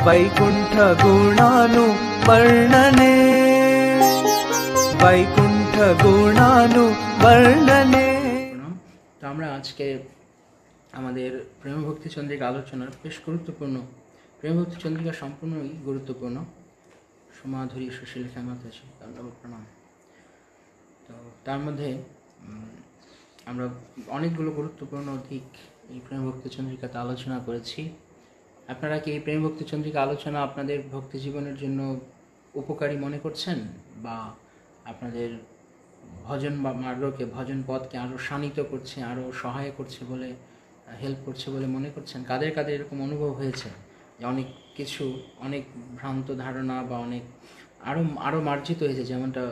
वैकुंठ गुणानु वर्णने, वैकुंठ गुणानु वर्णने। तो আমরা আজকে আমাদের প্রেম ভক্তি চন্দ্রিকা আলোচনার বেশ গুরুত্বপূর্ণ, প্রেম ভক্তি চন্দ্রিকা সম্পূর্ণই গুরুত্বপূর্ণ। সমাধুরী সুশীল ক্ষমাতাছি দণ্ডবত প্রণাম। তো তার মধ্যে আমরা অনেকগুলো গুরুত্বপূর্ণ দিক এই প্রেম ভক্তি চন্দ্রিকাতে আলোচনা করেছি। আপনারা কি এই প্রেম ভক্তি চন্দ্রিকা আলোচনা আপনাদের ভক্তি জীবনের জন্য উপকারী মনে করছেন, বা আপনাদের ভজন বা মার্গকে, ভজন পথকে আরও শানিত করছে, আরও সহায় করছে বলে, হেল্প করছে বলে মনে করছেন? কাদের কাদের এরকম অনুভব হয়েছে যে অনেক কিছু, অনেক ভ্রান্ত ধারণা বা অনেক আরও মার্জিত হয়েছে? যেমনটা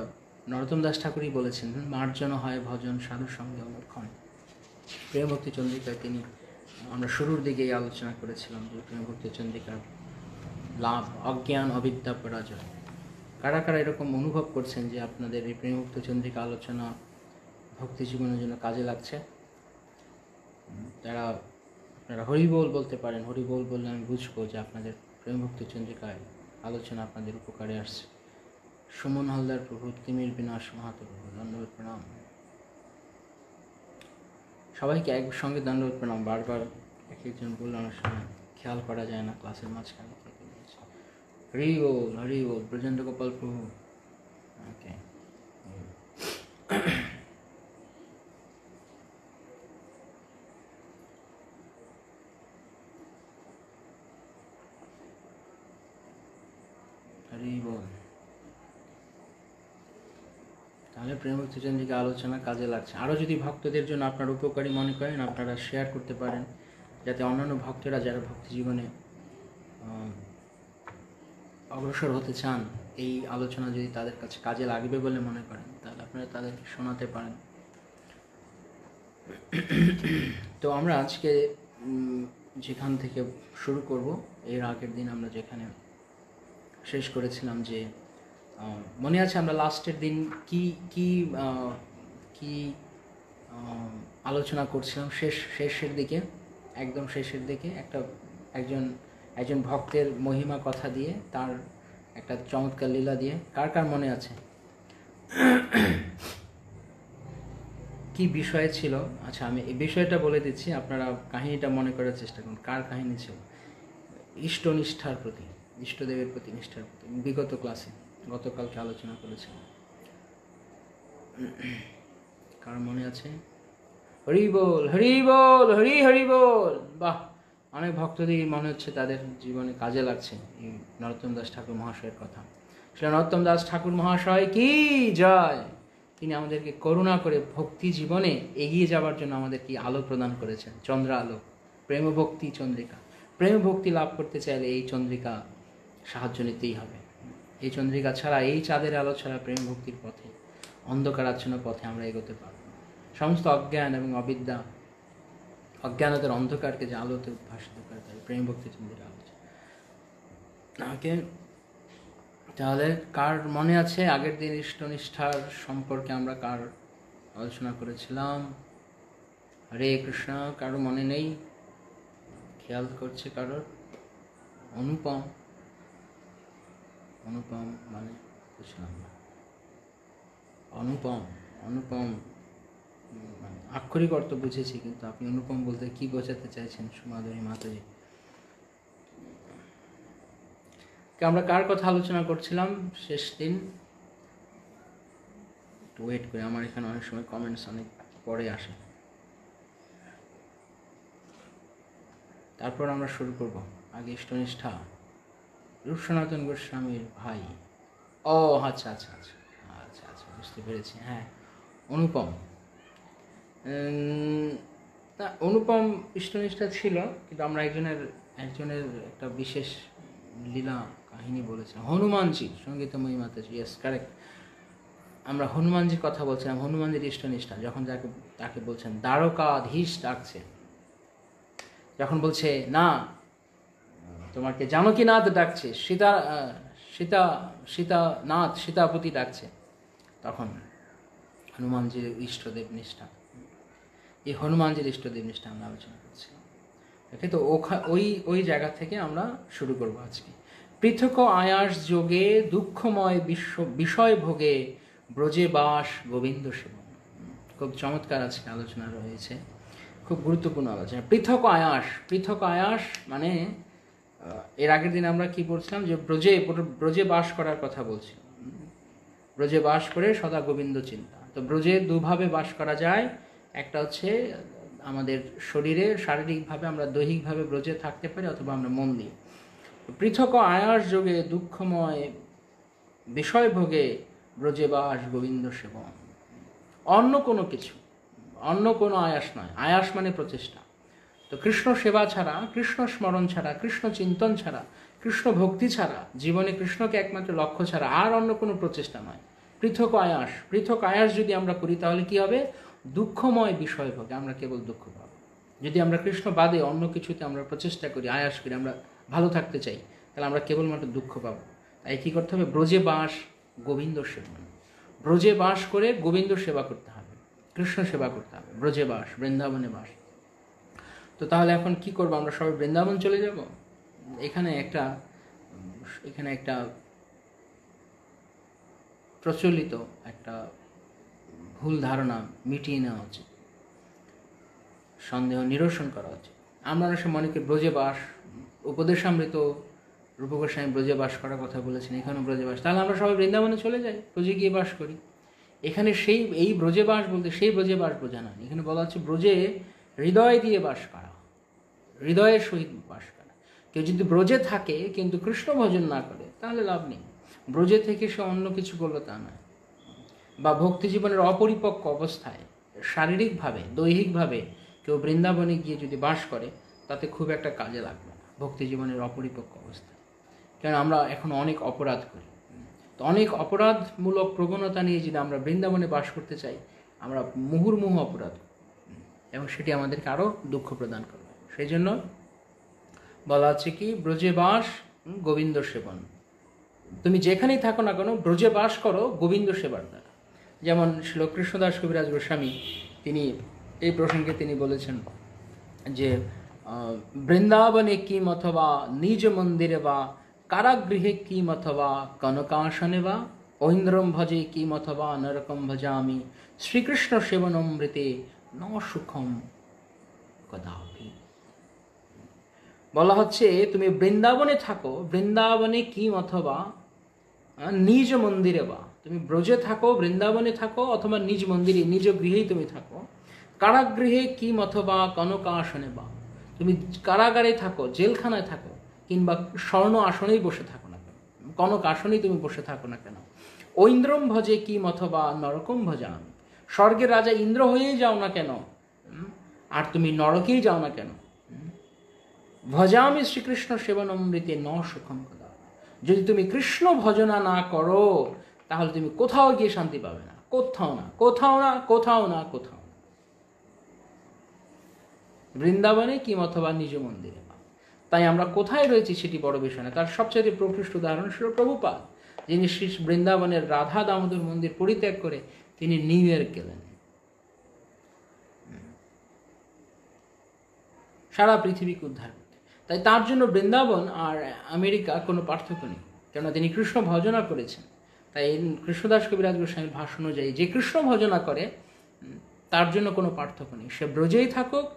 নরোত্তম দাস ঠাকুরই বলেছেন, মার্জন হয় ভজন সাধুর সঙ্গে অনুক্ষণ। প্রেম ভক্তি চন্দ্রিকায় তিনি, আমরা শুরুর দিকেই আলোচনা করেছিলাম যে প্রেম ভক্তি চন্দ্রিকার লাভ অজ্ঞান অবিদ্যা পরাজয়। কারা কারা এরকম অনুভব করছেন যে আপনাদের এই প্রেম ভক্তি চন্দ্রিকা আলোচনা ভক্তি জীবনের জন্য কাজে লাগছে? যারা আপনারা হরিবোল বলতে পারেন, হরিবোল বললে আমি বুঝবো যে আপনাদের প্রেম ভক্তি চন্দ্রিকায় আলোচনা আপনাদের উপকারে আসছে। সুমন হালদার প্রভু, তিমির বিনাশ মাহাতো প্রভু, দণ্ডবত প্রণাম। সবাইকে একসঙ্গে দণ্ডবত প্রণাম। বারবার এক একজন বললে অনেক সময় খেয়াল করা যায় না, ক্লাসের মাঝখানে। হরি বল, হরি বল, ব্রজেন্দ্র গোপাল প্রভু। ওকে, হরি বল। তাহলে প্রেম ভক্তি চন্দ্রিকা আলোচনা কাজে লাগছে। আরও যদি ভক্তদের জন্য আপনার উপকারী মনে করেন, আপনারা শেয়ার করতে পারেন, যাতে অন্যান্য ভক্তরা যারা ভক্তি জীবনে অগ্রসর হতে চান, এই আলোচনা যদি তাদের কাছে কাজে লাগবে বলে মনে করেন, তাহলে আপনারা তাদেরকে শোনাতে পারেন। তো আমরা আজকে যেখান থেকে শুরু করব, এর আগের দিন আমরা যেখানে শেষ করেছিলাম, যে মনে আছে আমরা লাস্টের দিন কি কি কি আলোচনা করছিলাম? শেষের দিকে, একদম শেষের দিকে একজন ভক্তের মহিমা কথা দিয়ে, তার একটা চমৎকার লীলা দিয়ে। কার কার মনে আছে কি বিষয় ছিল? আচ্ছা, আমি এই বিষয়টা বলে দিচ্ছি, আপনারা কাহিনীটা মনে করার চেষ্টা করুন। কার কাহিনী ছিল? ইষ্টনিষ্ঠার প্রতি, ইষ্টদেবের প্রতি নিষ্ঠার প্রতি। বিগত ক্লাসে, গতকালকে আলোচনা করেছিলাম। কার মনে আছে? হরি বল, হরি বল, হরি হরি বল। বাহ, অনেক ভক্তদের মনে হচ্ছে তাদের জীবনে কাজে লাগছে এই নরোত্তম দাস ঠাকুর মহাশয়ের কথা। সেটা নরোত্তম দাস ঠাকুর মহাশয় কি জয়! তিনি আমাদেরকে করুণা করে ভক্তি জীবনে এগিয়ে যাওয়ার জন্য আমাদের কি আলো প্রদান করেছেন, চন্দ্র আলো। প্রেম ভক্তি চন্দ্রিকা, প্রেম ভক্তি লাভ করতে চাইলে এই চন্দ্রিকা সাহায্য নিতেই হবে। এই চন্দ্রিকা ছাড়া, এই চাঁদের আলো ছাড়া প্রেম ভক্তির পথে, অন্ধকারাচ্ছন্ন পথে আমরা এগোতে পারব। সমস্ত অজ্ঞান এবং অবিদ্যা, অজ্ঞানতার অন্ধকারকে যে আলোতে উদ্ভাসিত করে তাই প্রেম ভক্তি চন্দ্রিকা আলোচনা। ওকে, তাহলে কার মনে আছে আগের দিন ইষ্টনিষ্ঠার সম্পর্কে আমরা কার আলোচনা করেছিলাম? হরে কৃষ্ণ। কারো মনে নেই? খেয়াল করছে কারোর? অনুপম, অনুপম মানে বুঝলাম না। অনুপম, অনুপম মানে আক্ষরিক অর্থ বুঝেছি, কিন্তু আপনি অনুপম বলতে কি বোঝাতে চাইছেন সুমাধুরী মাতাজি? আমরা কার কথা আলোচনা করছিলাম শেষ দিন? একটু ওয়েট করে, আমার এখানে অনেক সময় কমেন্টস অনেক পরে আসে। তারপর আমরা শুরু করব। আগে ইষ্টনিষ্ঠা, রূপ সনাতন গোস্বামীর ভাই। ও আচ্ছা আচ্ছা আচ্ছা আচ্ছা আচ্ছা, বুঝতে পেরেছি। হ্যাঁ, অনুপম। অনুপম ইষ্টনিষ্ঠা ছিল, কিন্তু আমরা একজনের একটা বিশেষ লীলা কাহিনী বলেছিলাম। হনুমানজি, সঙ্গীতময়ী মাতাজি, ইয়েস কারেক্ট। আমরা হনুমানজির কথা বলছিলাম। হনুমানজির ইষ্টনিষ্ঠা, যখন তাকে বলছেন দ্বারকাধীশ ডাকছে, যখন বলছে না তোমাকে জানকীনাথ ডাকছে, সীতানাথ, সীতাপতি ডাকছে, তখন হনুমানজির ইষ্টদেব নিষ্ঠা, এই হনুমানজির ইষ্টদেব নিষ্ঠা আমরা আলোচনা করছিলাম। ওকে, তো ওই জায়গা থেকে আমরা শুরু করবো আজকে। পৃথক আয়াস যোগে দুঃখময় বিষয় ভোগে ব্রজে বাস গোবিন্দ সেবন। খুব চমৎকার আজকে আলোচনা রয়েছে, খুব গুরুত্বপূর্ণ আলোচনা। পৃথক আয়াস মানে এর আগের দিন আমরা কি বলছিলাম, যে ব্রজে বাস করার কথা বলছি। ব্রজে বাস করে সদা গোবিন্দ চিন্তা। তো ব্রজে দুভাবে বাস করা যায়, একটা হচ্ছে আমাদের শরীরে শারীরিকভাবে, আমরা দৈহিকভাবে ব্রজে থাকতে পারি, অথবা আমরা মন দিয়ে। পৃথক আয়াস যোগে দুঃখময় বিষয় ভোগে ব্রজে বাস গোবিন্দ সেবন। অন্য কোনো আয়াস নয়। আয়াস মানে প্রচেষ্টা। তো কৃষ্ণ সেবা ছাড়া, কৃষ্ণ স্মরণ ছাড়া, কৃষ্ণ চিন্তন ছাড়া, কৃষ্ণ ভক্তি ছাড়া, জীবনে কৃষ্ণকে একমাত্র লক্ষ্য ছাড়া আর অন্য কোনো প্রচেষ্টা নয়। পৃথক আয়াস যদি আমরা করি তাহলে কি হবে? দুঃখময় বিষয় ভোগে আমরা কেবল দুঃখ পাবো। যদি আমরা কৃষ্ণ বাদে অন্য কিছুতে আমরা প্রচেষ্টা করি, আয়াস করি, আমরা ভালো থাকতে চাই, তাহলে আমরা কেবলমাত্র দুঃখ পাবো। তাই কী করতে হবে? ব্রজে বাস গোবিন্দ সেবন। ব্রজে বাস করে গোবিন্দ সেবা করতে হবে, কৃষ্ণ সেবা করতে হবে। ব্রজে বাস, বৃন্দাবনে বাস। তো তাহলে এখন কি করবো? আমরা সবাই বৃন্দাবন চলে যাব? এখানে একটা প্রচলিত একটা ভুল ধারণা মিটিয়ে নেওয়া উচিত, সন্দেহ নিরসন করা উচিত। আমরা অনেক সময় অনেকে ব্রজে বাস, উপদেশামৃত রূপ গোস্বামী ব্রজে বাস করার কথা বলেছেন, এখানেও ব্রজে বাস। তাহলে আমরা সবাই বৃন্দাবনে চলে যাই, ব্রজে গিয়ে বাস করি। এখানে এই ব্রজে বাস বলতে সেই ব্রজে বাস বোঝা নয়। এখানে বলা হচ্ছে ব্রজে হৃদয় দিয়ে বাস করা, হৃদয়ের সহিত বাস করা। কেউ যদি ব্রজে থাকে কিন্তু কৃষ্ণ ভজন না করে তাহলে লাভ নেই। ব্রজে থেকে সে অন্য কিছু করলো তা নয়। বা ভক্তি জীবনের অপরিপক্ক অবস্থায় শারীরিকভাবে, দৈহিকভাবে কেউ বৃন্দাবনে গিয়ে যদি বাস করে তাতে খুব একটা কাজে লাগবে না ভক্তি জীবনের অপরিপক্ক অবস্থায়। কারণ আমরা এখন অনেক অপরাধ করি। তো অনেক অপরাধমূলক প্রবণতা নিয়ে যদি আমরা বৃন্দাবনে বাস করতে চাই, আমরা মুহুর্মুহু অপরাধ করি এবং সেটি আমাদেরকে আরও দুঃখ প্রদান করবে। সেই জন্য বলা আছে কি, ব্রজে বাস গোবিন্দ সেবন। তুমি যেখানেই থাকো না কেন ব্রজে বাস করো গোবিন্দ সেবার দ্বারা। যেমন শ্রী কৃষ্ণদাস কবিরাজ গোস্বামী তিনি এই প্রসঙ্গে তিনি বলেছেন যে বৃন্দাবনে কিম অথবা নিজ মন্দিরে বা কারাগৃহে কিম অথবা কনকাসনে বা ঐন্দ্রম ভজে কিম অথবা নরকম ভজামি শ্রীকৃষ্ণ সেবনমৃতে ন সুখম কদাপি। বলা হচ্ছে তুমি বৃন্দাবনে থাকো, বৃন্দাবনে কিম অথবা নিজ মন্দিরে বা, তুমি ব্রজে থাকো, বৃন্দাবনে থাকো, অথবা নিজ মন্দিরে, নিজ গৃহেই তুমি থাকো। কারাগৃহে কিম অথবা কনকাসনে বা, তুমি কারাগারে থাকো, জেলখানায় থাকো, কিংবা স্বর্ণ আসনেই বসে থাকো না কেন, কনক আসনেই তুমি বসে থাকো না কেন। ঐন্দ্রম ভজে কিম অথবা নরকম ভজা আমি, স্বর্গের রাজা ইন্দ্র হয়েই যাও না কেন, আর তুমি নরকেই যাও না কেন। ভজামি শ্রীকৃষ্ণ সেবনমৃতে ন সুখম কদা। যদি তুমি কৃষ্ণ ভজনা না করো তাহলে তুমি কোথাও গিয়ে শান্তি পাবে না, কোথাও না। বৃন্দাবনে কিম অথবা নিজ মন্দিরে। তাই আমরা কোথায় রয়েছি সেটি বড় বিষয় না। তার সবচেয়ে প্রকৃষ্ট উদাহরণ ছিল প্রভুপাদ, যিনি শ্রী বৃন্দাবনের রাধা দামোদর মন্দির পরিত্যাগ করে তিনি নিউ ইয়র্ক গেলেন। সারা পৃথিবীকে উদ্ধার করতে। তাই তার জন্য বৃন্দাবন আর আমেরিকা কোনো পার্থক্য নেই, কেননা তিনি কৃষ্ণ ভজনা করেছেন। তাই কৃষ্ণদাস কবিরাজ গোস্বামীর ভাষণ অনুযায়ী যে কৃষ্ণ ভজনা করে তার জন্য কোনো পার্থক্য নেই। সে ব্রজেই থাকুক,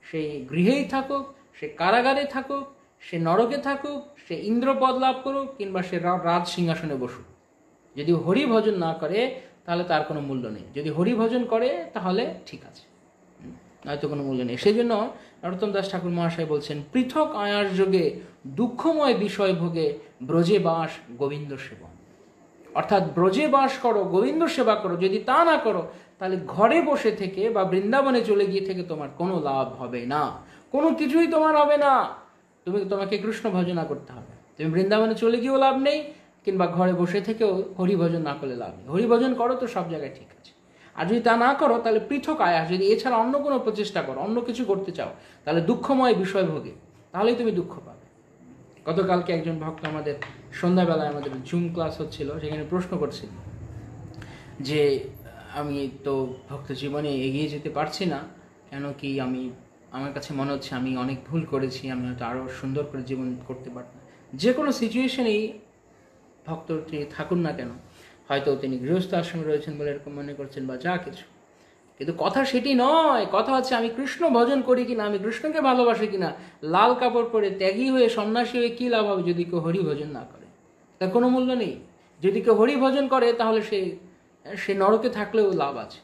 সে গৃহেই থাকুক, সে কারাগারে থাকুক, সে নরকে থাকুক, সে ইন্দ্রপদ লাভ করুক, কিংবা সে রাজ সিংহাসনে বসুক। যদি হরি ভজন না করে তাহলে তার কোনো মূল্য নেই। যদি হরি ভজন করে তাহলে ঠিক আছে, নয়তো কোনো মূল্য নেই। সেই জন্য নরোত্তম দাস ঠাকুর মহাশয় বলছেন, পৃথক আয়াস যোগে দুঃখময় বিষয় ভোগে ব্রজে বাস গোবিন্দ সেবন। অর্থাৎ ব্রজে বাস করো, গোবিন্দ সেবা করো। যদি তা না করো তাহলে ঘরে বসে থেকে বা বৃন্দাবনে চলে গিয়ে থেকে তোমার কোনো লাভ হবে না, কোনো কিছুই তোমার হবে না। তোমাকে কৃষ্ণ ভজনা করতে হবে। তুমি বৃন্দাবনে চলে গিয়েও লাভ নেই, কিংবা ঘরে বসে থেকেও হরিভজন না করলে লাভ নেই। হরিভজন করো তো সব জায়গায় ঠিক আছে, আর যদি তা না করো তাহলে পৃথক আয়াস, যদি এছাড়া অন্য কোনো প্রচেষ্টা করো, অন্য কিছু করতে চাও, তাহলে দুঃখময় বিষয় ভোগে, তাহলেই তুমি দুঃখ পাবে। গতকালকে একজন ভক্ত আমাদের সন্ধ্যাবেলায় আমাদের জুম ক্লাস হচ্ছিল, সেখানে প্রশ্ন করছিল যে আমি তো ভক্ত জীবনে এগিয়ে যেতে পারছি না কেন, কি আমার কাছে মনে হচ্ছে আমি অনেক ভুল করেছি, আমি হয়তো আরও সুন্দর করে জীবন করতে পারতাম। যে কোনো সিচুয়েশনেই ভক্তটি থাকুন না কেন, হয়তো তিনি গৃহস্থ আশ্রমে রয়েছেন বলে এরকম মনে করছেন বা যা কিছু, কিন্তু কথা সেটি নয়। কথা হচ্ছে আমি কৃষ্ণ ভজন করি কিনা, আমি কৃষ্ণকে ভালোবাসি কিনা। লাল কাপড় পরে ত্যাগী হয়ে সন্ন্যাসী হয়ে কী লাভ হবে যদি কেউ হরি ভজন না করে? তার কোনো মূল্য নেই। যদি কেউ হরি ভজন করে তাহলে সে নরকে থাকলেও লাভ আছে।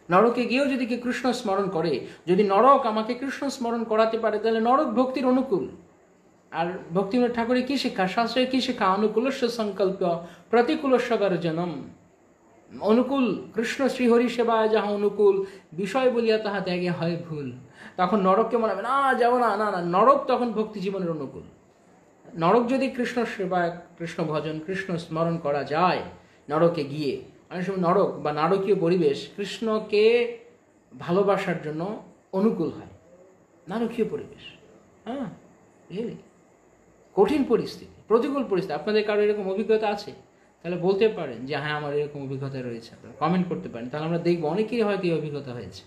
নরকে গিয়েও যদি কেউ কৃষ্ণ স্মরণ করে, যদি নরক আমাকে কৃষ্ণ স্মরণ করাতে পারে, তাহলে নরক ভক্তির অনুকূল। আর ভক্তিবিনোদ ঠাকুরের কী শিক্ষা, শাস্ত্রের কী শিক্ষা? অনুকূলস্য সংকল্প প্রতিকূলস্য বর্জনম। অনুকূল কৃষ্ণ শ্রীহরি সেবায় যাহা অনুকূল, বিষয় বলিয়া তাহা ত্যাগে হয় ভুল। তখন নরককে মনে হবে না, যাবো না, না না, নরক তখন ভক্তি জীবনের অনুকূল। নরক যদি কৃষ্ণ সেবায়, কৃষ্ণ ভজন, কৃষ্ণ স্মরণ করা যায় নরকে গিয়ে, অনেক সময় নরক বা নারকীয় পরিবেশ কৃষ্ণকে ভালোবাসার জন্য অনুকূল হয়। নারকীয় পরিবেশ, হ্যাঁ, রিয়েলি কঠিন পরিস্থিতি, প্রতিকূল পরিস্থিতি। আপনাদের কারো এরকম অভিজ্ঞতা আছে? তাহলে বলতে পারেন যে হ্যাঁ আমার এরকম অভিজ্ঞতা রয়েছে, আপনারা কমেন্ট করতে পারেন, তাহলে আমরা দেখবো অনেকেরই হয়তো এই অভিজ্ঞতা হয়েছে।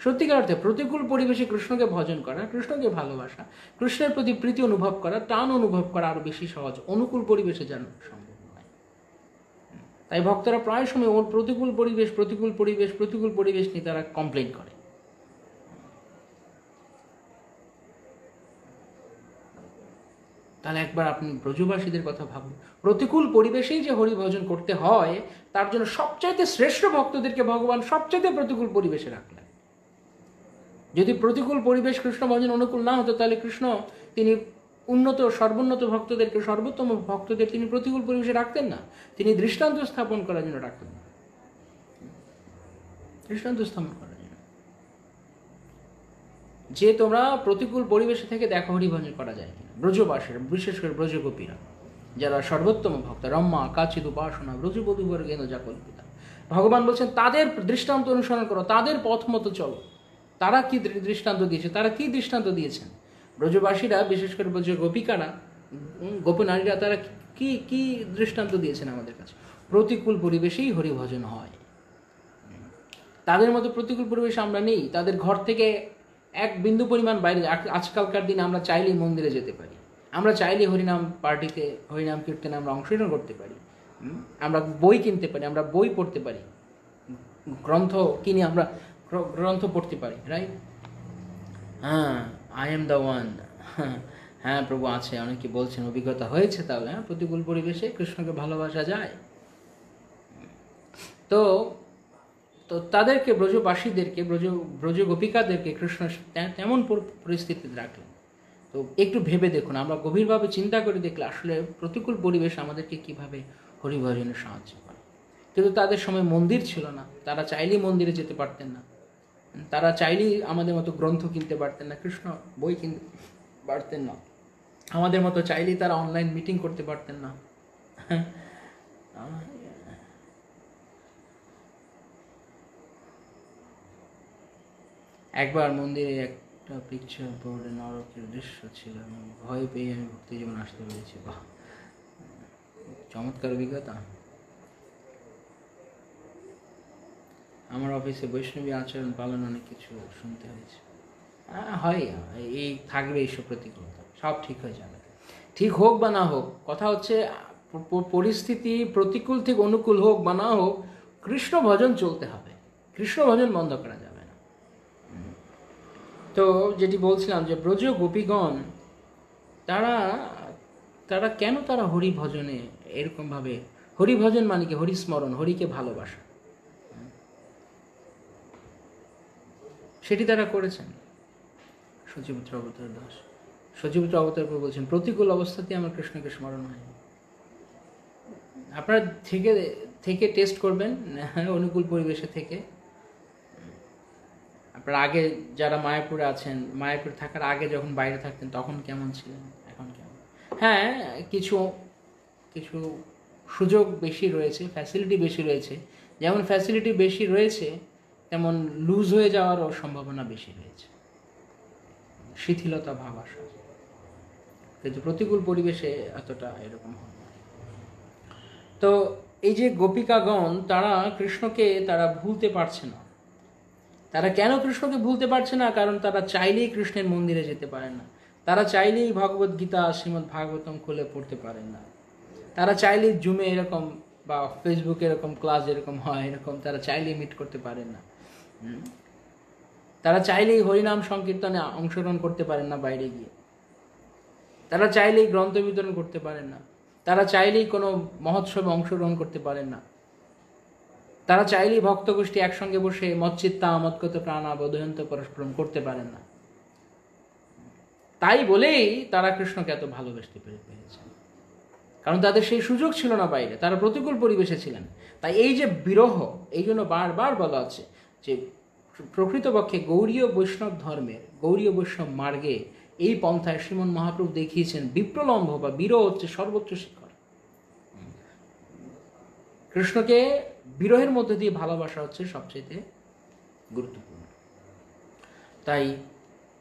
সত্যিকার অর্থে প্রতিকূল পরিবেশে কৃষ্ণকে ভজন করা, কৃষ্ণকে ভালোবাসা, কৃষ্ণের প্রতি প্রীতি অনুভব করা, টান অনুভব করা আরো বেশি সহজ, অনুকূল পরিবেশে যেন সম্ভব নয়। তাই ভক্তরা প্রায় সময় ওর প্রতিকূল পরিবেশ, প্রতিকূল পরিবেশ, প্রতিকূল পরিবেশ নিয়ে তারা কমপ্লেন করে। তাহলে একবার আপনি ব্রজবাসীদের কথা ভাবুন, প্রতিকূল পরিবেশেই যে হরিভজন করতে হয়, তার জন্য সবচাইতে শ্রেষ্ঠ ভক্তদেরকে ভগবান সবচাইতে প্রতিকূল পরিবেশে রাখলেন। যদি প্রতিকূল পরিবেশ কৃষ্ণ ভজন অনুকূল না হতো, তাহলে কৃষ্ণ তিনি উন্নত সর্বোন্নত ভক্তদেরকে, সর্বোত্তম ভক্তদের তিনি প্রতিকূল পরিবেশে রাখতেন না, তিনি দৃষ্টান্ত স্থাপন করার জন্য রাখতেন না। দৃষ্টান্ত স্থাপন করার জন্য যে তোমরা প্রতিকূল পরিবেশে থেকে দেখো হরিভজন করা যায় কিনা। ব্রজবাসীরা, বিশেষ করে ব্রজগোপীরা যারা সর্বোত্তম ভক্ত, রম্মা কাচিদ উপাসনা ব্রজবধূবর্গেন যা কল্পিতা, ভগবান বলছেন তাদের দৃষ্টান্ত অনুসরণ করো, তাদের পথ মতো চলো। তারা কি দৃষ্টান্ত দিয়েছে, তারা কি দৃষ্টান্ত দিয়েছেন? ব্রজবাসীরা, বিশেষ করে ব্রজ গোপিকারা, গোপনারীরা, তারা কি কি দৃষ্টান্ত দিয়েছেন আমাদের কাছে? প্রতিকূল পরিবেশেই হরিভজন হয়। তাদের মতো প্রতিকূল পরিবেশে আমরা নেই। তাদের ঘর থেকে এক বিন্দু পরিমাণ বাইরে, আজকালকার দিনে আমরা চাইলেই মন্দিরে যেতে পারি, আমরা চাইলেই হরিনাম পার্টিতে, হরিনাম কীর্তনে আমরা অংশগ্রহণ করতে পারি, আমরা বই কিনতে পারি, আমরা বই পড়তে পারি, গ্রন্থ কিনে আমরা গ্রন্থ পড়তে পারি, রাইট? হ্যাঁ, আই এম দ্য ওয়ান, হ্যাঁ প্রভু আছে, অনেকে বলছেন অভিজ্ঞতা হয়েছে। তাহলে হ্যাঁ, প্রতিকূল পরিবেশে কৃষ্ণকে ভালোবাসা যায়। তো তো তাদেরকে, ব্রজবাসীদেরকে, ব্রজ গোপিকাদেরকে কৃষ্ণ তেমন পরিস্থিতিতে রাখলেন। তো একটু ভেবে দেখুন, আমরা গভীরভাবে চিন্তা করে দেখলে আসলে প্রতিকূল পরিবেশ আমাদেরকে কিভাবে হরিভজনে সাহায্য করে। কিন্তু তাদের সময় মন্দির ছিল না, তারা চাইলেই মন্দিরে যেতে পারতেন না, তারা চাইলেই আমাদের মতো গ্রন্থ কিনতে পারতেন না, কৃষ্ণ বই কিনতে পারতেন না, আমাদের মতো চাইলেই তারা অনলাইন মিটিং করতে পারতেন না। একবার মন্দিরে একটা পিকচার বোর্ডে নরকের দৃশ্য ছিল এবং ভয় পেয়ে আমি ভক্তি জীবন আসতে পেরেছি। বাহ, চমৎকার অভিজ্ঞতা। আমার অফিসে বৈষ্ণবী আচরণ পালন অনেক কিছু শুনতে হয়েছে। হয়, এই থাকবে এইসব প্রতিকূলতা, সব ঠিক হয়ে যাবে। ঠিক হোক বা না হোক, কথা হচ্ছে পরিস্থিতি প্রতিকূল থেকে অনুকূল হোক বা না হোক, কৃষ্ণ ভজন চলতে হবে, কৃষ্ণ ভজন বন্ধ করা যাবে না। তো যেটি বলছিলাম যে ব্রজ গোপীগণ তারা কেন তারা হরি ভজনে এরকমভাবে, হরি ভজন মানে কি? হরিস্মরণ, হরিকে ভালোবাসা, সেটি তারা করেছেন। সচিপুত্র অবতার দাস, সচিপুত্র অবতার বলছেন প্রতিকূল অবস্থাতে আমার কৃষ্ণকে স্মরণ হয়। আপনারা থেকে টেস্ট করবেন অনুকূল পরিবেশে থেকে। আপনারা আগে যারা মায়াপুরে আছেন, মায়াপুর থাকার আগে যখন বাইরে থাকতেন তখন কেমন ছিলেন, এখন কেমন? হ্যাঁ, কিছু কিছু সুযোগ বেশি রয়েছে, ফ্যাসিলিটি বেশি রয়েছে। যেমন ফ্যাসিলিটি বেশি রয়েছে তেমন লুজ হয়ে যাওয়ারও সম্ভাবনা বেশি রয়েছে, শিথিলতা ভাব আসা। কিন্তু প্রতিকূল পরিবেশে এতটা এরকম হয় না। তো এই যে গোপিকাগণ, তারা কৃষ্ণকে তারা ভুলতে পারছে না। তারা কেন কৃষ্ণকে ভুলতে পারছে না? কারণ তারা চাইলেই কৃষ্ণের মন্দিরে যেতে পারে না, তারা চাইলেই ভগবদ গীতা শ্রীমদ্ ভাগবতম খুলে পড়তে পারেন না। তারা চাইলেই জুমে এরকম বা ফেসবুকে এরকম ক্লাস এরকম হয় এরকম তারা চাইলেই মিট করতে পারেন না। তারা চাইলেই হরিনাম সংকীর্তনে অংশগ্রহণ করতে পারেন না বাইরে গিয়ে। তারা চাইলেই গ্রন্থ বিতরণ করতে পারেন না। তারা চাইলেই কোনো মহোৎসবে অংশগ্রহণ করতে পারেন না। তারা চাইলেই ভক্তগোষ্ঠী একসঙ্গে বসে মচ্চিত্তা মৎকত প্রাণা বোধয়ন্ত পরস্পরম করতে পারেন না। তাই বলেই তারা কৃষ্ণকে এত ভালোবাসতে পেরেছেন, কারণ তাদের সেই সুযোগ ছিল না বাইরে, তারা প্রতিকূল পরিবেশে ছিলেন। তাই এই যে বিরহ, এই জন্য বারবার বলা আছে যে প্রকৃতপক্ষে গৌড়ীয় বৈষ্ণব ধর্মের, গৌড়ীয় বৈষ্ণব মার্গে এই পন্থায় শ্রীমন মহাপ্রভু দেখিয়েছেন বিপ্রলম্ভ বা বিরহ হচ্ছে সর্বোচ্চ শিখর। কৃষ্ণকে বিরহের মধ্যে দিয়ে ভালোবাসা হচ্ছে সবচেয়ে গুরুত্বপূর্ণ। তাই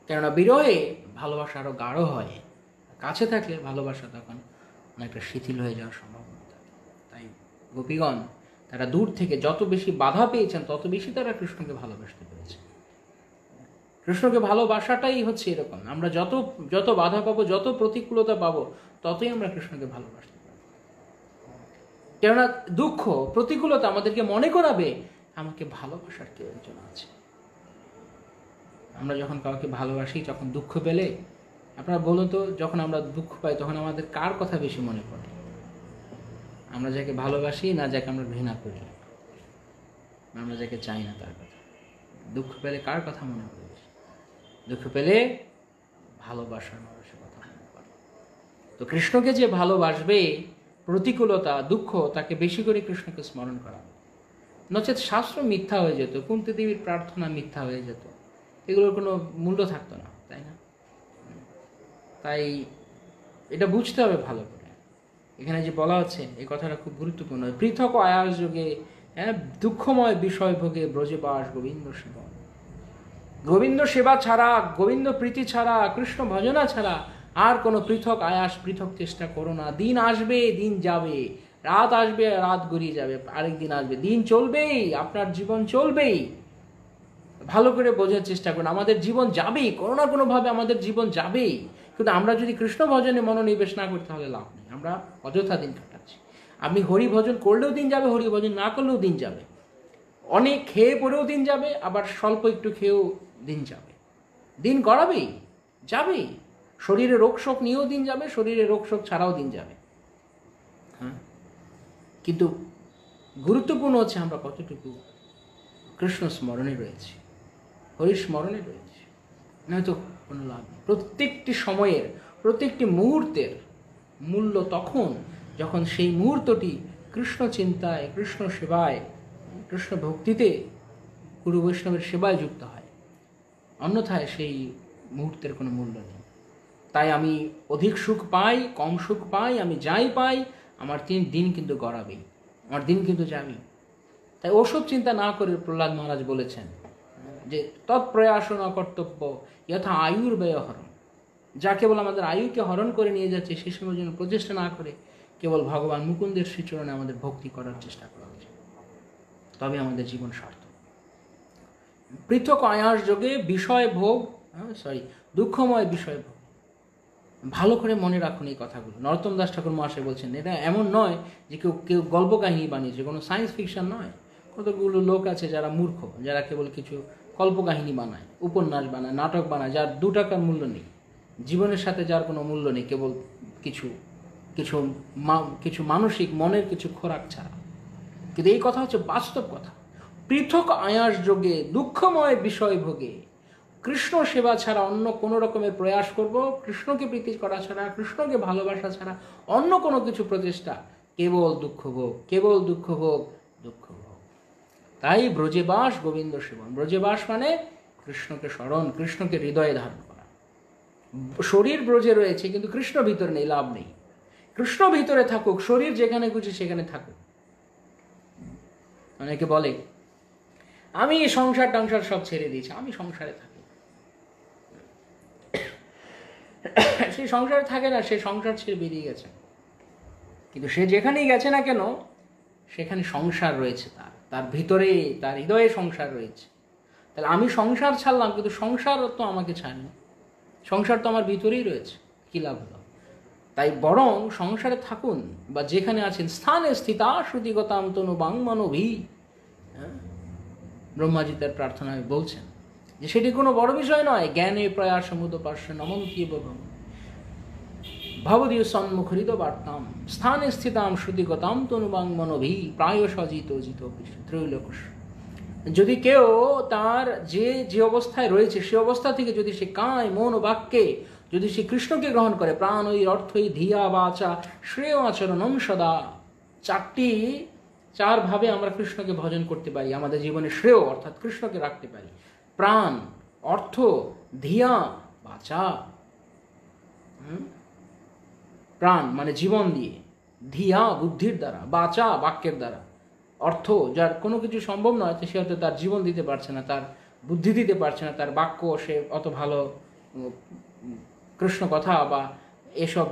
কেননা বিরহে ভালোবাসা আরো গাঢ় হয়, কাছে থাকলে ভালোবাসা তখন অনেকটা শিথিল হয়ে যাওয়ার সম্ভাবনা থাকে। তাই গোপীগণ তারা দূর থেকে যত বেশি বাধা পেয়েছেন তত বেশি তারা কৃষ্ণকে ভালোবাসতে পেরেছে। কৃষ্ণকে ভালোবাসাটাই হচ্ছে এরকম, আমরা যত যত বাধা পাবো, যত প্রতিকূলতা পাবো, ততই আমরা কৃষ্ণকে ভালোবাসতে পারবো। কেননা দুঃখ প্রতিকূলতা আমাদেরকে মনে করাবে আমাকে ভালোবাসার কেউ একজন আছে। আমরা যখন কাউকে ভালোবাসি, যখন দুঃখ পেলে, আপনারা বলুন তো, যখন আমরা দুঃখ পাই তখন আমাদের কার কথা বেশি মনে পড়ে? আমরা যাকে ভালোবাসি না যাকে আমরা ঘৃণা করি, আমরা যাকে চাই না তার কথা? দুঃখ পেলে কার কথা মনে পড়ে? দুঃখ পেলে ভালোবাসার মানুষের কথা মনে পড়ে। তো কৃষ্ণকে যে ভালোবাসবে, প্রতিকূলতা দুঃখ তাকে বেশি করে কৃষ্ণকে স্মরণ করা, নচেত শাস্ত্র মিথ্যা হয়ে যেত, কুন্তি দেবীর প্রার্থনা মিথ্যা হয়ে যেত, এগুলোর কোনো মূল্য থাকতো না, তাই না? তাই এটা বুঝতে হবে ভালো করে। এখানে যে বলা হচ্ছে এই কথাটা খুব গুরুত্বপূর্ণ। পৃথক আয়াস যোগে, দুঃখময় বিষয় ভোগে ব্রজবাস গোবিন্দ সেবা। গোবিন্দ সেবা ছাড়া, গোবিন্দ প্রীতি ছাড়া, কৃষ্ণ ভজনা ছাড়া আর কোনো পৃথক আয়াস, পৃথক চেষ্টা করো না। দিন আসবে, দিন যাবে, রাত আসবে, রাত গড়িয়ে যাবে, আরেক দিন আসবে, দিন চলবেই, আপনার জীবন চলবেই। ভালো করে বোঝার চেষ্টা করুন, আমাদের জীবন যাবেই, কোনো না কোনোভাবে আমাদের জীবন যাবেই। কিন্তু আমরা যদি কৃষ্ণ ভজনে মনোনিবেশ না করি তাহলে লাভ নেই, আমরা অযথা দিন কাটাচ্ছি। আপনি হরি ভজন করলেও দিন যাবে, হরি ভজন না করলেও দিন যাবে। অনেক খেয়ে পরেও দিন যাবে, আবার স্বল্প একটু খেয়েও দিন যাবে। দিন গড়াবেই, যাবেই। শরীরে রোগ শোক নিয়েও দিন যাবে, শরীরে রোগ শোক ছাড়াও দিন যাবে। হ্যাঁ, কিন্তু গুরুত্বপূর্ণ হচ্ছে আমরা কতটুকু কৃষ্ণ স্মরণে রয়েছে, হরি স্মরণে রয়েছে, নয়তো কোনো লাভ নেই। প্রত্যেকটি সময়ের, প্রত্যেকটি মুহূর্তের মূল্য তখন যখন সেই মুহূর্তটি কৃষ্ণ চিন্তায়, কৃষ্ণ সেবায়, কৃষ্ণ ভক্তিতে, গুরু বৈষ্ণবের সেবায় যুক্ত হয়। অন্যথায় সেই মুহূর্তের কোনো মূল্য নেই। তাই আমি অধিক সুখ পাই, কম সুখ পাই, আমি যাই পাই, আমার দিন কিন্তু গড়াবেই, আমার দিন কিন্তু যাবেই। তাই ওসব চিন্তা না করে প্রহ্লাদ মহারাজ বলেছেন যে তৎপ্রয়াস ন কর্তব্য যথা আয়ুর ব্যয় হরণ। যা কেবল আমাদের আয়ুকে হরণ করে নিয়ে যাচ্ছে, সে সময়ের জন্য প্রচেষ্টা না করে কেবল ভগবান মুকুন্দের শ্রীচরণে আমাদের ভক্তি করার চেষ্টা করা উচিত, তবে আমাদের জীবন সার্থক। পৃথক আয়াস যোগে বিষয় ভোগ, দুঃখময় বিষয় ভোগ। ভালো করে মনে রাখুন এই কথাগুলো। নরোত্তম দাস ঠাকুর মহাশয় বলছেন, এটা এমন নয় যে কেউ গল্প কাহিনী বানিয়েছে, কোনো সায়েন্স ফিকশন নয়। কতগুলো লোক আছে যারা মূর্খ, যারা কেবল কিছু কল্পকাহিনী বানায়, উপন্যাস বানায়, নাটক বানায়, যার 2 টাকার মূল্য নেই, জীবনের সাথে যার কোনো মূল্য নেই, কেবল কিছু মানসিক মনের কিছু খোরাক ছাড়া। কিন্তু এই কথা হচ্ছে বাস্তব কথা। পৃথক আয়াস যোগে, দুঃখময় বিষয় ভোগে, কৃষ্ণ সেবা ছাড়া অন্য কোনো রকমের প্রয়াস করব, কৃষ্ণকে প্রীতি করা ছাড়া, কৃষ্ণকে ভালোবাসা ছাড়া অন্য কোনো কিছু প্রচেষ্টা, কেবল দুঃখ ভোগ, কেবল দুঃখ ভোগ, দুঃখ ভোগ। তাই ব্রজেবাস গোবিন্দ সেবন। ব্রজেবাস মানে কৃষ্ণকে স্মরণ, কৃষ্ণকে হৃদয়ে ধারণ করা। শরীর ব্রজে রয়েছে কিন্তু কৃষ্ণ ভিতরে নেই, লাভ নেই। কৃষ্ণ ভিতরে থাকুক, শরীর যেখানে খুশি সেখানে থাকুক। অনেকে বলে আমি সংসার টংসার সব ছেড়ে দিয়েছি, আমি সংসারে থাকি। সেই সংসারে থাকে না, সে সংসার ছেড়ে বেরিয়ে গেছে। কিন্তু সে যেখানেই গেছে না কেন, সেখানে সংসার রয়েছে, তার ভিতরে, তার হৃদয়ে সংসার রয়েছে। তাহলে আমি সংসার ছাড়লাম, কিন্তু সংসার তো আমাকে ছাড়েনি। সংসার তো আমার ভিতরেই রয়েছে, কী লাভ হলো? তাই বরং সংসারে থাকুন, বা যেখানে আছেন, স্থানে স্থিতা শ্রুতিগতাম তনু বাংমানভি, ব্রহ্মাজি তার প্রার্থনায় বলছেন যে সেটি কোনো বড় বিষয় নয়। জ্ঞানে প্রয়াস সমুদপার্শ্ব নমন্তি ভবদীয় সন্মুখরিত বার্তাম স্থানে স্থিতাম শ্রুতিগতাম তনুবাং মনোভি প্রায় সজিত জিত ত্রৈলোকস। যদি কেউ তার যে অবস্থায় রয়েছে সে অবস্থা থেকে যদি সে কায় মন ও বাক্যে যদি সে কৃষ্ণকে গ্রহণ করে, প্রাণই অর্থই ধিয়া বাচা শ্রেয় আচরণম সদা, চারভাবে আমরা কৃষ্ণকে ভজন করতে পারি, আমাদের জীবনে শ্রেয় অর্থাৎ কৃষ্ণকে রাখতে পারি। প্রাণ, অর্থ, ধিয়া, বাচা। প্রাণ মানে জীবন দিয়ে, ধিয়া বুদ্ধির দ্বারা, বাচা বাক্যের দ্বারা। অর্থ, যার কোনো কিছু সম্ভব নয় সে হয়তো তার জীবন দিতে পারছে না, তার বুদ্ধি দিতে পারছে না, তার বাক্য সে অত ভালো কৃষ্ণ কথা বা এসব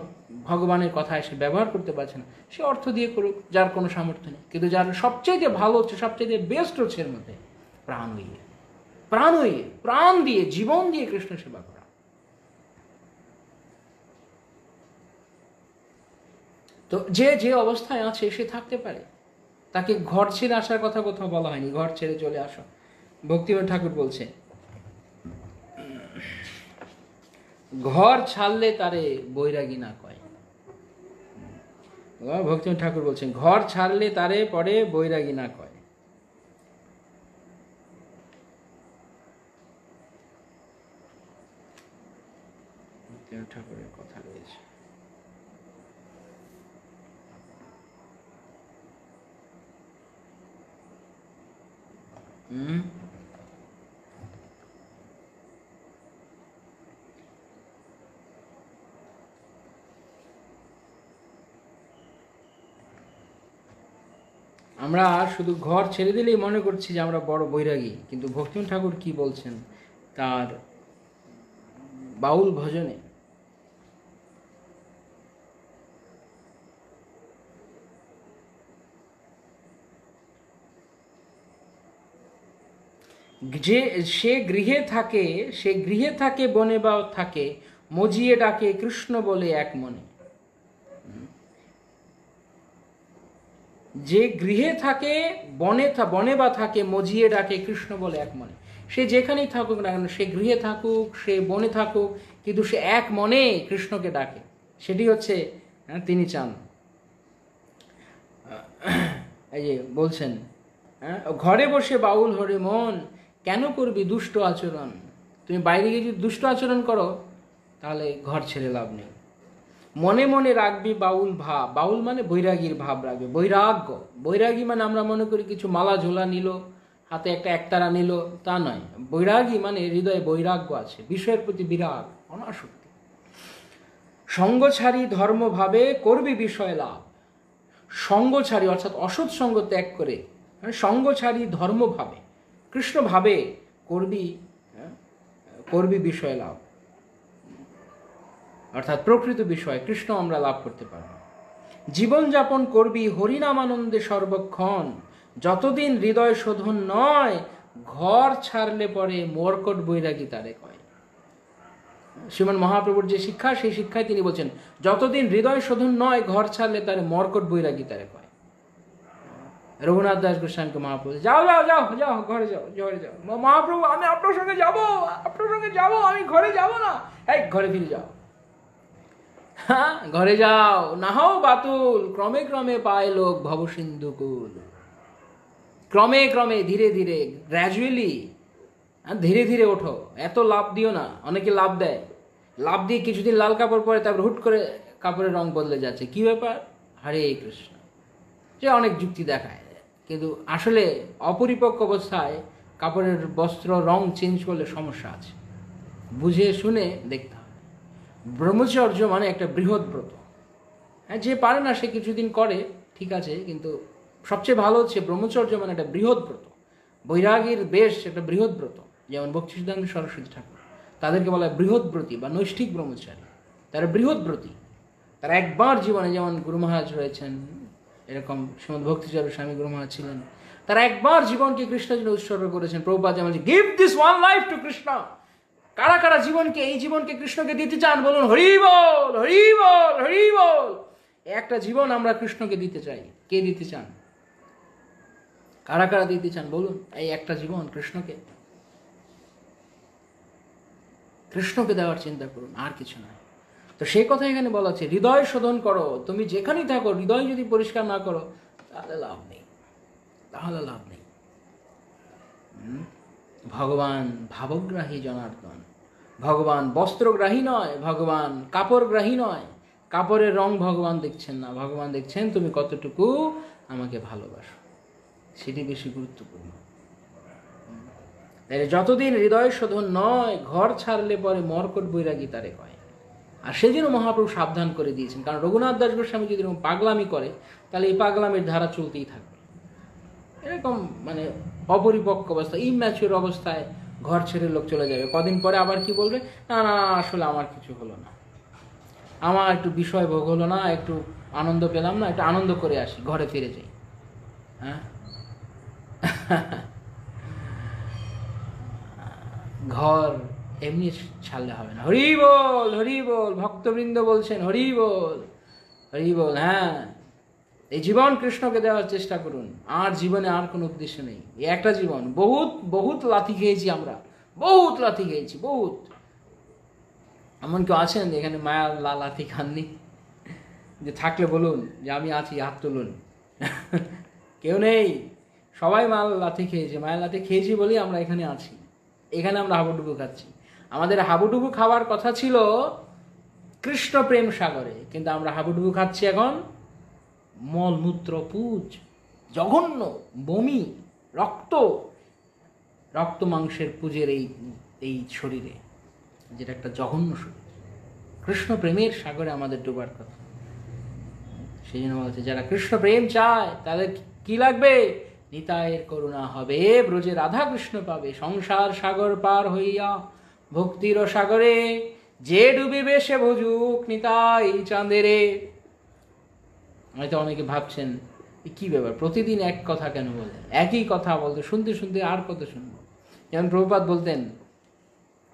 ভগবানের কথা এসে ব্যবহার করতে পারছে না, সে অর্থ দিয়ে করুক, যার কোনো সামর্থ্য নেই। কিন্তু যার সবচেয়ে ভালো হচ্ছে, সবচেয়ে বেস্ট হচ্ছে এর মধ্যে প্রাণ হইয়ে প্রাণ দিয়ে জীবন দিয়ে কৃষ্ণ সেবা করা। তো যে অবস্থায় আছে সে থাকতে পারে, তাকে ঘর ছেড়ে আসার কথা কোথাও বলা হয়নি, ঘর ছেড়ে চলে আসো। ভক্তিবিনোদ ঠাকুর বলছে, ঘর ছাড়লে তারে বৈরাগী না কয়। ভক্তিবিনোদ ঠাকুর বলছেন, ঘর ছাড়লে তারে পরে বৈরাগী না কয়। ভক্তিবিনোদ ঠাকুরের কথা রয়েছে। আমরা শুধু ঘর ছেড়ে দিলেই মনে করছি যে আমরা বড় বৈরাগী, কিন্তু ভক্তিবিনোদ ঠাকুর কি বলছেন তার বাউল ভজনে, যে সে গৃহে থাকে বনে বা থাকে, মজিয়ে ডাকে কৃষ্ণ বলে এক মনে। যে গৃহে থাকে বনে বা থাকে, মজিয়ে ডাকে কৃষ্ণ বলে এক মনে। সে যেখানেই থাকুক না কেন, সে গৃহে থাকুক, সে বনে থাকুক, কিন্তু সে এক মনে কৃষ্ণকে ডাকে। সেটি হচ্ছে তিনি চান। এই যে বলছেন, ঘরে বসে বাউল হরে মন, কেন করবি দুষ্ট আচরণ? তুমি বাইরে গিয়ে যদি দুষ্ট আচরণ করো তাহলে ঘর ছেড়ে লাভ নেই। মনে মনে রাখবি বাউল ভাব, বাউল মানে বৈরাগীর ভাব রাখবে, বৈরাগ্য। বৈরাগী মানে আমরা মনে করি কিছু মালা ঝোলা নিল, হাতে একটা একতারা নিল, তা নয়। বৈরাগী মানে হৃদয়ে বৈরাগ্য আছে, বিষয়ের প্রতি বিরাগ, অনাসক্তি। সঙ্গ ছাড়ি ধর্মভাবে করবি বিষয় লাভ। সঙ্গ ছাড়ি অর্থাৎ অসৎ সঙ্গ ত্যাগ করে, সঙ্গ ছাড়ি ধর্মভাবে কৃষ্ণ ভাবে করবি বিষয় লাভ, অর্থাৎ প্রকৃত বিষয় কৃষ্ণ আমরা লাভ করতে পারব। জীবনযাপন করবি হরিনামানন্দে সর্বক্ষণ, যতদিন হৃদয় শোধন নয় ঘর ছাড়লে পরে মর্কট বৈরাগী তারে কয়। শ্রীমান মহাপ্রভুর যে শিক্ষা, সেই শিক্ষায় তিনি বলছেন যতদিন হৃদয় শোধন নয় ঘর ছাড়লে তারে মর্কট বৈরাগী তারে কয়। রঘুনাথ দাস গোস্বামীকে মহাপ্রভু, যাও যাও যাও যাও ঘরে যাও, ঘরে যাও। মহাপ্রভু, আমি আপনার সঙ্গে যাবো, আমি ঘরে যাব না। এই ঘরে ফিরে যাও, হ্যাঁ ঘরে যাও, না হও বাতুল, ক্রমে ক্রমে পায় লোক ভবসিন্ধুকুল। ক্রমে ক্রমে ধীরে ধীরে, গ্র্যাজুয়ালি, ধীরে ধীরে ওঠো, এত লাভ দিও না। অনেকে লাভ দেয়, লাভ দিয়ে কিছুদিন লাল কাপড় পরে তারপর হুট করে কাপড়ের রং বদলে যাচ্ছে, কি ব্যাপার? হরে কৃষ্ণ। যে অনেক যুক্তি দেখায়, কিন্তু আসলে অপরিপক্ক অবস্থায় কাপড়ের বস্ত্র রং চেঞ্জ করলে সমস্যা আছে, বুঝে শুনে দেখতে হবে। ব্রহ্মচর্য মানে একটা বৃহৎ ব্রত। হ্যাঁ, যে পারে না সে কিছুদিন করে, ঠিক আছে, কিন্তু সবচেয়ে ভালো হচ্ছে ব্রহ্মচর্য মানে একটা বৃহৎ ব্রত। বৈরাগীর বেশ একটা বৃহৎ ব্রত, যেমন ভক্তি সিদ্ধান্ত সরস্বতী ঠাকুর, তাদেরকে বলা হয় বৃহৎ ব্রতী বা নৈষ্ঠিক ব্রহ্মচারী। তারা বৃহৎ ব্রতী, তারা একবার জীবনে, যেমন গুরু মহারাজ রয়েছেন, এরকম শ্রীমদ ভক্তিচরণ স্বামী গুরু মহারাজ ছিলেন, তারা একবার জীবনকে কৃষ্ণের জন্য উৎসর্গ করেছেন। প্রভুপাদ যেমন, give this one life to Krishna, কারা কারা এই জীবনকে কৃষ্ণকে দিতে চান বলুন হরি বল, হরি বল, হরি বল। একটা জীবন আমরা কৃষ্ণকে দিতে চাই। কে দিতে চান? কারা কারা দিতে চান বলুন? এই একটা জীবন কৃষ্ণকে দেওয়ার চিন্তা করুন, আর কিছু নয়। তো সেই কথা এখানে বলা আছে, হৃদয় শোধন করো। তুমি যেখানেই থাকো, হৃদয় যদি পরিষ্কার না করো তাহলে লাভ নেই। ভগবান ভাবগ্রাহী জনার্দন। ভগবান বস্ত্রগ্রাহী নয়, ভগবান কাপড়গ্রাহী নয়। কাপড়ের রং ভগবান দেখছেন না, ভগবান দেখছেন তুমি কতটুকু আমাকে ভালোবাসো, সেটি বেশি গুরুত্বপূর্ণ। যতদিন হৃদয় শোধন নয়, ঘর ছাড়লে পরে মর্কট বৈরাগী তারে কয়। আর সেজন্য মহাপ্রভু সাবধান করে দিয়েছেন, কারণ রঘুনাথ দাস গোস্বামী যদি এরকম পাগলামি করে তাহলে এই পাগলামির ধারা চলতেই থাকবে। এরকম মানে অপরিপক্ক অবস্থা, ইম্যাচিওর অবস্থায় ঘর ছেড়ে লোক চলে যাবে। কদিন পরে আবার কি বলবে, না না আসলে আমার কিছু হলো না, আমার একটু বিষয় ভোগ হলো না, একটু আনন্দ পেলাম না, একটু আনন্দ করে আসি, ঘরে ফিরে যাই। হ্যাঁ, ঘর এমনি ছাড়লে হবে না। হরি বল, হরি বল। ভক্তবৃন্দ বলছেন হরি বল, হরি বল। হ্যাঁ, এই জীবন কৃষ্ণকে দেওয়ার চেষ্টা করুন। আর জীবনে আর কোনো উদ্দেশ্য নেই, এই একটা জীবন। বহুত লাথি খেয়েছি আমরা, বহুত লাথি খেয়েছি, বহুত। এমন কেউ আছেন এখানে মায়া লাথি খাননি? যে থাকলে বলুন যে আমি আছি, হাত তুলুন। কেউ নেই, সবাই লাথি খেয়েছে। মায়া লাথি খেয়েছি বলেই আমরা এখানে আছি, এখানে আমরা হাবুডুবু খাচ্ছি। আমাদের হাবুডুবু খাওয়ার কথা ছিল কৃষ্ণ প্রেম সাগরে, কিন্তু আমরা হাবুডুবু খাচ্ছি এখন মলমূত্র পুজ, জঘন্য বমি, রক্ত মাংসের পুজের এই শরীরে, যেটা একটা জঘন্য শরীর। কৃষ্ণ প্রেমের সাগরে আমাদের ডোবার কথা। সেই জন্য বলছে যারা কৃষ্ণ প্রেম চায় তাদের কি লাগবে? নিতাইয়ের করুণা হবে, ব্রজে রাধা কৃষ্ণ পাবে। সংসার সাগর পার হইয়া ভক্তির সাগরে, যে ডুবিবে সে ভুজুক নিতাই চাঁদেরে। হয়তো অনেকে ভাবছেন কি ব্যাপার, প্রতিদিন এক কথা কেন বলে, একই কথা বলতে শুনতে শুনতে আর কত শুনবো। যেমন প্রভুপাদ বলতেন,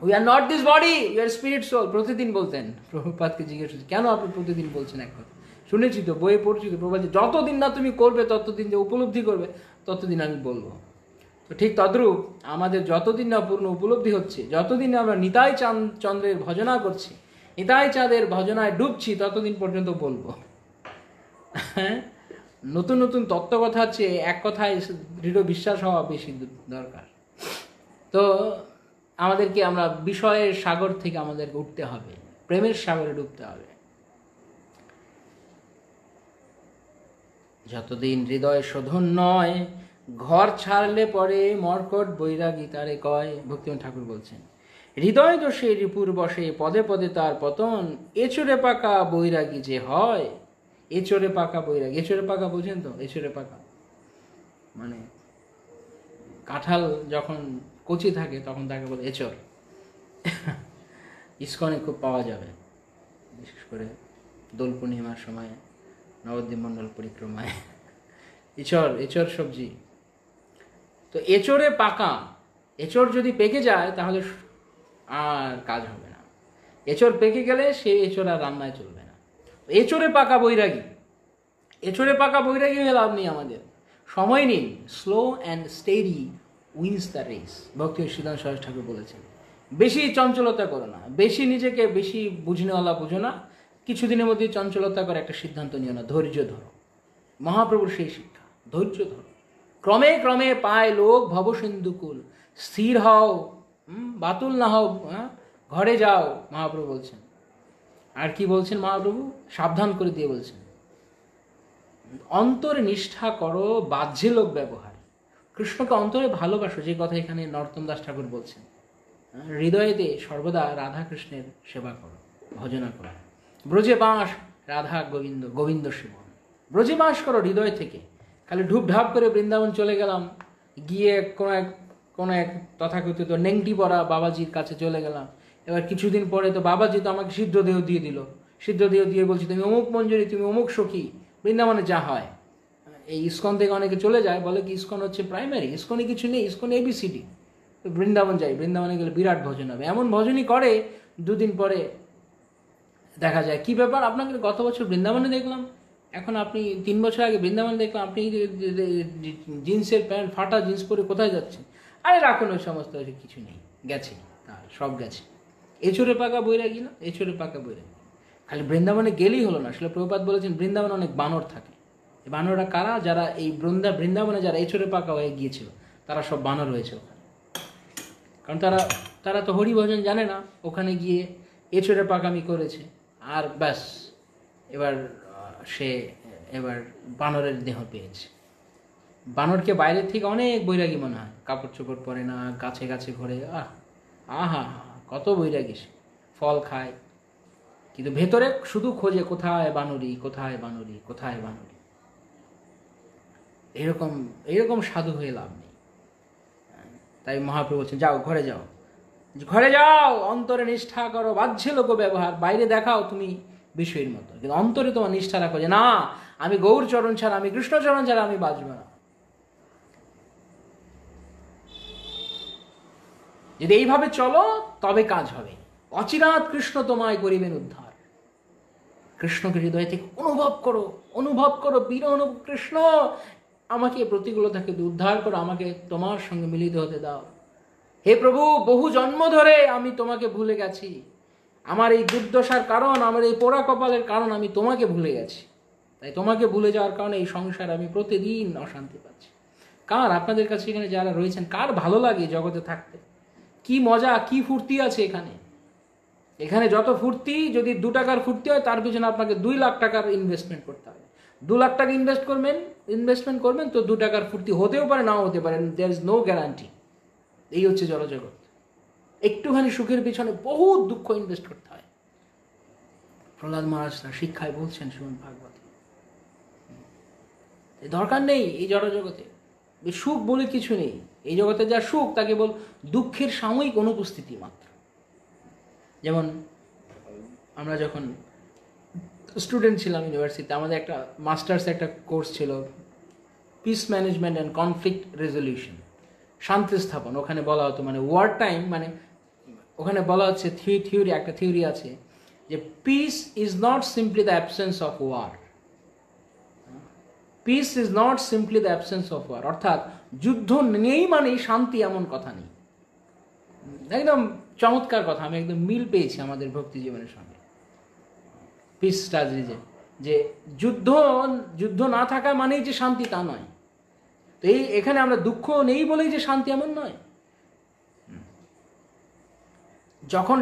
we are not this body, we are spirit soul. প্রতিদিন বলতেন। প্রভুপাদকে জিজ্ঞেস করছি কেন আপনি প্রতিদিন বলছেন এক কথা? শুনেছি তো, বইয়ে পড়ছি তো। প্রভুপাদ যতদিন না তুমি করবে, ততদিন যে উপলব্ধি করবে, ততদিন আমি বলবো। তো ঠিক তদ্রূপ আমাদের যতদিন না পূর্ণ উপলব্ধি হচ্ছে, যতদিন আমরা নিতাই চন্দ্রের ভজনা করছি, নিতাই চাঁদের ভজনায় ডুবছি, ততদিন পর্যন্ত বলবো। হ্যাঁ, নতুন নতুন তত্ত্ব কথা হচ্ছে, এক কথায় দৃঢ় বিশ্বাস হওয়া বেশি দরকার। তো আমাদেরকে আমরা বিষয়ের সাগর থেকে আমাদেরকে উঠতে হবে, প্রেমের সাগরে ডুবতে হবে। যতদিন হৃদয় শোধন নয়, ঘর ছাড়লে পরে মর্কট বৈরাগী তারে কয়। ভক্তিমোহন ঠাকুর বলছেন, হৃদয় দোষে রিপুর বসে, পদে পদে তার পতন। এচড়ে পাকা বৈরাগী যে হয়। এচড়ে পাকা বৈরাগী, এচড়ে পাকা বোঝেন তো? এচড়ে পাকা মানে কাঁঠাল যখন কচি থাকে তখন তাকে বলে এচড়। ইস্কনে খুব পাওয়া যাবে, বিশেষ করে দোল পূর্ণিমার সময়, নবদ্বীপ মণ্ডল পরিক্রমায়। এচড় সবজি। তো এচড়ে পাকা, এচড় যদি পেকে যায় তাহলে আর কাজ হবে না। এচড় পেকে গেলে সে এচড় আর রান্নায় চলবে না। এচড়ে পাকা বৈরাগী, এচড়ে পাকা বৈরাগী হয়ে লাভ নেই আমাদের। সময় নিন, slow and steady wins the race. Bhaktisiddhanta Saraswati ঠাকুর বলেছেন, বেশি চঞ্চলতা করো না, বেশি নিজেকে বেশি বুঝনেওয়ালা বুঝো না, কিছুদিনের মধ্যে চঞ্চলতা করে একটা সিদ্ধান্ত নিও না, ধৈর্য ধরো। মহাপ্রভুর সেই শিক্ষা, ধৈর্য ধরো। ক্রমে ক্রমে পায় লোক ভবসিন্ধুকুল, স্থির হও, বাতুল না হও, ঘরে যাও, মহাপ্রভু বলছেন। আর কি বলছেন মহাপ্রভু? সাবধান করে দিয়ে বলছেন, অন্তরে নিষ্ঠা করো, বাহ্যে লোক ব্যবহার। কৃষ্ণকে অন্তরে ভালোবাসো, যে কথা এখানে নরোত্তম দাস ঠাকুর বলছেন। হৃদয়েতে সর্বদা রাধা কৃষ্ণের সেবা করো, ভজনা করো। ব্রজে বাস রাধা গোবিন্দ, গোবিন্দ সেবন। ব্রজে বাস করো হৃদয় থেকে। খালি ঢুপঢাপ করে বৃন্দাবন চলে গেলাম, গিয়ে কোনো এক তথাকথিত নেংটি পরা বাবাজির কাছে চলে গেলাম। এবার কিছুদিন পরে তো বাবাজি তো আমাকে সিদ্ধ দেহ দিয়ে দিল। সিদ্ধ দেহ দিয়ে বলছি তুমি অমুক মঞ্জুরি, তুমি অমুক সখী। বৃন্দাবনে যা হয়, এই ইস্কন থেকে অনেকে চলে যায়, বলে কি ইস্কন হচ্ছে প্রাইমারি, ইস্কনে কিছু নেই, ইস্কন এবিসিডি। বৃন্দাবন যাই, বৃন্দাবনে গেলে বিরাট ভজন হবে, এমন ভজনই করে 2 দিন পরে দেখা যায় কি ব্যাপার, আপনাকে গত বছর বৃন্দাবনে দেখলাম, এখন আপনি 3 বছর আগে বৃন্দাবনে দেখলাম, আপনি জিন্সের প্যান্ট, ফাটা জিন্স পরে কোথায় যাচ্ছেন? আরে রাখুন ওই সমস্ত, কিছু নেই, গেছে, সব গেছে। এছরে পাকা বৈরাগী না, এছরে পাকা বৈরাগী। খালি বৃন্দাবনে গেলেই হলো না, আসলে প্রভুপাদ বলেছেন বৃন্দাবনে অনেক বানর থাকে। এই বানররা কারা? যারা এই বৃন্দাবনে যারা এছরে পাকা হয়ে গিয়েছিল, তারা সব বানর হয়েছে ওখানে। কারণ তারা তো হরিভজন জানে না, ওখানে গিয়ে এছরে পাকামি করেছে, আর ব্যাস সে বানরের দেহ পেয়েছে। বানরকে বাইরের থেকে অনেক বৈরাগী মনে হয়, কাপড় চোপড় পরে না, গাছে গাছে ঘোরে, আহা কত বৈরাগী সে, ফল খায়, কিন্তু ভেতরে শুধু খোঁজে কোথায় বানরী, কোথায় বানরী, কোথায় বানরী। এরকম সাধু হয়ে লাভ নেই। তাই মহাপ্রভু বলছেন, যাও ঘরে যাও, ঘরে যাও, অন্তরে নিষ্ঠা করো, বাহ্যে লোক ব্যবহার, বাইরে দেখাও তুমি বিষয়ের মতো, কিন্তু অন্তরে তোমার নিষ্ঠা রাখো যে না, আমি গৌর চরণ ছাড়া, আমি কৃষ্ণচরণ ছাড়া আমি বাঁচব না। যদি এইভাবে চলো তবে কাজ হবে। অচিরাত কৃষ্ণ তোমায় করিবেন উদ্ধার। কৃষ্ণকে হৃদয় থেকে অনুভব করো, বীর অনুভব, কৃষ্ণ আমাকে প্রতিকূলতা থেকে উদ্ধার করো, আমাকে তোমার সঙ্গে মিলিত হতে দাও। হে প্রভু, বহু জন্ম ধরে আমি তোমাকে ভুলে গেছি, আমার এই দুর্দশার কারণ, আমার এই পোড়া কপালের কারণ, আমি তোমাকে ভুলে গেছি। তাই তোমাকে ভুলে যাওয়ার কারণে এই সংসারে আমি প্রতিদিন অশান্তি পাচ্ছি। কার, আপনাদের কাছে এখানে যারা রয়েছেন, কার ভালো লাগে জগতে থাকতে? কি মজা, কি ফুর্তি আছে এখানে? এখানে যত ফুর্তি, যদি 2 টাকার ফুর্তি হয়, তার পিছনে আপনাকে 2 লাখ টাকার ইনভেস্টমেন্ট করতে হবে। 2 লাখ টাকা ইনভেস্টমেন্ট করবেন তো 2 টাকার ফুর্তি হতেও পারে, নাও হতে পারে, দেয়ার ইজ নো গ্যারান্টি। এই হচ্ছে জড়জগৎ। একটুখানি সুখের পিছনে বহুত দুঃখ ইনভেস্ট করতে হয়। প্রহ্লাদ মহারাজ তার শিক্ষায় বলছেন শ্রীমদ্ ভাগবতে, দরকার নেই এই জড়জগতে, সুখ বলে কিছু নেই। এই জগতে যা সুখ তা কেবল দুঃখের সাময়িক অনুপস্থিতি মাত্র। যেমন আমরা যখন স্টুডেন্ট ছিলাম ইউনিভার্সিটিতে, আমাদের একটা মাস্টার্স একটা কোর্স ছিল, piece management and conflict resolution, শান্তি স্থাপন। ওখানে বলা হতো, মানে ওয়ার টাইম, মানে ওখানে বলা হচ্ছে একটা থিওরি আছে যে peace is not simply the absence of war. Peace is not simply the absence of war, অর্থাৎ যুদ্ধ নেই মানেই শান্তি, এমন কথা নেই। একদম চমৎকার কথা, আমি একদম মিল পেয়েছি আমাদের ভক্তি জীবনের সঙ্গে। পিস স্ট্র্যাটেজি, যে যুদ্ধ না থাকা মানেই যে শান্তি, তা নয়। তো এখানে আমরা দুঃখ নেই বলেই যে শান্তি, এমন নয়। যখন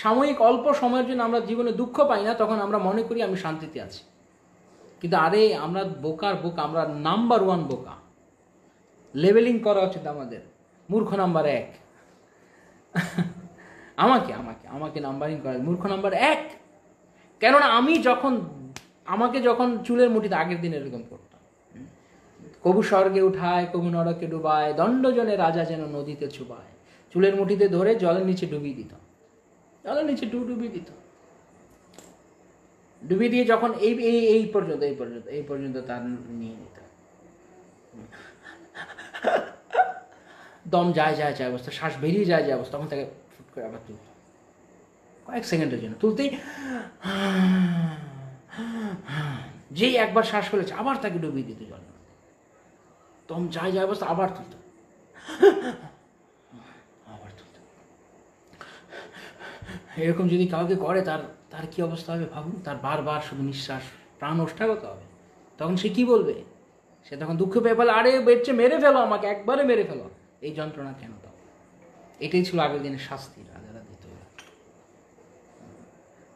সাময়িক অল্প সময়ের জন্য আমরা জীবনে দুঃখ পাই না, তখন আমরা মনে করি আমি শান্তিতে আছি। কিন্তু আরে আমরা বোকা, আমরা নাম্বার 1 বোকা। লেভেলিং করা উচিত আমাদের, মূর্খ নাম্বার 1। আমাকে নাম্বারিং করা, মূর্খ নাম্বার 1। কেননা আমাকে যখন চুলের মুঠিতে, আগের দিন এরকম করতাম, কবু স্বর্গে উঠায়, কবু নরকে ডুবায়, দণ্ডজনে রাজা যেন নদীতে চুবায়, চুলের মুঠিতে ধরে জলের নিচে ডুবিয়ে দিত, ডুবিয়ে দিয়ে যখন এই পর্যন্ত তার নিয়ে নিত, দম যায় অবস্থা, শ্বাস বেরিয়ে যায় অবস্থা, তখন তাকে ফুট করে আবার তুলত, কয়েক সেকেন্ডের জন্য তুলতেই, যেই একবার শ্বাস ফেলেছে আবার তাকে ডুবিয়ে দিত জল, দম যায় অবস্থা, আবার তুলত, এরকম যদি কাউকে করে, তার কি অবস্থা হবে ভাবুন। তার বারবার শুধু নিঃশ্বাস, প্রাণ ওষ্ঠাগত হবে। তখন সে কি বলবে? সে তখন দুঃখ পেয়ে বলে, আরে বেরচে মেরে ফেলো আমাকে, একবারে মেরে ফেলো, এই যন্ত্রণা কেন দাও? এটাই ছিল আগের দিনের শাস্তি, রাজারা দিত।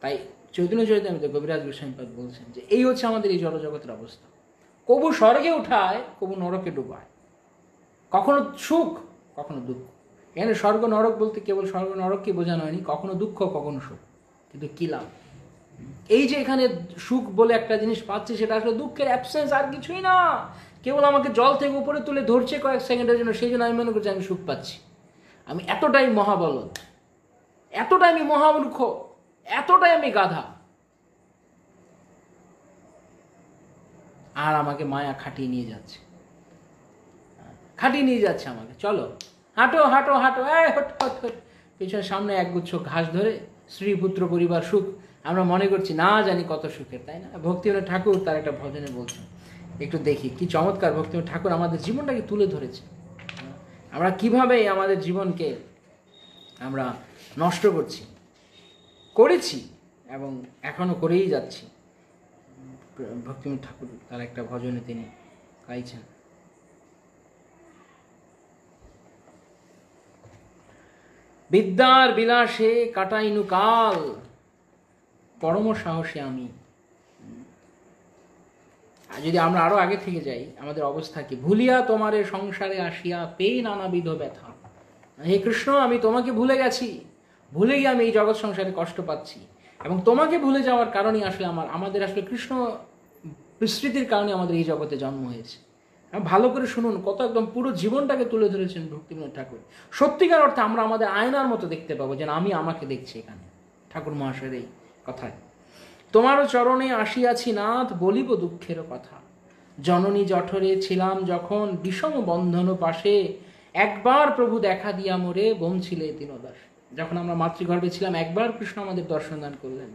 তাই চৈতন্য চরিতামৃতে কবিরাজ গোস্বামীপাদ বলছেন যে এই হচ্ছে আমাদের এই জড়জগতের অবস্থা। কবু স্বর্গে উঠায়, কবু নরকে ডুবায়, কখনো সুখ, কখনো দুঃখ। এখানে স্বর্গ নরক বলতে কেবল স্বর্গ নরককে বোঝানো হয়নি, কখনো দুঃখ, কখনো সুখ। কিন্তু কি লাভ? এই যে এখানে সুখ বলে একটা জিনিস পাচ্ছি, সেটা আসলে দুঃখের অ্যাবসেন্স, আর কিছুই না। কেবল আমাকে জল থেকে উপরে তুলে ধরছে কয়েক সেকেন্ডের জন্য, সেই জন্য আমি মনে করছি আমি সুখ পাচ্ছি। আমি এতটাই মহাবলদ, এতটাই আমি মহামূর্খ, এতটাই আমি গাধা। আর আমাকে মায়া খাটিয়ে নিয়ে যাচ্ছে আমাকে, চলো হাঁটো হাঁটো হাঁটো, এই হট হট হট, পেছনের সামনে একগুচ্ছ ঘাস ধরে স্ত্রী পুত্র পরিবার সুখ, আমরা মনে করছি না জানি কত সুখের, তাই না? ভক্তিবিনোদ ঠাকুর তার একটা ভজনে বলছেন, একটু দেখি কি চমৎকার ভক্তিবিনোদ ঠাকুর আমাদের জীবনটাকে তুলে ধরেছে। আমরা কিভাবে আমাদের জীবনকে আমরা নষ্ট করেছি এবং এখনো করেই যাচ্ছি। ভক্তিবিনোদ ঠাকুর তার একটা ভজনে তিনি গাইছেন, বিদ্যার বিলাসে কাটাইনু কাল, পরম সাহসে আমি। আর যদি আমরা আরো আগে থেকে যাই, আমাদের অবস্থা কি? ভুলিয়া তোমারে সংসারে আসিয়া পেয়ে নানাবিধ ব্যথা। হে কৃষ্ণ, আমি তোমাকে ভুলে গেছি, ভুলে গিয়ে আমি এই জগৎ সংসারে কষ্ট পাচ্ছি, এবং তোমাকে ভুলে যাওয়ার কারণে আসলে আমাদের আসলে কৃষ্ণ বিস্মৃতির কারণে আমাদের এই জগতে জন্ম হয়েছে। ভালো করে শুনুন, কত একদম পুরো জীবনটাকে তুলে ধরেছেন ভক্তিবিনোদ ঠাকুর। সত্যিকার অর্থে আমরা আমাদের আয়নার মতো দেখতে পাবো, যেন আমি আমাকে দেখছি এখানে ঠাকুর মহাশয়ের এই কথায়। তোমারও চরণে আসিয়াছি নাথ, বলিব দুঃখের কথা। জননী জঠরে ছিলাম যখন, বিষম বন্ধন পাশে, একবার প্রভু দেখা দিয়া মোরে, বমছিলে দীনদাস। যখন আমরা মাতৃগর্ভে ছিলাম, একবার কৃষ্ণ আমাদের দর্শন দান করলেন।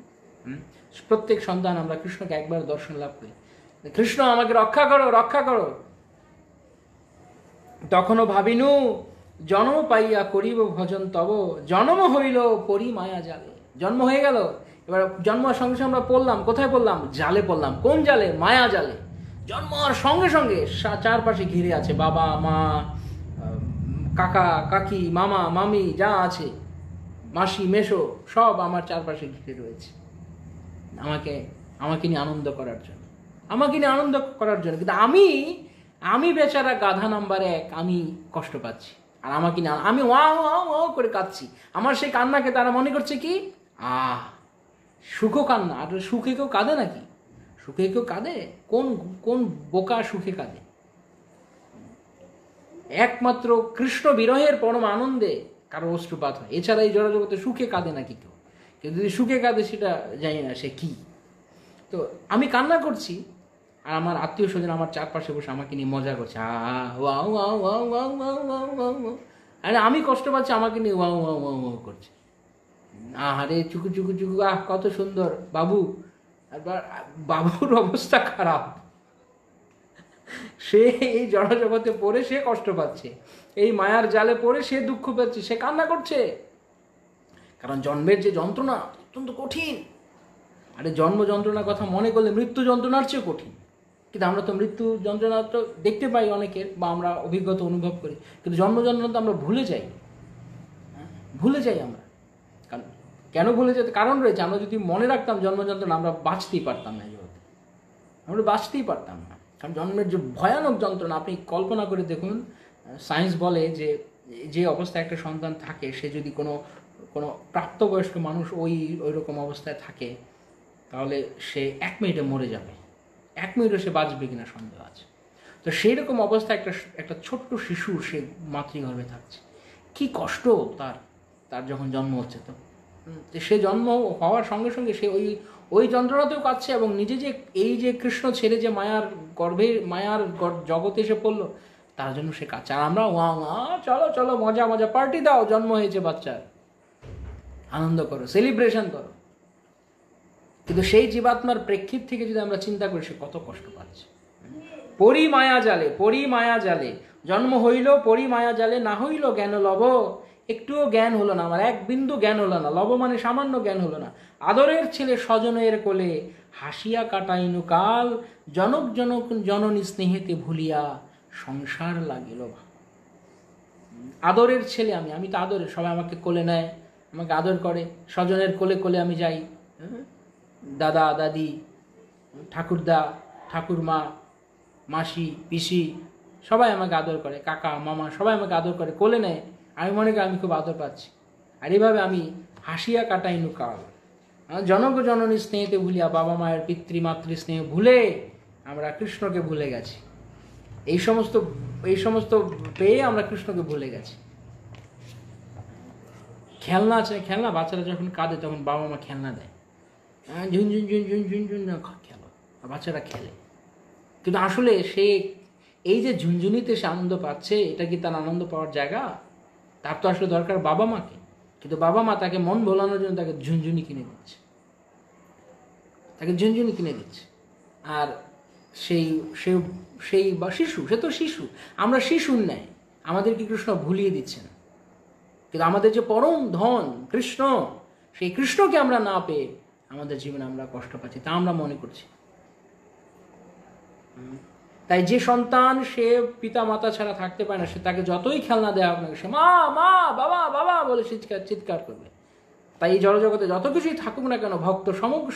প্রত্যেক সন্তান আমরা কৃষ্ণকে একবার দর্শন লাভ করি, কৃষ্ণ আমাকে রক্ষা করো, রক্ষা করো। তখনও ভাবিনু জন্ম পাইয়া করিব ভজন তব, জন্ম হইল পরি মায়া জালে। জন্ম হয়ে গেল, এবার জন্মের সঙ্গে সঙ্গে আমরা পড়লাম, কোথায় পড়লাম? জালে পড়লাম। কোন জালে? মায়া জালে। জন্ম হওয়ার সঙ্গে সঙ্গে চারপাশে ঘিরে আছে বাবা মা, কাকা কাকি, মামা মামি, যা আছে, মাসি মেশো, সব আমার চারপাশে ঘিরে রয়েছে আমাকে নিয়ে আনন্দ করার জন্য, কিন্তু আমি বেচারা গাধা নাম্বার 1, আমি কষ্ট পাচ্ছি, আর আমাকে নিয়ে আমি ওয়াও ওয়াও ওয়াও করে কাঁদছি। আমার সেই কান্নাকে তারা মনে করছে কি সুখ কান্না। আর সুখে কেউ কাঁদে নাকি? সুখে কেউ কাঁদে? কোন বোকা সুখে কাঁদে? একমাত্র কৃষ্ণ বিরহের পরম আনন্দে কারো অশ্রুপাত হয়, এছাড়া এই জড়জগতে সুখে কাঁদে নাকি কেউ? কেউ যদি সুখে কাঁদে সেটা জানি না সে কি। তো আমি কান্না করছি, আর আমার আত্মীয় স্বজন আমার চারপাশে বসে আমাকে নিয়ে মজা করছে, আরে আমি কষ্ট পাচ্ছি, আমাকে নিয়ে ওয়াও ওয়াও ওয়াও ওয়াও করছে। আরে চুকু চুকু চুকু, কত সুন্দর বাবু। বাবুর অবস্থা খারাপ, সে এই জড়জগতে পড়ে সে কষ্ট পাচ্ছে, এই মায়ার জালে পড়ে সে দুঃখ পাচ্ছে, সে কান্না করছে, কারণ জন্মের যে যন্ত্রণা অত্যন্ত কঠিন। আরে জন্ম যন্ত্রণার কথা মনে করলে মৃত্যু যন্ত্রণার চেয়ে কঠিন। কিন্তু আমরা তো মৃত্যু যন্ত্রণা তো দেখতে পাই অনেকের, বা আমরা অভিজ্ঞতা অনুভব করি, কিন্তু জন্ম যন্ত্রণা তো আমরা ভুলে যাই আমরা। কেন ভুলে যেতে কারণ রয়েছে। আমরা যদি মনে রাখতাম জন্ম যন্ত্রণা, আমরা বাঁচতেই পারতাম না, আমরা বাঁচতেই পারতাম না। কারণ জন্মের যে ভয়ানক যন্ত্রণা, আপনি কল্পনা করে দেখুন। সায়েন্স বলে যে অবস্থায় একটা সন্তান থাকে, সে যদি কোনো প্রাপ্তবয়স্ক মানুষ ওই রকম অবস্থায় থাকে, তাহলে সে 1 মিনিটে মরে যাবে। 1 মিনিটে সে বাঁচবে কিনা সন্দেহ আছে। তো সেই রকম অবস্থায় একটা ছোট্ট শিশু সে মাতৃগর্ভে থাকছে, কি কষ্ট তার যখন জন্ম হচ্ছে। তো সে জন্ম হওয়ার সঙ্গে সঙ্গে সে ওই যন্ত্রণাতেও কাঁদছে, এবং নিজে যে কৃষ্ণ ছেড়ে যে মায়ার জগতে এসে পড়লো, তার জন্য সে কাঁদছে। আর আমরা চলো চলো মজা মজা, পার্টি দাও, জন্ম হয়েছে বাচ্চার, আনন্দ করো, সেলিব্রেশন করো। কিন্তু সেই জীবাত্মার প্রেক্ষিত থেকে যদি আমরা চিন্তা করি, সে কত কষ্ট পাচ্ছে। পরি মায়া জালে জন্ম হইল, পরি মায়া জালে না হইল জ্ঞান লব। একটুও জ্ঞান হলো না আমার, 1 বিন্দু জ্ঞান হলো না। লব মানে সামান্য জ্ঞান হলো না। আদরের ছেলে স্বজনের কোলে হাসিয়া কাটাইনু কাল, জনক জননী স্নেহেতে ভুলিয়া সংসার লাগিল। আদরের ছেলে আমি তো আদরের, সবাই আমাকে কোলে নেয়, আমাকে আদর করে। স্বজনের কোলে কোলে আমি যাই, দাদা দাদি, ঠাকুরদা ঠাকুরমা, মাসি পিসি, সবাই আমাকে আদর করে, কাকা মামা সবাই আমাকে আদর করে, কোলে নেয়। আমি মনে করি আমি খুব আদর পাচ্ছি। আর এইভাবে আমি হাসিয়া কাটাইনু কাল, জনক জননী স্নেহেতে ভুলিয়া, বাবা মায়ের পিতৃমাতৃ স্নেহ ভুলে আমরা কৃষ্ণকে ভুলে গেছি। এই সমস্ত পেয়ে আমরা কৃষ্ণকে ভুলে গেছি। খেলনা আছে, খেলনা, বাচ্চারা যখন কাঁদে তখন বাবা মা খেলনা দেয়, ঝুনঝুন ঝুনঝুন ঝুনঝুন খেলো, বাচ্চারা খেলে। কিন্তু আসলে সে এই যে ঝুনঝুনিতে সে আনন্দ পাচ্ছে, এটা কি তার আনন্দ পাওয়ার জায়গা? তার তো আসলে দরকার বাবা মাকে, কিন্তু বাবা মা তাকে মন ভোলানোর জন্য তাকে ঝুনঝুনি কিনে দিচ্ছে, তাকে ঝুনঝুনি কিনে দিচ্ছে। আর সেই সে সেই বা শিশু, সে তো শিশু, আমরা শিশুর ন্যায়, আমাদেরকে কৃষ্ণ ভুলিয়ে দিচ্ছেন। কিন্তু আমাদের যে পরম ধন কৃষ্ণ, সেই কৃষ্ণকে আমরা না পেয়ে আমাদের জীবনে আমরা কষ্ট পাচ্ছি, তা আমরা মনে করছি। তাই যে সন্তান সে পিতা মাতা ছাড়া থাকতে পারে না, সে তাকে যতই খেলনা দেওয়া হোক না, সে মা মা বাবা বাবা বলে চিৎকার করবে। তাই এই জড়জগতে যত কিছুই থাকুক না কেন, ভক্ত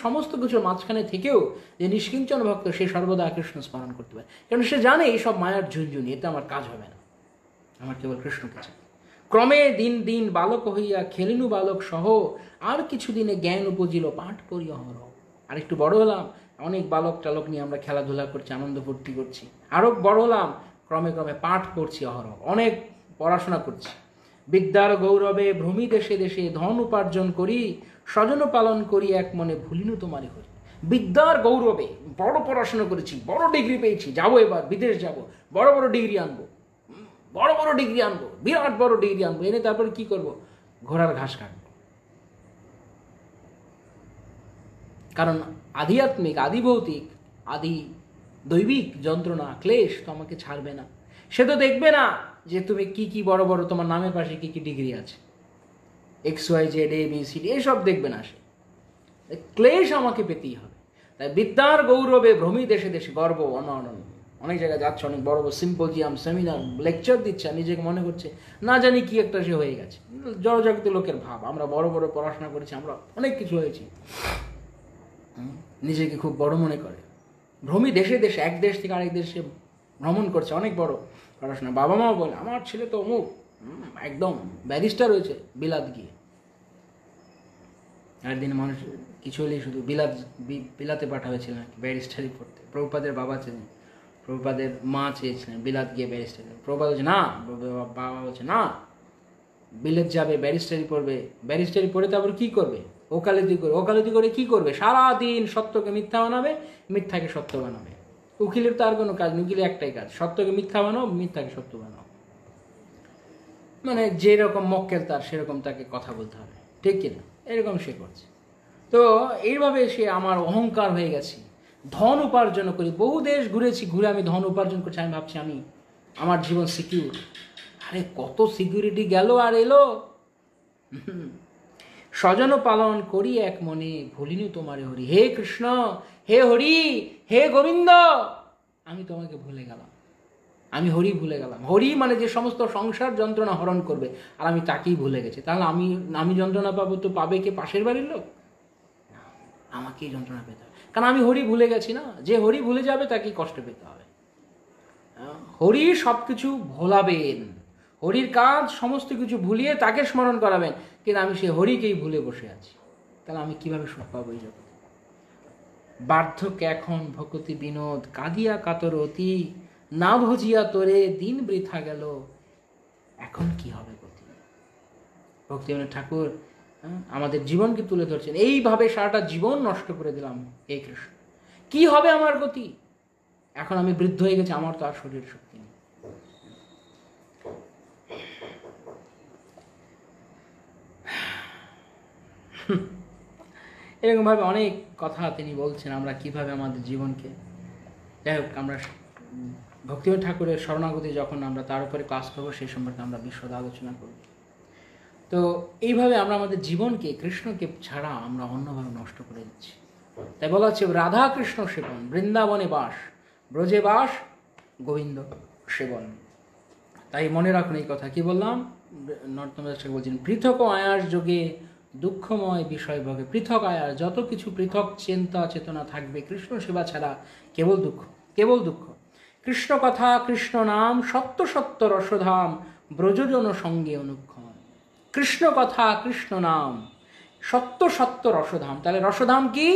সমস্ত কিছুর মাঝখানে থেকেও যে নিষ্কিঞ্চন ভক্ত, সে সর্বদা কৃষ্ণ স্মরণ করতে পারে, কারণ সে জানে এইসব মায়ার ঝুনঝুনি, এতে আমার কাজ হবে না, আমার কেবল কৃষ্ণকে চাই। ক্রমে দিন দিন বালক হইয়া খেলিনু বালক সহ, আর কিছুদিনে জ্ঞান উপজিল পাঠ করি অহরহ। আর একটু বড় হলাম, অনেক বালক টালক নিয়ে আমরা খেলাধুলা করছি, আনন্দ ফুর্তি করছি। আরও বড় হলাম, ক্রমে ক্রমে পাঠ করছি অহরহ, অনেক পড়াশোনা করছি। বিদ্যার গৌরবে ভ্রমি দেশে দেশে, ধন উপার্জন করি স্বজন পালন করি, এক মনে ভুলিনু তোমারই হই। বিদ্যার গৌরবে বড় পড়াশোনা করেছি, বড় ডিগ্রি পেয়েছি, যাবো এবার বিদেশ যাব, বড় বড় ডিগ্রি আনবো, বড় বড় ডিগ্রি আনবো, বিরাট বড় ডিগ্রি আনবো, এনে তারপরে কি করব? ঘোড়ার ঘাস কাটবো। কারণ আধ্যাত্মিক, আদি ভৌতিক, আদি দৈবিক যন্ত্রণা ক্লেশ তো আমাকে ছাড়বে না। সে তো দেখবে না যে তুমি কি কি বড় বড়, তোমার নামের পাশে কি কি ডিগ্রি আছে, XYZ ABCD, এসব দেখবে না সে। ক্লেশ আমাকে পেতেই হবে। তাই বিদ্যার গৌরবে ভ্রমি দেশে দেশে, গর্ব অনন্য, অনেক জায়গায় যাচ্ছে, অনেক বড় বড় সিম্পোজিয়াম সেমিনার লেকচার দিচ্ছে, আর নিজেকে মনে করছে না জানি কি একটা সে হয়ে গেছে। জড়জগতের লোকের ভাব, আমরা বড় বড় পড়াশোনা করেছি, আমরা অনেক কিছু হয়েছি, নিজেকে খুব বড় মনে করে। ভ্রমি দেশে দেশে, এক দেশ থেকে আরেক দেশে ভ্রমণ করছে, অনেক বড় পড়াশোনা। বাবা মাও বলে আমার ছেলে তো অমুক, একদম ব্যারিস্টার হয়েছে বিলাত গিয়ে। একদিন মানুষ কিছু হলেই শুধু বিলাতে পাঠা হয়েছিল নাকি ব্যারিস্টারি পড়তে। প্রভুপাদের বাবা ছিলেন, প্রভুপাদের মা চেয়েছিলেন বিলাত গিয়ে ব্যারিস্টারি। প্রভুপাদ বলছে না, বাবা বলছে না, বিলেত যাবে, ব্যারিস্টারি পড়বে, ব্যারিস্টারি পড়ে তারপর কি করবে? ওকালতি করে। ওকালতি করে কি করবে? সারাদিন সত্যকে মিথ্যা বানাবে, মিথ্যাকে সত্য বানাবে। উকিলের তো আর কোনো কাজ নেই, উকিলের একটাই কাজ, সত্যকে মিথ্যা বানাও, মিথ্যাকে সত্য বানাও। মানে যেরকম মক্কেল তার সেরকম তাকে কথা বলতে হবে, ঠিক কিনা? এরকম সে করছে। তো এইভাবে সে আমার অহংকার হয়ে গেছে, ধন উপার্জন করি, বহু দেশ ঘুরেছি, ঘুরে আমি ধন উপার্জন করছি, আমি ভাবছি আমি আমার জীবন সিকিউর। আরে কত সিকিউরিটি গেল আর এলো। স্বজন পালন করি এক মনে, ভুলিনি তোমারে হরি। হে কৃষ্ণ, হে হরি, হে গোবিন্দ, আমি তোমাকে ভুলে গেলাম, আমি হরি ভুলে গেলাম। হরি মানে যে সমস্ত সংসার যন্ত্রণা হরণ করবে, আর আমি তাকেই ভুলে গেছি। তাহলে আমি যন্ত্রণা পাবো তো পাবে কে? পাশের বাড়ির লোক? আমাকেই যন্ত্রণা পেতে হবে, কারণ আমি হরি ভুলে গেছি না। যে হরি ভুলে যাবে তাকেই কষ্ট পেতে হবে। হরি সব কিছু ভোলাবেন, হরির কাজ সমস্ত কিছু ভুলিয়ে তাকে স্মরণ করাবেন, কিন্তু আমি সেই হরিকেই ভুলে বসে আছি। তাহলে আমি কিভাবে সুখ পাবো এই জগতে? বার্ধক্য এখন ভকতি বিনোদ, কাঁদিয়া কাতর অতি, না ভজিয়া তোরে দিন বৃথা গেল, এখন কি হবে গতি? ভক্তিবিনোদ ঠাকুর আমাদের জীবনকে তুলে ধরছেন, এইভাবে সারাটা জীবন নষ্ট করে দিলাম, এই কৃষ্ণ কি হবে আমার গতি? এখন আমি বৃদ্ধ হয়ে গেছি, আমার তো আর শরীর শক্তি নেই। এরকমভাবে অনেক কথা তিনি বলছেন, আমরা কিভাবে আমাদের জীবনকে, যাই হোক, আমরা ভক্তিবিনোদ ঠাকুরের শরণাগতি যখন আমরা তার উপরে ক্লাস করবো, সেই সম্পর্কে আমরা বিশদ আলোচনা করব। তো এইভাবে আমরা আমাদের জীবনকে, কৃষ্ণকে ছাড়া আমরা অন্যভাবে নষ্ট করে দিচ্ছি। তাই বলা হচ্ছে রাধা কৃষ্ণ সেবন, বৃন্দাবনে বাস, ব্রজে বাস, গোবিন্দ সেবন। তাই মনে রাখুন এই কথা। কি বললাম? নরোত্তম দাস বলছেন, পৃথক আয়াস যোগে দুঃখময় বিষয় ভোগে। পৃথক আয়াস, যত কিছু পৃথক চিন্তা চেতনা থাকবে, কৃষ্ণ সেবা ছাড়া কেবল দুঃখ, কেবল দুঃখ। কৃষ্ণ কথা, কৃষ্ণ নাম, সত্য সত্য রসধাম, ব্রজজন সঙ্গে অনুক্ষণ। কৃষ্ণ কথা, কৃষ্ণ নাম, সত্য সত্য রসধাম। তাহলে রসধাম কি?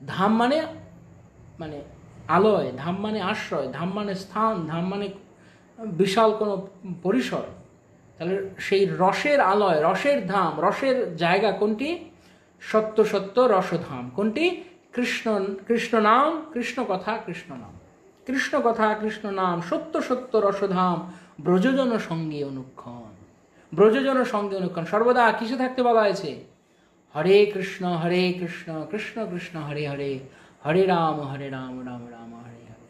ধাম মানে মানে আলয়, ধাম মানে আশ্রয়, ধাম মানে স্থান, ধাম মানে বিশাল কোনো পরিসর। তাহলে সেই রসের আলয়, রসের ধাম, রসের জায়গা কোনটি? সত্য সত্য রসধাম। কোনটি? কৃষ্ণ, কৃষ্ণ নাম, কৃষ্ণ কথা, কৃষ্ণ নাম, কৃষ্ণ কথা, কৃষ্ণ নাম, সত্য সত্য রসধাম, ব্রজজন সঙ্গে অনুক্ষণ। ব্রজজন সঙ্গে অনুক্ষণ। সর্বদা কিসে থাকতে বলা হয়েছে? হরে কৃষ্ণ কৃষ্ণ কৃষ্ণ হরে হরে, হরে রাম রাম রাম হরে হরে।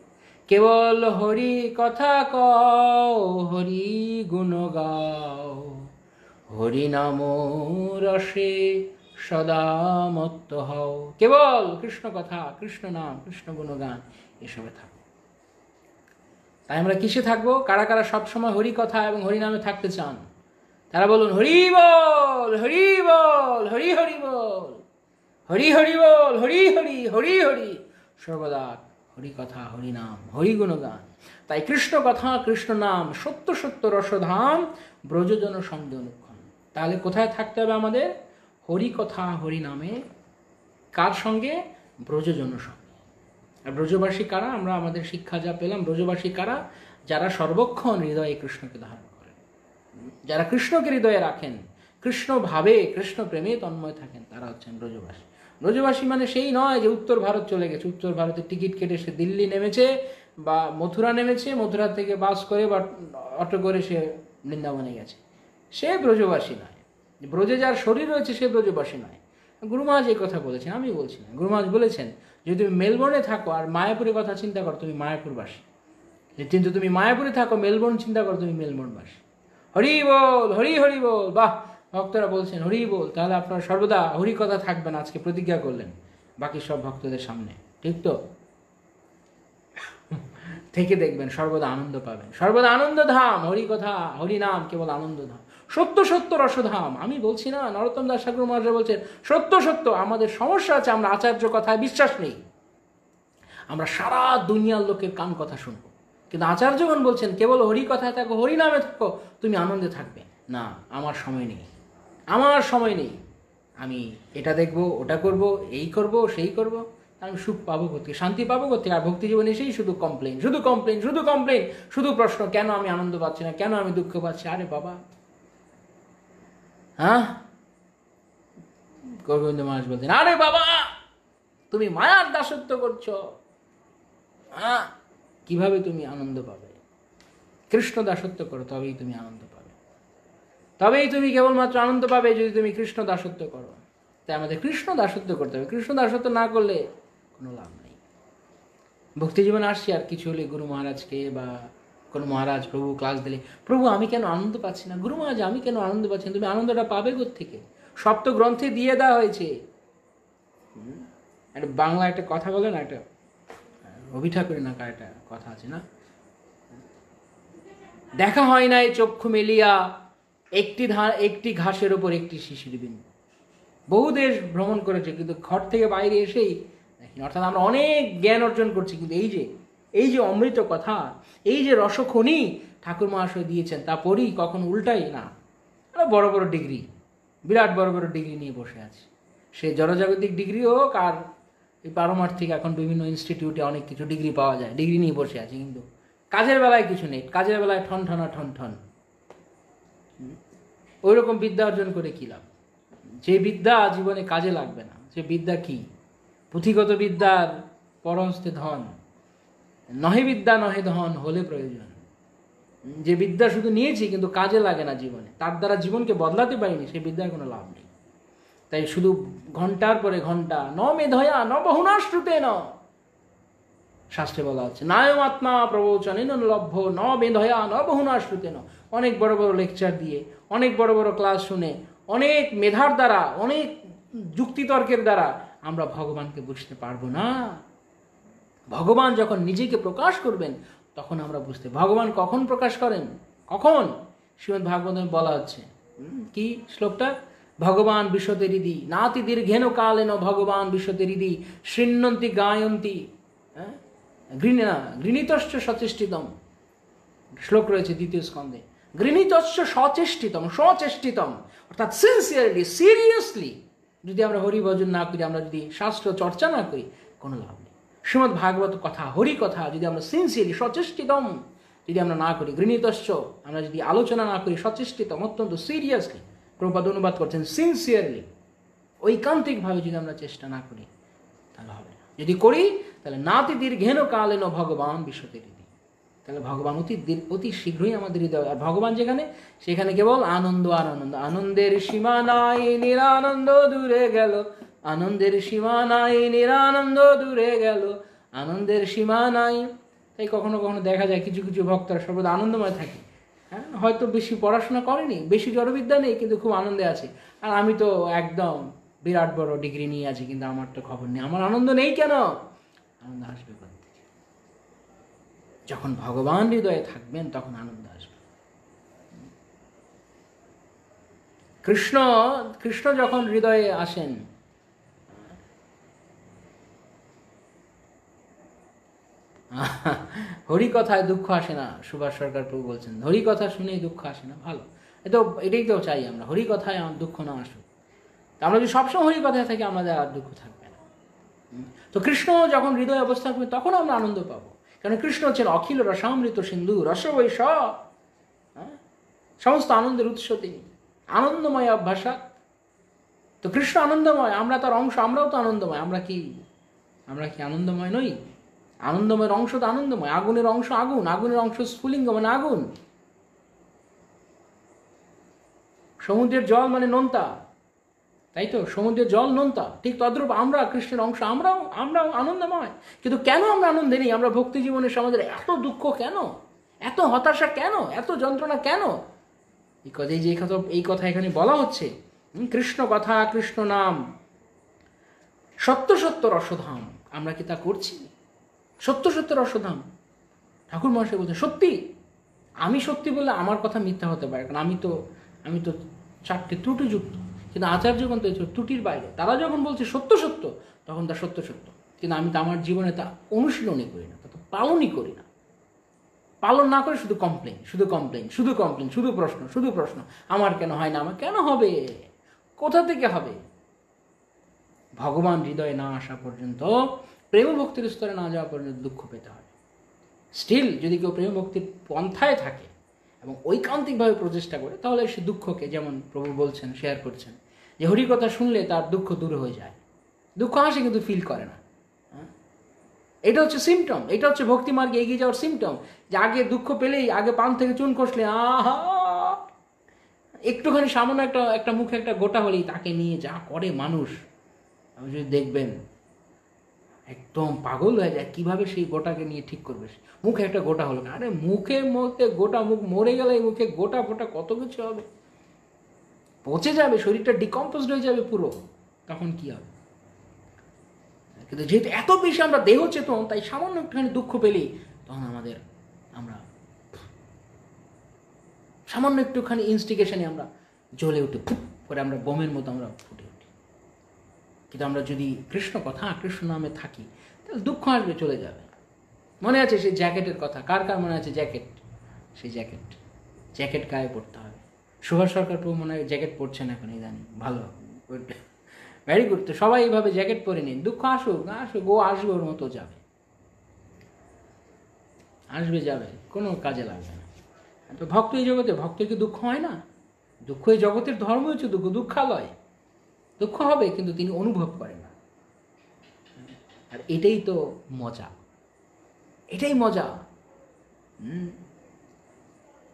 কেবল হরি কথা কও, হরি গুণ গাও, হরি নাম রসে সদা মত্ত হও। কেবল কৃষ্ণ কথা, কৃষ্ণ নাম, কৃষ্ণ গুণগান এসবে থাকো। তাই আমরা কিসে থাকবো? কারা কারা সবসময় হরি কথা এবং হরি নামে থাকতে চান তারা বলুন হরি বল, হরি বল, হরি হরি বল, হরি হরি বল, হরি হরি, হরি হরি। সর্বদা হরি কথা, হরি নাম, হরি গুণগান। তাই কৃষ্ণ কথা, কৃষ্ণ নাম, সত্য সত্য রসধাম, ব্রজজন সঙ্গে অনুক্ষণ। তাহলে কোথায় থাকতে হবে আমাদের? হরি কথা, হরি নামে। কার সঙ্গে? ব্রজজন সঙ্গে। আর ব্রজবাসী কারা? আমরা আমাদের শিক্ষা যা পেলাম, ব্রজবাসী কারা? যারা সর্বক্ষণ হৃদয়ে কৃষ্ণকে ধারণ করেন, যারা কৃষ্ণকে হৃদয়ে রাখেন, কৃষ্ণ ভাবে, কৃষ্ণ প্রেমে তন্ময় থাকেন, তারা হচ্ছেন ব্রজবাসী। ব্রজবাসী মানে সেই নয় যে উত্তর ভারত চলে গেছে, উত্তর ভারতের টিকিট কেটে সে দিল্লি নেমেছে বা মথুরা নেমেছে, মথুরা থেকে বাস করে বা অটো করে সে বৃন্দাবনে গেছে, সে ব্রজবাসী নয়। ব্রজে যার শরীর রয়েছে সে ব্রজবাসী নয়। গুরু মহারাজ এই কথা বলেছেন, আমি বলছি না। গুরু মহারাজ বলেছেন যদি তুমি মেলবোর্নে থাকো আর মায়াপুরের কথা চিন্তা করো, তুমি মায়াপুরবাসী। কিন্তু তুমি মায়াপুরে থাকো, মেলবোর্ন চিন্তা করো, তুমি মেলবোর্নবাসী। হরি বল, হরি হরি বল। বাহ, ভক্তরা বলছেন হরি বল। তাহলে আপনারা সর্বদা হরি কথা থাকবেন, আজকে প্রতিজ্ঞা করলেন বাকি সব ভক্তদের সামনে, ঠিক তো? থেকে দেখবেন সর্বদা আনন্দ পাবেন। সর্বদা আনন্দ ধাম, হরি কথা, হরি নাম, কেবল আনন্দ ধাম, সত্য সত্য রসধাম। আমি বলছি না, নরোত্তম দাস ঠাকুর মহারাজ বলছেন সত্য সত্য। আমাদের সমস্যা আছে, আমরা আচার্য কথায় বিশ্বাস নেই, আমরা সারা দুনিয়ার লোকের কান কথা শুনবো। কিন্তু আচার্যগণ বলছেন কেবল হরি কথায় থাকো, হরি নামে থাকো, তুমি আনন্দে থাকবে। না, আমার সময় নেই, আমার সময় নেই, আমি এটা দেখবো, ওটা করব, এই করব, সেই করব, আমি সুখ পাবো কোথায়, শান্তি পাবো কোথায়? আর ভক্তি জীবনে এসেই শুধু কমপ্লেন, শুধু কমপ্লেন, শুধু কমপ্লেন, শুধু প্রশ্ন, কেন আমি আনন্দ পাচ্ছি না, কেন আমি দুঃখ পাচ্ছি। আরে বাবা, হ্যাঁ, গোবিন্দ মহারাজ বলতেন আরে বাবা তুমি মায়ার দাসত্ব করছো, হ্যাঁ, কিভাবে তুমি আনন্দ পাবে? কৃষ্ণ দাসত্ব করো, তবেই তুমি আনন্দ পাবে, তবেই তুমি কেবলমাত্র আনন্দ পাবে যদি তুমি কৃষ্ণ দাসত্ব করো। তাই আমাদের কৃষ্ণ দাসত্ব করতে হবে। কৃষ্ণ দাসত্ব না করলে কোনো লাভ নেই। ভক্তি জীবনে আসছি, আর কিছু হলে গুরু মহারাজকে বা কোনো মহারাজ প্রভু ক্লাস দিলে, প্রভু আমি কেন আনন্দ পাচ্ছি না, গুরু মহারাজ আমি কেন আনন্দ পাচ্ছি না, তুমি আনন্দটা পাবে কোত্থেকে? সপ্ত গ্রন্থে দিয়ে দেওয়া হয়েছে। একটা বাংলা একটা কথা বলে না, একটা রবি ঠাকুরের না কার একটা কথা আছে না, দেখা হয় নাই চক্ষু মেলিয়া একটি ঘাসের ওপর একটি শিশির বিন্দু। বহু দেশ ভ্রমণ করেছে, কিন্তু ঘর থেকে বাইরে এসেই দেখি। অর্থাৎ আমরা অনেক জ্ঞান অর্জন করছি, কিন্তু এই যে অমৃত কথা, এই যে রসখনি ঠাকুর মহাশয় দিয়েছেন, তা পড়ি কখন উল্টাই না। বড় বড় ডিগ্রি, বিরাট বড় বড় ডিগ্রি নিয়ে বসে আছে, সে জড়জাগতিক ডিগ্রি হোক আর এই পারমার্থিক, এখন বিভিন্ন ইনস্টিটিউটে অনেক কিছু ডিগ্রি পাওয়া যায়, ডিগ্রি নিয়ে বসে আছে, কিন্তু কাজের বেলায় কিছু নেই। কাজের বেলায় ঠন ঠনা ঠন ঠন। ওই রকম বিদ্যা অর্জন করে কি লাভ? যে বিদ্যা জীবনে কাজে লাগবে না, সে বিদ্যা কি? পুঁথিগত বিদ্যার পরহস্তে ধন, নহে বিদ্যা নহে ধন, হলে প্রয়োজন। যে বিদ্যা শুধু নিয়েছি কিন্তু কাজে লাগে না জীবনে, তার দ্বারা জীবনকে বদলাতে পারিনি, সে বিদ্যার কোনো লাভ নেই। তাই শুধু ঘন্টার পরে ঘন্টা, ন মেধয়া ন বহুনাশ্রুতে ন, শাস্ত্রে বলা হচ্ছে নায়ম আত্মা প্রবচনে লভ্য ন মেধয়া ন বহুনাশ্রুতে ন। অনেক বড় বড় লেকচার দিয়ে, অনেক বড় বড় ক্লাস শুনে, অনেক মেধার দ্বারা, অনেক যুক্তিতর্কের দ্বারা আমরা ভগবানকে বুঝতে পারবো না। ভগবান যখন নিজেকে প্রকাশ করবেন তখন আমরা বুঝতে। ভগবান কখন প্রকাশ করেন? কখন? শ্রীমদ্ ভাগবতে বলা হচ্ছে, কি শ্লোকটা? ভগবান বিশতে হৃদি নাতি দীর্ঘেন কালেন, ভগবান বিশতে হৃদি শৃণ্যন্তি গায়ন্তি গৃণীতশ্চ সচেষ্টিতম। শ্লোক রয়েছে দ্বিতীয় স্কন্ধে। গৃণীতশ্চ সচেষ্টিতম, সচেষ্টিতম অর্থাৎ সিনসিয়ারলি, সিরিয়াসলি যদি আমরা হরি ভজন না করি, আমরা যদি শাস্ত্র চর্চা না করি, কোনো লাভ নেই। শ্রীমদ্ ভাগবত কথা, হরি কথা যদি আমরা সিনসিয়ারলি, সচেষ্টিতম যদি আমরা না করি, গৃণীতশ্চ আমরা যদি আলোচনা না করি, সচেষ্টিতম অত্যন্ত সিরিয়াসলি, প্রভুপাদ অনুবাদ করছেন সিনসিয়ারলি, ঐকান্তিকভাবে যদি আমরা চেষ্টা না করি তাহলে হবে না। যদি করি তাহলে নাতি দীর্ঘেন কালেন ভগবান বিশ্বতে হৃদি। তাহলে ভগবান অতি শীঘ্রই আমাদের হৃদয়, আর ভগবান যেখানে সেখানে কেবল আনন্দ আর আনন্দ। আনন্দের সীমা নাই, নিরানন্দ দূরে গেল, আনন্দের সীমা নাই, নিরানন্দ দূরে গেল, আনন্দের সীমা নাই। তাই কখনো কখনো দেখা যায় কিছু কিছু ভক্তরা সর্বদা আনন্দময় থাকে। হ্যাঁ, হয়তো বেশি পড়াশোনা করেনি, বেশি জড়বিদ্যা নেই, কিন্তু খুব আনন্দে আছে। আর আমি তো একদম বিরাট বড় ডিগ্রি নিয়ে আছি, কিন্তু আমার তো খবর নেই, আমার আনন্দ নেই কেন? আনন্দ আসবে কোথা থেকে? যখন ভগবান হৃদয়ে থাকবেন তখন আনন্দ আসবে। কৃষ্ণ কৃষ্ণ যখন হৃদয়ে আসেন, হরি কথায় দুঃখ আসে না, সুভাষ সরকার প্রভু বলছেন, হরি কথা শুনেই দুঃখ আসে না। ভালো, এটাই তো চাই আমরা, হরি কথায় আমার দুঃখ না আসুক। আমরা যদি সবসময় হরি কথায় থাকি, আমাদের আর দুঃখ থাকবে না। তো কৃষ্ণ যখন হৃদয়ে অবস্থান করবে তখন আমরা আনন্দ পাবো, কারণ কৃষ্ণ হচ্ছেন অখিল রসামৃত সিন্ধু, রসবৈষ, সমস্ত আনন্দের উৎস তিনি, আনন্দময় অভ্যাসা। তো কৃষ্ণ আনন্দময়, আমরা তার অংশ, আমরাও তো আনন্দময়। আমরা কি আনন্দময় নই? আনন্দময়ের অংশ তো আনন্দময়। আগুনের অংশ আগুন, আগুনের অংশ স্ফুলিঙ্গ মানে আগুন। সমুদ্রের জল মানে নোনতা, তাই তো? সমুদ্রের জল নোনতা, ঠিক তদ্রূপ আমরা কৃষ্ণের অংশ, আমরাও আনন্দময়। কিন্তু কেন আমরা আনন্দে নেই? আমরা ভক্তি জীবনের সমাজের এত দুঃখ কেন, এত হতাশা কেন, এত যন্ত্রণা কেন? এই কথা এখানে বলা হচ্ছে। কৃষ্ণ কথা, কৃষ্ণ নাম, সত্য সত্য রসধাম, আমরা কি তা করছি? সত্য সত্য রসধাম, ঠাকুর মহাশয় বলছেন সত্যি। আমি সত্যি বললে আমার কথা মিথ্যা হতে পারে, কারণ আমি তো চারটে ত্রুটিযুক্ত, কিন্তু আচার্যগণ তো ত্রুটির বাইরে। তারা যখন বলছে সত্য সত্য, তখন তা সত্য সত্য, কিন্তু আমি তো আমার জীবনে তা অনুশীলনই করি না, তা তো পালনই করি না। পালন না করে শুধু কমপ্লেন, শুধু প্রশ্ন, আমার কেন হয় না, আমার কেন হবে, কোথা থেকে হবে? ভগবান হৃদয়ে না আসা পর্যন্ত, প্রেম ভক্তির স্তরে না যাওয়া পর্যন্ত দুঃখ পেতে হয়। স্টিল যদি কেউ প্রেম ভক্তির পন্থায় থাকে এবং ঐকান্তিকভাবে প্রচেষ্টা করে, তাহলে সে দুঃখকে, যেমন প্রভু বলছেন, শেয়ার করছেন যে হরি কথা শুনলে তার দুঃখ দূর হয়ে যায়। দুঃখ আসে কিন্তু ফিল করে না। এটা হচ্ছে সিমটম, এটা হচ্ছে ভক্তি মার্গে এগিয়ে যাওয়ার সিমটম। যে আগে দুঃখ পেলেই, আগে পান থেকে চুন কষলে আহা, একটুখানি সামান্য একটা মুখে একটা গোটা হলেই তাকে নিয়ে যা করে মানুষ, আপনি যদি দেখবেন একদম পাগল হয়ে যায় কিভাবে সেই গোটাকে নিয়ে ঠিক করবে। মুখে একটা গোটা হলো, আরে মুখের মধ্যে গোটা, মুখ মরে গেলে মুখে গোটা ফোটা কত কিছু হবে, পচে যাবে, শরীরটা ডিকম্পোজড হয়ে যাবে পুরো, তখন কি হবে? কিন্তু যেহেতু এত বেশি আমরা দেহ চেতন, তাই সামান্য একটুখানি দুঃখ পেলেই তখন আমরা সামান্য একটুখানি ইনস্টিগেশনে আমরা জ্বলে উঠে, ফুট করে আমরা বোমের মতো আমরা ফুটে উঠি। কিন্তু আমরা যদি কৃষ্ণ কথা, কৃষ্ণ নামে থাকি, তাহলে দুঃখ আসবে, চলে যাবে। মনে আছে সেই জ্যাকেটের কথা? কার মনে আছে জ্যাকেট? সেই জ্যাকেট গায়ে পড়তে হবে। সুভাষ সরকার প্রভু মনে হয় জ্যাকেট পরছেন এখন, ইদানিং। ভালো, ভেরি গুড। তো সবাই এইভাবে জ্যাকেট পরে নিন, দুঃখ আসুক ও আসবে, ওর মতো যাবে, যাবে, কোনো কাজে লাগবে না। তো ভক্ত এই জগতে, ভক্তের কি দুঃখ হয় না? দুঃখ এই জগতের ধর্ম হচ্ছে দুঃখালয়। দুঃখ হবে, কিন্তু তিনি অনুভব করেন না। আর এটাই তো মজা, এটাই মজা।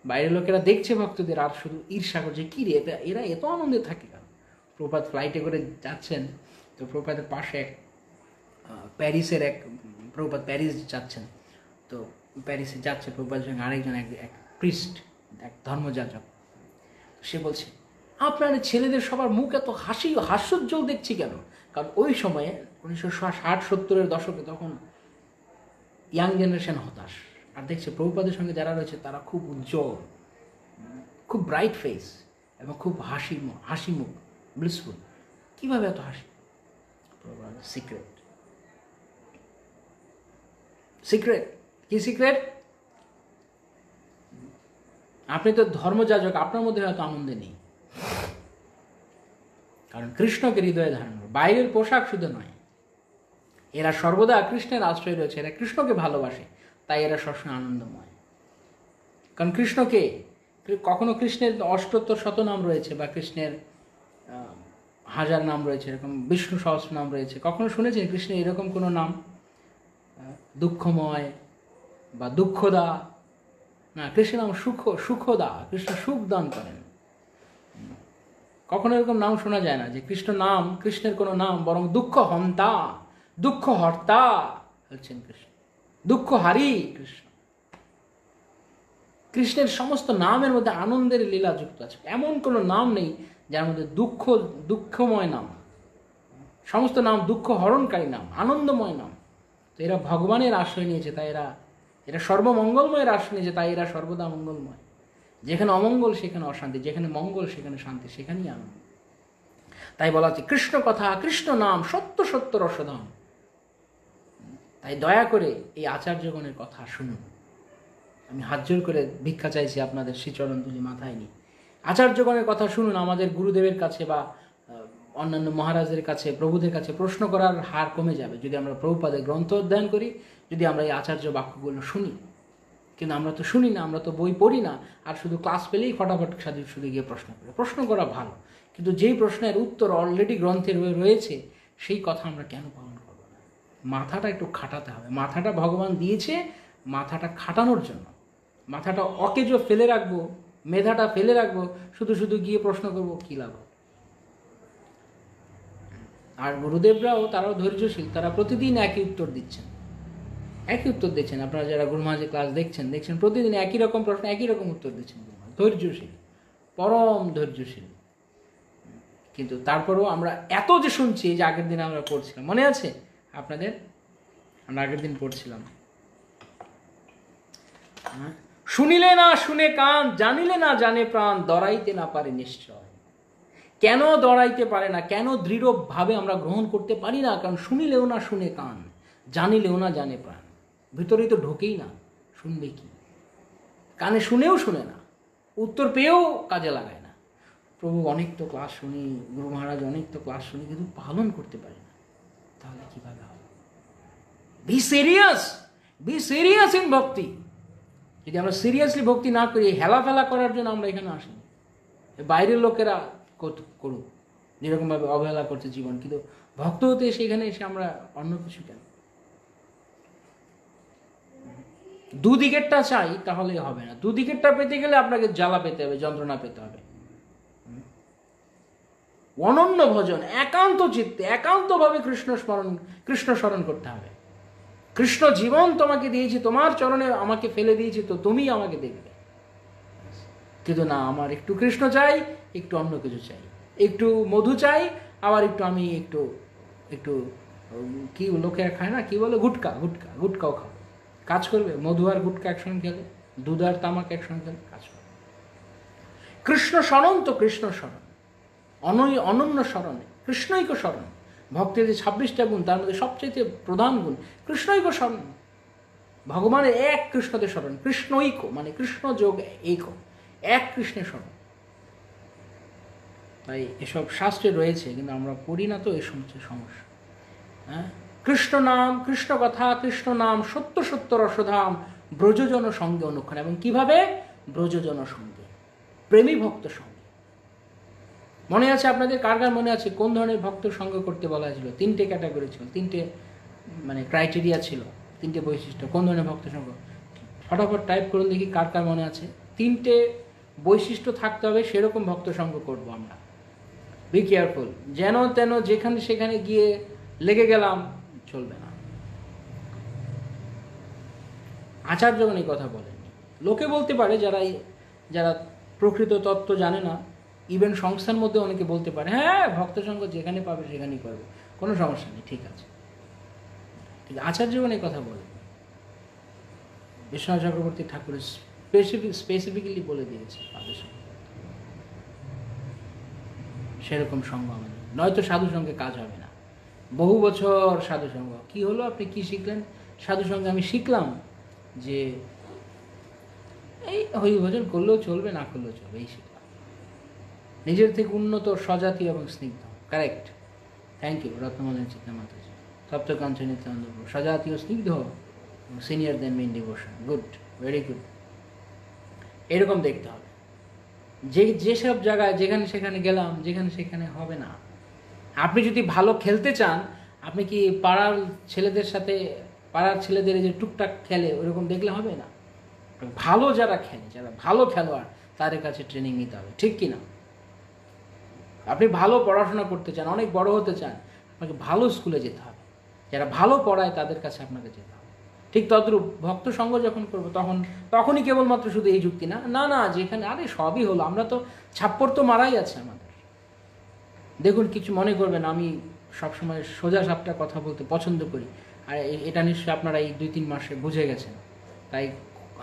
বাইরের লোকেরা দেখছে ভক্তদের আর শুধু ঈর্ষা করছে, কি রে এরা এত আনন্দে থাকে কেন? প্রভাত ফ্লাইটে করে যাচ্ছেন, তো প্রভাতের পাশে প্যারিসের প্রভাত প্যারিস যাচ্ছেন, তো প্যারিসে যাচ্ছে প্রভাতের সঙ্গে আরেকজন এক প্রিস্ট, এক ধর্মযাজক। সে বলছে, আপনার ছেলেদের সবার মুখ এত হাস্যোজ্জ্বল দেখছি কেন? কারণ ওই সময়ে 1960-70-এর দশকে তখন ইয়াং জেনারেশন হতাশ, আর দেখছে প্রভুপাদের সঙ্গে যারা রয়েছে তারা খুব উজ্জ্বল, খুব ব্রাইট ফেস এবং খুব হাসি মুখ, ব্লিসফুল। কীভাবে এত হাসি? সিক্রেট কি সিক্রেট? আপনি তো ধর্মযাজক, আপনার মধ্যে হয়তো আনন্দে নেই, কারণ কৃষ্ণকে হৃদয়ে ধারণ করে। বাইরের পোশাক শুধু নয়, এরা সর্বদা কৃষ্ণের আশ্রয় রয়েছে, এরা কৃষ্ণকে ভালোবাসে, তাই এরা সবসময় আনন্দময়। কারণ কৃষ্ণকে, কখনো কৃষ্ণের 88 নাম রয়েছে, বা কৃষ্ণের 1000 নাম রয়েছে, এরকম বিষ্ণু সহস্র নাম রয়েছে, কখনো শুনেছেন কৃষ্ণের এরকম কোনো নাম? দুঃখময় বা দুঃখদা না, কৃষ্ণের নাম সুখদা, কৃষ্ণ সুখ দান করেন। কখনো এরকম নাম শোনা যায় না যে কৃষ্ণ নাম, কৃষ্ণের কোনো নাম, বরং দুঃখ হন্তা, দুঃখ হর্তা হচ্ছেন কৃষ্ণ, দুঃখ হারি কৃষ্ণ। কৃষ্ণের সমস্ত নামের মধ্যে আনন্দের লীলা যুক্ত আছে, এমন কোনো নাম নেই যার মধ্যে দুঃখময় নাম। সমস্ত নাম দুঃখ হরণকারী নাম, আনন্দময় নাম। তো এরা ভগবানের আশ্রয় নিয়েছে, তাই এরা সর্বমঙ্গলময়ের আশ্রয় নিয়েছে, তাই এরা সর্বদা মঙ্গলময়। যেখানে অমঙ্গল সেখানে অশান্তি, যেখানে মঙ্গল সেখানে শান্তি, সেখানেই আনন্দ। তাই বলা হচ্ছে কৃষ্ণ কথা, কৃষ্ণ নাম সত্য সত্য রসধাম। তাই দয়া করে এই আচার্যগণের কথা শুনুন। আমি হাত জোর করে ভিক্ষা চাইছি আপনাদের শ্রীচরণ তুলি মাথায় নিয়ে। আচার্যগণের কথা শুনুন। আমাদের গুরুদেবের কাছে বা অন্যান্য মহারাজের কাছে, প্রভুদের কাছে প্রশ্ন করার হার কমে যাবে যদি আমরা প্রভুপাদের গ্রন্থ অধ্যয়ন করি, যদি আমরা এই আচার্য বাক্যগুলো শুনি। কিন্তু আমরা তো শুনি না, আমরা তো বই পড়ি না, আর শুধু ক্লাস পেলেই ফটাফট শুধু গিয়ে প্রশ্ন করি। প্রশ্ন করা ভালো, কিন্তু যেই প্রশ্নের উত্তর অলরেডি গ্রন্থে রয়েছে সেই কথা আমরা কেন পালন করব না? মাথাটা একটু খাটাতে হবে। মাথাটা ভগবান দিয়েছে মাথাটা খাটানোর জন্য। মাথাটা অকেজো ফেলে রাখবো, মেধাটা ফেলে রাখবো, শুধু শুধু গিয়ে প্রশ্ন করবো, কী লাভ? আর গুরুদেবরাও তারাও ধৈর্যশীল, তারা প্রতিদিন একই উত্তর দিচ্ছেন। আপনারা যারা গুরুমহারাজের ক্লাস দেখছেন প্রতিদিন একই রকম প্রশ্ন, একই রকম উত্তর দিচ্ছেন। ধৈর্যশীল, পরম ধৈর্যশীল। কিন্তু তারপরেও আমরা এত যে শুনছি, যে আগের দিন আমরা পড়ছিলাম, মনে আছে আপনাদের? আমরা আগের দিন পড়ছিলাম, শুনিলে না শুনে কান, জানিলে না জানে প্রাণ, দরাইতে না পারে নিশ্চয়। কেন দরাইতে পারে না? কেন দৃঢ়ভাবে আমরা গ্রহণ করতে পারি না? কারণ শুনিলেও না শুনে কান, জানিলেও না জানে প্রাণ। ভিতরেই তো ঢোকেই না, শুনবে কি? কানে শুনেও শুনে না, উত্তর পেয়েও কাজে লাগায় না। প্রভু অনেক তো ক্লাস শুনি, গুরু মহারাজ অনেক তো ক্লাস শুনি, কিন্তু পালন করতে পারি না। তাহলে কিভাবে হবে? বি সিরিয়াস ইন ভক্তি। যদি আমরা সিরিয়াসলি ভক্তি না করি, হেলাফেলা করার জন্য আমরা এখানে আসিনি। বাইরের লোকেরা করুক, যেরকমভাবে অবহেলা করছে জীবন, কিন্তু ভক্ত হতে সেখানে এসে আমরা অন্য কিছু কেন? দুদিকেরটা চাই তাহলে হবে না। দুদিকেরটা পেতে গেলে আপনাকে জ্বালা পেতে হবে, যন্ত্রণা পেতে হবে। অনন্য ভজন, একান্ত চিত্তে, একান্তভাবে কৃষ্ণ স্মরণ করতে হবে। কৃষ্ণ জীবন তোমাকে দিয়েছি, তোমার চরণে আমাকে ফেলে দিয়েছি, তো তুমি আমাকে দেখবে। কিন্তু না, আমার একটু কৃষ্ণ চাই, একটু অন্য কিছু চাই, একটু মধু চাই, আবার আমি একটু কি লোকে খায় না, কি বলে, গুটকাও খাও। কাজ করবে? মধু আর গুটকা একসঙ্গে খেলে, দুধ আর তামাক একসঙ্গে খেলে কাজ করবে? কৃষ্ণ স্মরণ তো কৃষ্ণ স্মরণ, অনন্য স্মরণে, কৃষ্ণৈক স্মরণ। ভক্তের যে 26টা গুণ, তার মধ্যে সবচেয়ে প্রধান গুণ কৃষ্ণৈক স্মরণ। ভগবানের এক কৃষ্ণতে স্মরণ, কৃষ্ণৈক মানে কৃষ্ণ যোগ এক, এক কৃষ্ণের স্মরণ। তাই এসব শাস্ত্রে রয়েছে, কিন্তু আমরা পড়ি না, তো এসব হচ্ছে সমস্যা। হ্যাঁ, কৃষ্ণ নাম, কৃষ্ণ কথা, কৃষ্ণ নাম সত্য সত্য রসধাম, ব্রজজন সঙ্গে অনুক্ষণ। এবং কিভাবে? ব্রজজন সঙ্গে, প্রেমী ভক্ত সঙ্গে। মনে আছে আপনাদের? কার মনে আছে কোন ধরনের ভক্ত সঙ্গ করতে বলা হয়েছিল? 3টে ক্যাটাগরি ছিল, 3টে মানে ক্রাইটেরিয়া ছিল, 3টে বৈশিষ্ট্য। কোন ধরনের ভক্ত সঙ্গ? ফটাফট টাইপ করুন দেখি কার মনে আছে। 3টে বৈশিষ্ট্য থাকতে হবে, সেরকম ভক্ত সঙ্গ করবো আমরা। বি কেয়ারফুল, যেন তেন যেখানে সেখানে গিয়ে লেগে গেলাম, চলবে না। আচার্যগণ এই কথা বলেনি। লোকে বলতে পারে, যারা প্রকৃত তত্ত্ব জানে না, ইভেন সংস্থার মধ্যে অনেকে বলতে পারে, হ্যাঁ ভক্ত সঙ্গ যেখানে পাবে সেখানেই করবে, কোনো সমস্যা নেই, ঠিক আছে। কিন্তু আচার্যগণ এই কথা বলেন। বিশ্বনাথ চক্রবর্তী ঠাকুরের স্পেসিফিক্যালি বলে দিয়েছে তাদের সঙ্গে সেরকম সঙ্গ আমাদের, নয়তো সাধু সঙ্গে কাজ হবে না। বহু বছর সাধু সঙ্গ, কি হলো? আপনি কি শিখলেন সাধু সঙ্গে? আমি শিখলাম যে এই হরিভজন করলেও চলবে, না করলেও চলবে, এই শিখলাম। নিজের থেকে উন্নত, স্বজাতীয় এবং স্নিগ্ধ। Correct, thank you Ratnamalini Chitta Mataji. সপ্তকাঞ্চ নিত্যানন্দ, স্বজাতীয়, স্নিগ্ধ, senior then main devotion. Good, very good. এরকম দেখতে হবে। যেসব জায়গায় যেখানে সেখানে গেলাম, যেখানে সেখানে হবে না। আপনি যদি ভালো খেলতে চান, আপনি কি পাড়ার ছেলেদের সাথে, পাড়ার ছেলেদের যে টুকটাক খেলে ওইরকম দেখলে হবে না। ভালো যারা খেলে, যারা ভালো খেলোয়াড়, তাদের কাছে ট্রেনিং নিতে হবে, ঠিক কিনা? আপনি ভালো পড়াশোনা করতে চান, অনেক বড় হতে চান, আপনাকে ভালো স্কুলে যেতে হবে, যারা ভালো পড়ায় তাদের কাছে আপনাকে যেতে হবে। ঠিক তদ্রূপ ভক্ত সঙ্গ যখন করবো তখনই কেবলমাত্র শুধু এই যুক্তি না, না না যেখানে আরে সবই হলো, আমরা তো ছাপ্পর তো মারাই আছে আমাদের। দেখুন, কিছু মনে করবেন, আমি সবসময় সোজা সাপটা কথা বলতে পছন্দ করি, আর এটা নিশ্চয়ই আপনারা এই 2-3 মাসে বুঝে গেছেন, তাই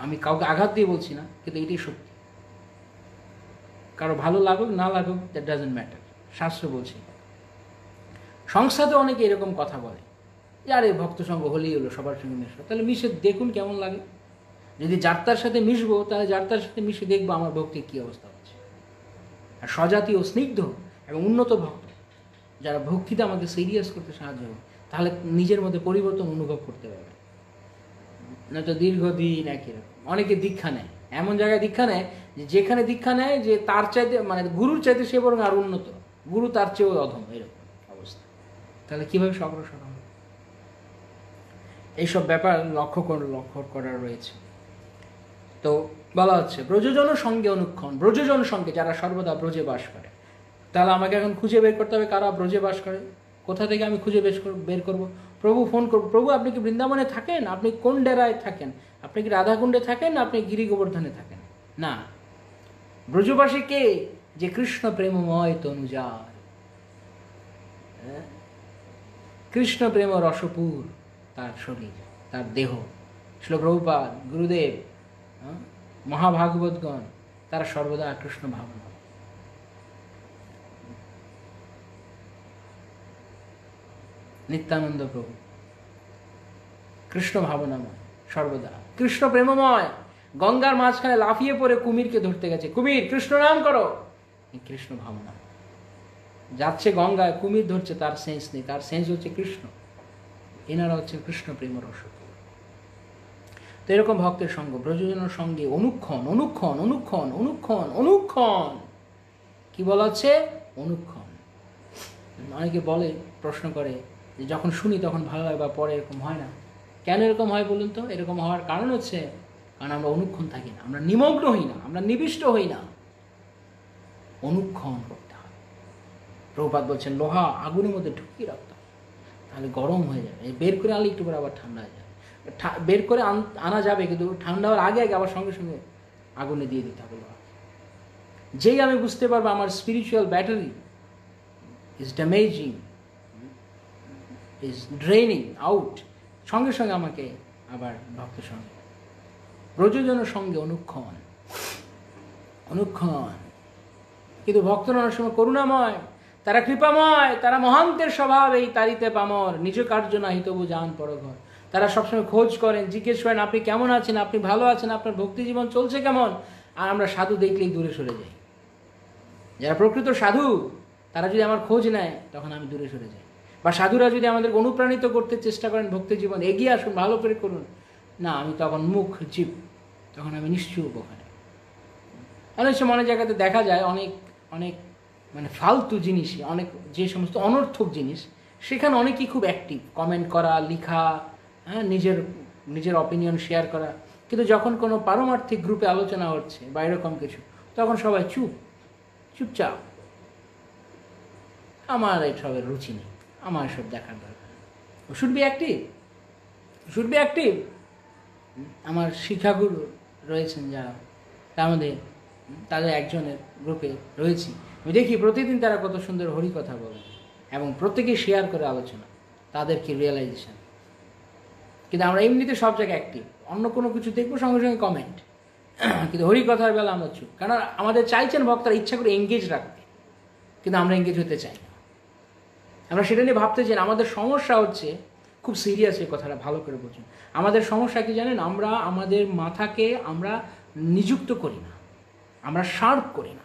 আমি কাউকে আঘাত দিয়ে বলছি না, কিন্তু এটাই সত্যি। কারো ভালো লাগুক না লাগুক, দ্যাট ডাজন্ট ম্যাটার, শাস্ত্র বলছে। সংস্থাতে অনেকে এরকম কথা বলে যে আরে ভক্ত সঙ্গ হলেই হলো, সবার সঙ্গে মিশবো, তাহলে মিশে দেখুন কেমন লাগে। যদি যার তার সাথে মিশবো, তাহলে যার তার সাথে মিশে দেখবো আমার ভক্তির কী অবস্থা হচ্ছে। আর স্বজাতীয়, স্নিগ্ধ এবং উন্নত ভক্ত যারা ভক্তিতে আমাকে সিরিয়াস করতে সাহায্য হবে, তাহলে নিজের মধ্যে পরিবর্তন অনুভব করতে পারবে। নয়তো দীর্ঘদিন একই রকম। অনেকে দীক্ষা নেয়, এমন জায়গায় দীক্ষা নেয় যেখানে দীক্ষা নেয় যে তার চাইতে, মানে গুরুর চাইতে সে বরং আর উন্নত, গুরু তার চেয়েও অধম, এরকম অবস্থা। তাহলে কীভাবে অগ্রসর হবে? এইসব ব্যাপার লক্ষ্য করার রয়েছে। তো বলা হচ্ছে ব্রজজন সঙ্গে অনুক্ষণ, ব্রজজন সঙ্গে যারা সর্বদা ব্রজে বাস করে। তাহলে আমাকে এখন খুঁজে বের করতে হবে কারা ব্রজে বাস করে। কোথা থেকে আমি খুঁজে বের করব? প্রভু ফোন করব, প্রভু আপনি কি বৃন্দাবনে থাকেন? আপনি কোন ডেরায় থাকেন? আপনি কি রাধাকুণ্ডে থাকেন? না আপনি গিরি গোবর্ধনে থাকেন? না, ব্রজবাসী কে? যে কৃষ্ণ প্রেমময় তনুজার, কৃষ্ণ প্রেম রসপুর তার শরীর, তার দেহ। শ্রীল প্রভুপাদ, গুরুদেব, মহাভাগবতগণ, তারা সর্বদা কৃষ্ণ ভাবনা। নিত্যানন্দ প্রভু কৃষ্ণ ভাবনাময়, সর্বদা কৃষ্ণ প্রেমময়। গঙ্গার মাঝখানে লাফিয়ে পড়ে কুমিরকে ধরতে গেছে, কুমির কৃষ্ণ নাম করো, কৃষ্ণ ভাবনা। যাচ্ছে গঙ্গায়, কুমির ধরছে, তার সেন্স নেই, তার সেন্স হচ্ছে কৃষ্ণ। এনারা হচ্ছে কৃষ্ণ প্রেম রস। তো এরকম ভক্তের সঙ্গ, ব্রজজনের সঙ্গে অনুক্ষণ অনুক্ষণ অনুক্ষণ অনুক্ষণ অনুক্ষণ, কি বলা হচ্ছে? অনুক্ষণ। অনেকে বলে, প্রশ্ন করে যে যখন শুনি তখন ভালো হয়, বা পরে এরকম হয় না। কেন এরকম হয় বলুন তো? এরকম হওয়ার কারণ হচ্ছে কারণ আমরা অনুক্ষণ থাকি না, আমরা নিমগ্ন হই না, আমরা নিবিষ্ট হই না। অনুক্ষণ করতে হয়। প্রভুপাদ বলছেন লোহা আগুনের মধ্যে ঢুকিয়ে রাখতে হয়, তাহলে গরম হয়ে যাবে। বের করে আনলে একটু পরে আবার ঠান্ডা হয়ে যাবে। বের করে আনা যাবে, কিন্তু ঠান্ডা হওয়ার আগে আবার সঙ্গে সঙ্গে আগুনে দিয়ে দিতে হবে লোহা। যেই আমি বুঝতে পারবো আমার spiritual battery is damaging, is draining out, সঙ্গে সঙ্গে আমাকে আবার ভক্ত সঙ্গে, ব্রজজনের সঙ্গে অনুক্ষণ অনুক্ষণ। কিন্তু ভক্তরা অনেক সময় করুণাময়, তারা কৃপাময়, তারা মহান্তের স্বভাব, এই তারিতে পামর, নিজ কার্য না হিতবু যান পরঘর। তারা সবসময় খোঁজ করেন, জিজ্ঞেস করেন আপনি কেমন আছেন, আপনি ভালো আছেন, আপনার ভক্তি জীবন চলছে কেমন। আর আমরা সাধু দেখলেই দূরে সরে যাই। যারা প্রকৃত সাধু, তারা যদি আমার খোঁজ নেয়, তখন আমি দূরে সরে যাই। বা সাধুরা যদি আমাদের অনুপ্রাণিত করতে চেষ্টা করেন, ভক্তি জীবন এগিয়ে আসুন, ভালো করে করুন, না আমি তখন মুখ চিপ, তখন আমি নিশ্চুপ। ওখানে অনেক সময় অনেক জায়গাতে দেখা যায় অনেক অনেক মানে ফালতু জিনিসই, অনেক যে সমস্ত অনর্থক জিনিস, সেখানে অনেকেই খুব অ্যাক্টিভ, কমেন্ট করা, লিখা, হ্যাঁ, নিজের অপিনিয়ন শেয়ার করা। কিন্তু যখন কোনো পারমার্থিক গ্রুপে আলোচনা হচ্ছে বা এরকম কিছু, তখন সবাই চুপচাপ। আমার এইসবের রুচি নেই, আমার সব দেখার দরকার। Should be active. আমার শিক্ষাগুরু রয়েছেন যারা, তার মধ্যে তাদের একজনের গ্রুপে রয়েছি, আমি দেখি প্রতিদিন তারা কত সুন্দর হরি কথা বলেন এবং প্রত্যেকেই শেয়ার করে আলোচনা, তাদের কি রিয়েলাইজেশন। কিন্তু আমরা এমনিতে সব জায়গায় অ্যাক্টিভ, অন্য কোনো কিছু দেখবো সঙ্গে সঙ্গে কমেন্ট, কিন্তু হরি কথার বেলা আমরা চুপ। কারণ আমাদের চাইছেন ভক্তরা ইচ্ছা করে এঙ্গেজ রাখতে, কিন্তু আমরা এঙ্গেজ হতে চাই না। আমরা সেটা নিয়ে ভাবতে চাই না। আমাদের সমস্যা হচ্ছে, খুব সিরিয়াস এই কথাটা ভালো করে বুঝুন, আমাদের সমস্যা কি জানেন? আমরা আমাদের মাথাকে আমরা নিযুক্ত করি না, আমরা শার্প করি না।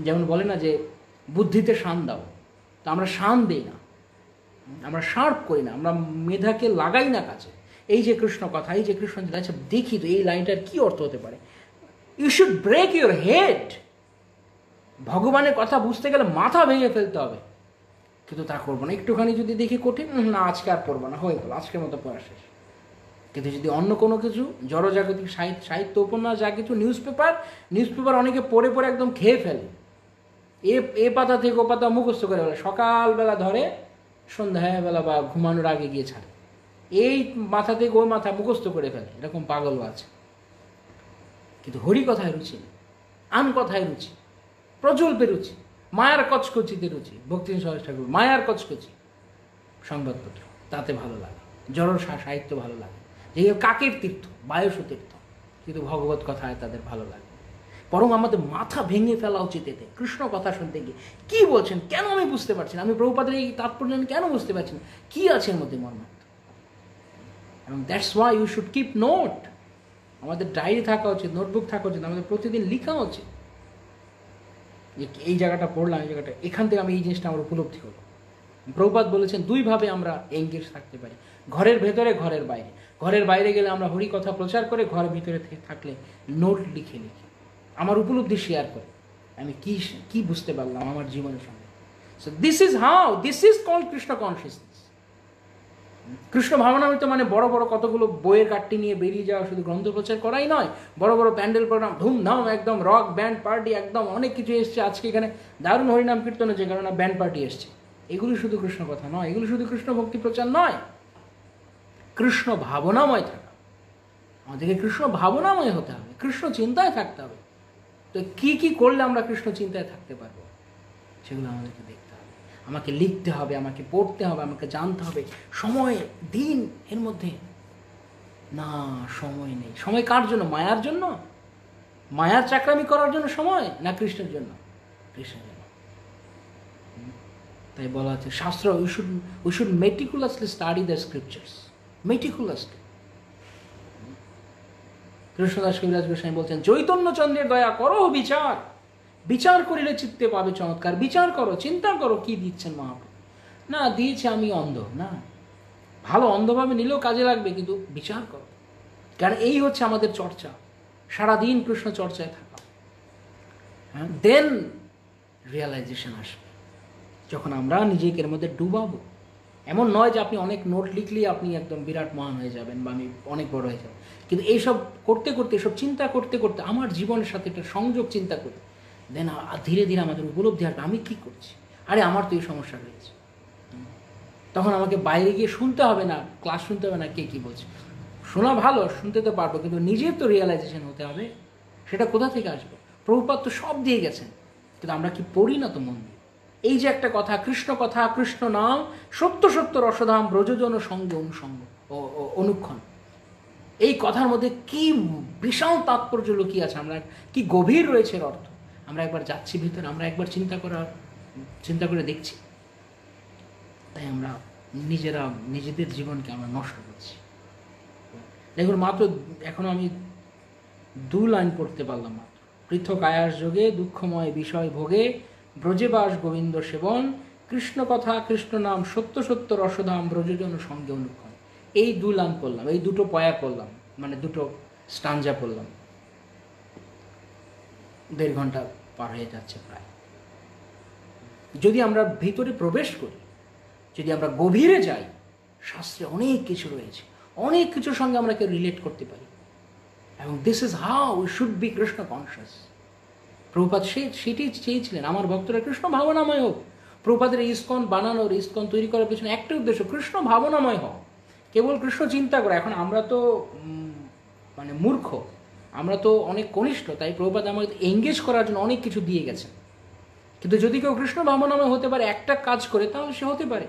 যেমন বলে না যে বুদ্ধিতে শান দাও, তো আমরা শান দিই না, আমরা শার্প করি না, আমরা মেধাকে লাগাই না কাছে। এই যে কৃষ্ণ কথা, এই যে কৃষ্ণ, আচ্ছা দেখি তো এই লাইনটার কি অর্থ হতে পারে। You should break your head. ভগবানের কথা বুঝতে গেলে মাথা ভেঙে ফেলতে হবে, কিন্তু তা করবো না। একটুখানি যদি দেখি কঠিন, না আজকে আর পড়বো না, হয়ে গেল, আজকের মতো পড়া শেষ। কিন্তু যদি অন্য কোনো কিছু জড়জাগতিক সাহিত্য উপন্যাস যা কিছু নিউজ পেপার অনেকে পড়ে পড়ে একদম খেয়ে ফেলে, এ পাতা থেকে ও পাতা মুখস্থ করে ফেলে, সকালবেলা ধরে সন্ধ্যাবেলা বা ঘুমানোর আগে গিয়ে ছাড়ে, এই মাথা থেকে ওই মাথা মুখস্থ করে ফেলে, এরকম পাগলও আছে। কিন্তু হরি কথায় রুচি নেই, আন কথায় রুচি, প্রজল্পে রুচি, মায়ার কচকচিতে রুচি। ভক্তি সরোজ ঠাকুর মায়ার কচকচি সংবাদপত্র, তাতে ভালো লাগে, জড় সাহিত্য ভালো লাগে, যে কাকের তীর্থ, বায়স তীর্থ, কিন্তু ভগবত কথায় তাদের ভালো লাগে। বরং আমাদের মাথা ভেঙে ফেলা উচিত এতে, কৃষ্ণ কথা শুনতে গিয়ে কী বলছেন, কেন আমি বুঝতে পারছি না, আমি প্রভুপাদের এই তাৎপর্য আমি কেন বুঝতে পারছি না, কী আছে এর মধ্যে মর্মার্থ। এবং that's why you should keep note. আমাদের ডায়েরি থাকা উচিত, নোটবুক থাকা উচিত, আমাদের প্রতিদিন লেখা উচিত যে এই জায়গাটা পড়লাম, এই জায়গাটা, এখান থেকে আমি এই জিনিসটা আমার উপলব্ধি হলো। প্রভুপাদ বলেছেন দুইভাবে আমরা এঙ্গেজ থাকতে পারি, ঘরের ভেতরে, ঘরের বাইরে। ঘরের বাইরে গেলে আমরা হরি কথা প্রচার করে, ঘরের ভিতরে থাকলে নোট লিখে আমার উপলব্ধি শেয়ার করে আমি কি বুঝতে পারলাম আমার জীবনের সঙ্গে। So this is called Krishna consciousness. Krishna ভাবনামৃত মানে বড় বড় কতগুলো বইয়ের কাটটি নিয়ে বেরিয়ে যাওয়া, শুধু গ্রন্থ প্রচার করাই নয়, বড় বড় প্যান্ডেল প্রোগ্রাম, ধুমধাম, একদম রক ব্যান্ড পার্টি, একদম অনেক কিছু এসছে। আজকে এখানে দারুণ হরিনাম কীর্তনে যে কারণে ব্যান্ড পার্টি এসছে, এগুলি শুধু কৃষ্ণ কথা নয়, এগুলি শুধু কৃষ্ণ ভক্তি প্রচার নয়, কৃষ্ণ ভাবনাময় থাকা। আমাদেরকে কৃষ্ণ ভাবনাময় হতে হবে, কৃষ্ণ চিন্তায় থাকতে হবে। তো কি করলে আমরা কৃষ্ণ চিন্তায় থাকতে পারবো, সেগুলো আমাদেরকে দেখতে হবে, আমাকে লিখতে হবে, আমাকে পড়তে হবে, আমাকে জানতে হবে। সময় দিন এর মধ্যে না, সময় নেই। সময় কার জন্য? মায়ার জন্য, মায়ার চাকরামি করার জন্য সময়, না কৃষ্ণের জন্য? কৃষ্ণের জন্য। তাই বলা আছে শাস্ত্র, we should meticulously study the scriptures, meticulously. Krishnadas কবিরাজ গোস্বামী বলছেন, চৈতন্যচন্দ্রের দয়া করো বিচার, বিচার করিলে চিত্তে পাবে চমৎকার। বিচার করো, চিন্তা করো কি দিচ্ছেন মহাপ্রভু। না দিয়েছে আমি অন্ধ, না, ভালো অন্ধভাবে নিলেও কাজে লাগবে, কিন্তু বিচার করো। কারণ এই হচ্ছে আমাদের চর্চা, সারাদিন কৃষ্ণ চর্চায় থাকা। হ্যাঁ, দেন রিয়ালাইজেশন আসবে যখন আমরা নিজেকে এর মধ্যে ডুবাবো। এমন নয় যে আপনি অনেক নোট লিখলেই আপনি একদম বিরাট মহান হয়ে যাবেন বা আমি অনেক বড় হয়ে যাব, কিন্তু এইসব করতে করতে, এসব চিন্তা করতে করতে, আমার জীবনের সাথে একটা সংযোগ চিন্তা করি, দেন ধীরে ধীরে আমাদের উপলব্ধি আসবে আমি কী করছি, আরে আমার তো এই সমস্যা রয়েছে। তখন আমাকে বাইরে গিয়ে শুনতে হবে না, ক্লাস শুনতে হবে না কে কী বলছে, শোনা ভালো, শুনতে তো পারবো, কিন্তু নিজের তো রিয়েলাইজেশন হতে হবে। সেটা কোথা থেকে আসবে? প্রভুপাদ তো সব দিয়ে গেছেন, কিন্তু আমরা কি পড়ি না তো মন দিয়ে। এই যে একটা কথা, কৃষ্ণ কথা, কৃষ্ণ নাম, সত্য সত্য রসধাম, ব্রজজন সঙ্গে অনুসঙ্গ অনুক্ষণ, এই কথার মধ্যে কি বিশাল তাৎপর্য লুকিয়ে আছে, আমরা কি গভীর রয়েছে এর অর্থ, আমরা একবার যাচ্ছি ভিতরে, আমরা একবার চিন্তা করে দেখছি। তাই আমরা নিজেদের জীবনকে আমরা নষ্ট করছি। দেখুন, মাত্র এখনো আমি 2 লাইন পড়তে পারলাম মাত্র। পৃথক আয়াস যোগে দুঃখময় বিষয় ভোগে, ব্রজেবাস গোবিন্দ সেবন, কৃষ্ণ কথা কৃষ্ণ নাম, সত্য সত্য রসধাম, ব্রজজন সঙ্গে অনুক্ষণ। এই 2 লাইন পড়লাম, এই 2টো পয়া পড়লাম, মানে 2টো স্টাঞ্জা পড়লাম। 1.5 ঘন্টা পার হয়ে যাচ্ছে প্রায়। যদি আমরা ভিতরে প্রবেশ করি, যদি আমরা গভীরে যাই, শাস্ত্রে অনেক কিছু রয়েছে, অনেক কিছুর সঙ্গে আমরা রিলেট করতে পারি। এবং this is how we should be Krishna conscious. Prabhupada সেটি চেয়েছিলেন, আমার ভক্তরা কৃষ্ণ ভাবনাময় হোক। প্রভুপাদের ইস্কন বানানোর, ইস্কন তৈরি করার পেছনে একটা উদ্দেশ্য, কৃষ্ণ ভাবনাময় হোক, কেবল কৃষ্ণ চিন্তা করে। এখন আমরা তো মানে মূর্খ, আমরা তো অনেক কনিষ্ঠ, তাই প্রভুপাদ আমাদের এঙ্গেজ করার জন্য অনেক কিছু দিয়ে গেছেন। কিন্তু যদি কেউ কৃষ্ণ ভাবনাময় হতে পারে, একটা কাজ করে, তাহলে সে হতে পারে।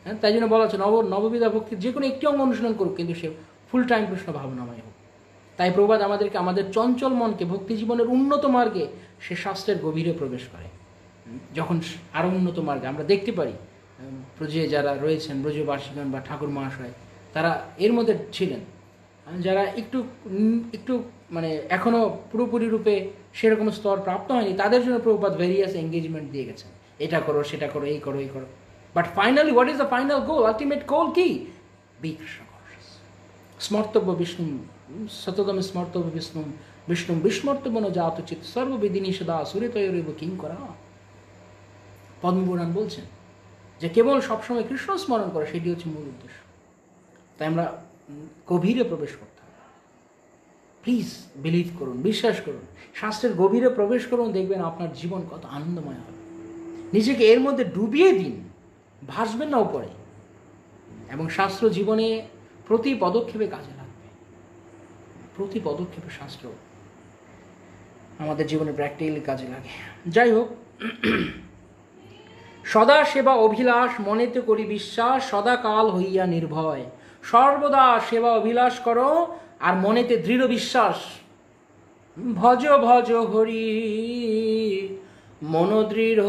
হ্যাঁ, তাই জন্য বলা হচ্ছে নববিধা ভক্তির যে কোনো একটি অঙ্গ অনুশীলন করুক, কিন্তু সে ফুল টাইম কৃষ্ণ ভাবনাময় হোক। তাই প্রভুপাদ আমাদেরকে, আমাদের চঞ্চল মনকে ভক্তি জীবনের উন্নত মার্গে সে শাস্ত্রের গভীরে প্রবেশ করে। যখন আরও উন্নত মার্গে আমরা দেখতে পারি, ব্রজে যারা রয়েছেন, ব্রজবাসীগণ বা ঠাকুর মহাশয়, তারা এর মধ্যে ছিলেন, যারা একটু মানে এখনও পুরোপুরি রূপে সেরকম স্তর প্রাপ্ত হয়নি, তাদের জন্য প্রভুপাদ ভেরিয়াস এঙ্গেজমেন্ট দিয়ে গেছেন, এটা করো, সেটা করো, এই করো, এই করো। But finally what is the final goal, ultimate goal কি? Be Krishna conscious. স্মর্তব্য বিষ্ণু সততম স্মর্তব্য বিষ্ণু বিস্মর্তব্য ন জাত চিত সর্ববিধি নিষেধা সুরেতৈব কিং করা। পদ্মপুরাণ বলছেন যে কেবল সবসময় কৃষ্ণ স্মরণ করে, সেটি হচ্ছে মূল উদ্দেশ্য। তাই আমরা গভীরে প্রবেশ করতে হবে। প্লিজ বিলিভ করুন, বিশ্বাস করুন, শাস্ত্রের গভীরে প্রবেশ করুন, দেখবেন আপনার জীবন কত আনন্দময় হবে। নিজেকে এর মধ্যে ডুবিয়ে দিন, ভাসবেন না উপরে, এবং শাস্ত্র জীবনে প্রতি পদক্ষেপে কাজে লাগবে। প্রতি পদক্ষেপে শাস্ত্র আমাদের জীবনে প্র্যাকটিক্যালি কাজে লাগে। যাই হোক, সদা সেবা অভিলাষ মনেতে করি বিশ্বাস, সদাকাল হইয়া নির্ভয়। সর্বদা সেবা অভিলাষ করো আর মনেতে দৃঢ় বিশ্বাস। ভজ ভজ হরি মনোদৃঢ়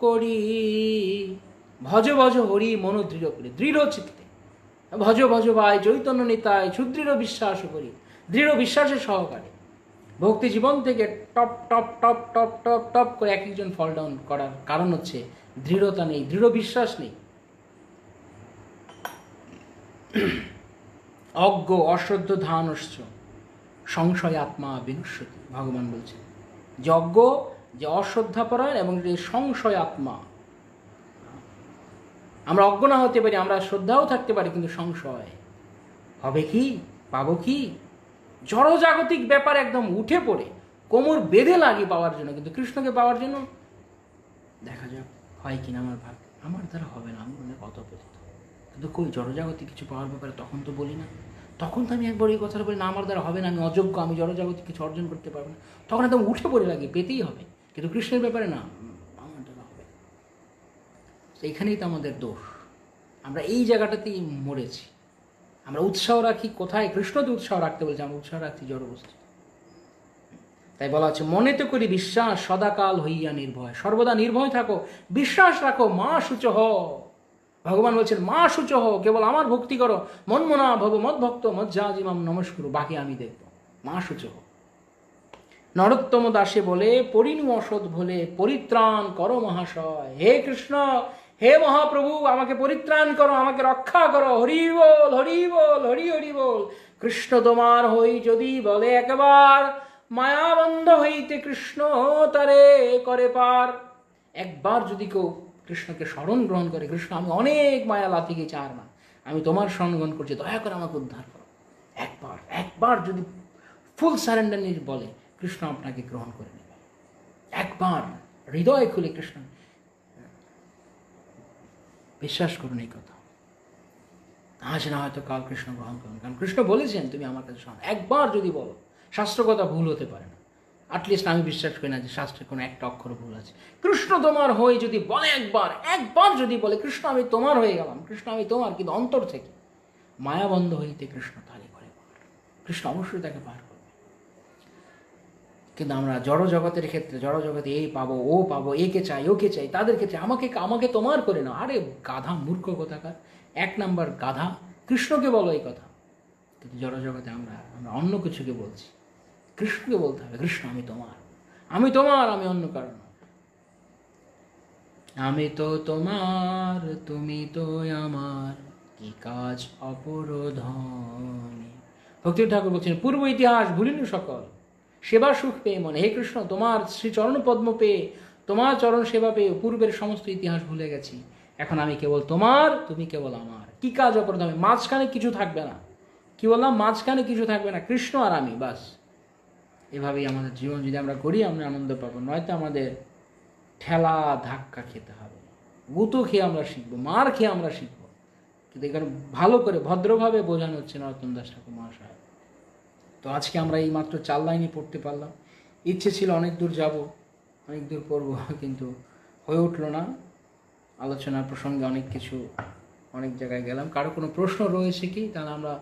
করি, ভজ ভজ হরি মনোদৃঢ় করি, দৃঢ় চিত্তে ভজ ভজ ভাই চৈতন্য নিতায়, সুদৃঢ় বিশ্বাস করি, দৃঢ় বিশ্বাসের সহকারে। ভক্তি জীবন থেকে top top top top top top করে এক একজন ফল ডাউন করার কারণ হচ্ছে দৃঢ়তা নেই, দৃঢ় বিশ্বাস নেই। অজ্ঞ অশ্রদ্ধ ধানশ্চ সংশয় আত্মা বিনশ্যতি, ভগবান বলছেন। যে অজ্ঞ, যে অশ্রদ্ধাপরায়ণ এবং যে সংশয় আত্মা। আমরা অজ্ঞ না হতে পারি, আমরা শ্রদ্ধাও থাকতে পারি, কিন্তু সংশয় হবে কি, পাবো কি, জড়জাগতিক ব্যাপার একদম উঠে পড়ে কোমর বেঁধে লাগিয়ে পাওয়ার জন্য, কিন্তু কৃষ্ণকে পাওয়ার জন্য দেখা যাক হয় কিনা আমার ভাগ্য, আমার দ্বারা হবে না, আমি অনেক অতপতিত। কিন্তু কই জড়জাগতিক কিছু পাওয়ার ব্যাপারে তখন তো বলি না, তখন তো আমি একবার এই কথাটা বলি না, আমার দ্বারা হবে না, আমি অযোগ্য, আমি জড়জাগতিক কিছু অর্জন করতে পারবো না, তখন একদম উঠে পড়ে লাগে, পেতেই হবে। কিন্তু কৃষ্ণের ব্যাপারে না, আমার দ্বারা হবে। এইখানেই তো আমাদের দোষ, আমরা এই জায়গাটাতেই মরেছি। আমরা উৎসাহ রাখি কোথায়? কৃষ্ণতে উৎসাহ রাখতে বলছে, আমরা উৎসাহ রাখছি জড়বস্তু। তাই বলা হচ্ছে মনেতে করি বিশ্বাস, সদাকাল হইয়া নির্ভয়। সর্বদা নির্ভয় থাকো, বিশ্বাস রাখো, মা শুচ হ। ভগবান বলছেন মা শুচ হ, কেবল আমার ভক্তি করো, মন মনা ভব মদ ভক্ত মজ্জাজিমাম নমস্কুরু, বাকি আমি দেখব। মা শুচ হ। নরোত্তম দাসে বলে পরিণু অসৎ ভোলে, পরিত্রাণ করো মহাশয়। হে কৃষ্ণ, হে মহাপ্রভু, আমাকে পরিত্রাণ করো, আমাকে রক্ষা করো। হরি বল, হরি বল, হরি হরি বল। কৃষ্ণ তোমার হই যদি বলে একবার, মায়াবন্ধ হইতে কৃষ্ণ তারে করে পার। একবার যদি কেউ কৃষ্ণকে শরণ গ্রহণ করে, কৃষ্ণ আমি অনেক মায়া লাথি গেছি, আর না, আমি তোমার শরণ গ্রহণ করছি, দয়া করে আমাকে উদ্ধার করো। একবার একবার যদি ফুল সারেন্ডার নিয়ে বলে, কৃষ্ণ আপনাকে গ্রহণ করে নেবে। একবার হৃদয় খুলে কৃষ্ণ, বিশ্বাস করুন এই কথা। আজ না হয়তো কাল কৃষ্ণ গ্রহণ করুন, কারণ কৃষ্ণ বলেছেন তুমি আমার কাছে শোনো। একবার যদি বলো, শাস্ত্র কথা ভুল হতে পারে না, অ্যাটলিস্ট আমি বিশ্বাস করি না যে শাস্ত্রে কোনো একটা অক্ষর ভুল আছে। কৃষ্ণ তোমার হয়ে যদি বলে, একবার একবার যদি বলে কৃষ্ণ আমি তোমার হয়ে গেলাম, কৃষ্ণ আমি তোমার, কিন্তু অন্তর থেকে মায়াবন্ধ হইতে কৃষ্ণ তালি করে পার, কৃষ্ণ অবশ্যই তাকে পার করবে। কিন্তু আমরা জড় জগতের ক্ষেত্রে, জড় জগতে এই পাবো, ও পাবো, একে চাই, ওকে চাই, তাদের ক্ষেত্রে আমাকে আমাকে তোমার করে না। আরে গাধা, মূর্খ কোথাকার, এক নাম্বার গাধা। কৃষ্ণকে বলো এই কথা, কিন্তু জড় জগতে আমরা অন্য কিছুকে বলছি। কৃষ্ণকে বলতে হবে কৃষ্ণ আমি তোমার, আমি তোমার, আমি অন্য কারণ। আমি তো তোমার, তুমি তো আমার, কি কাজ অপরধনে। ভক্তি ঠাকুর বলছেন পূর্ব ইতিহাস ভুলিনু সকল, সেবা সুখ পেয়ে মনে। হে কৃষ্ণ, তোমার শ্রী চরণ পদ্ম পেয়ে, তোমার চরণ সেবা পেয়ে পূর্বের সমস্ত ইতিহাস ভুলে গেছি। এখন আমি কেবল তোমার, তুমি কেবল আমার, কি কাজ অপরধনে। মাঝখানে কিছু থাকবে না, কি বললাম, মাঝখানে কিছু থাকবে না, কৃষ্ণ আর আমি, বাস। এভাবেই আমাদের জীবন যদি আমরা করি, আমরা আনন্দ পাবো। নয়তো আমাদের ঠেলা ধাক্কা খেতে হবে, গুঁতো খেয়ে আমরা শিখবো, মার খেয়ে আমরা শিখবো। কিন্তু এখানে ভালো করে ভদ্রভাবে বোঝানো হচ্ছে নরোত্তম দাস ঠাকুর মহাশয়। তো আজকে আমরা এই মাত্র 4 লাইনই পড়তে পারলাম। ইচ্ছে ছিল অনেক দূর যাব, অনেক দূর পড়বো, কিন্তু হয়ে উঠলো না। আলোচনার প্রসঙ্গে অনেক কিছু, অনেক জায়গায় গেলাম। কারো কোনো প্রশ্ন রয়েছে কি? তাহলে আমরা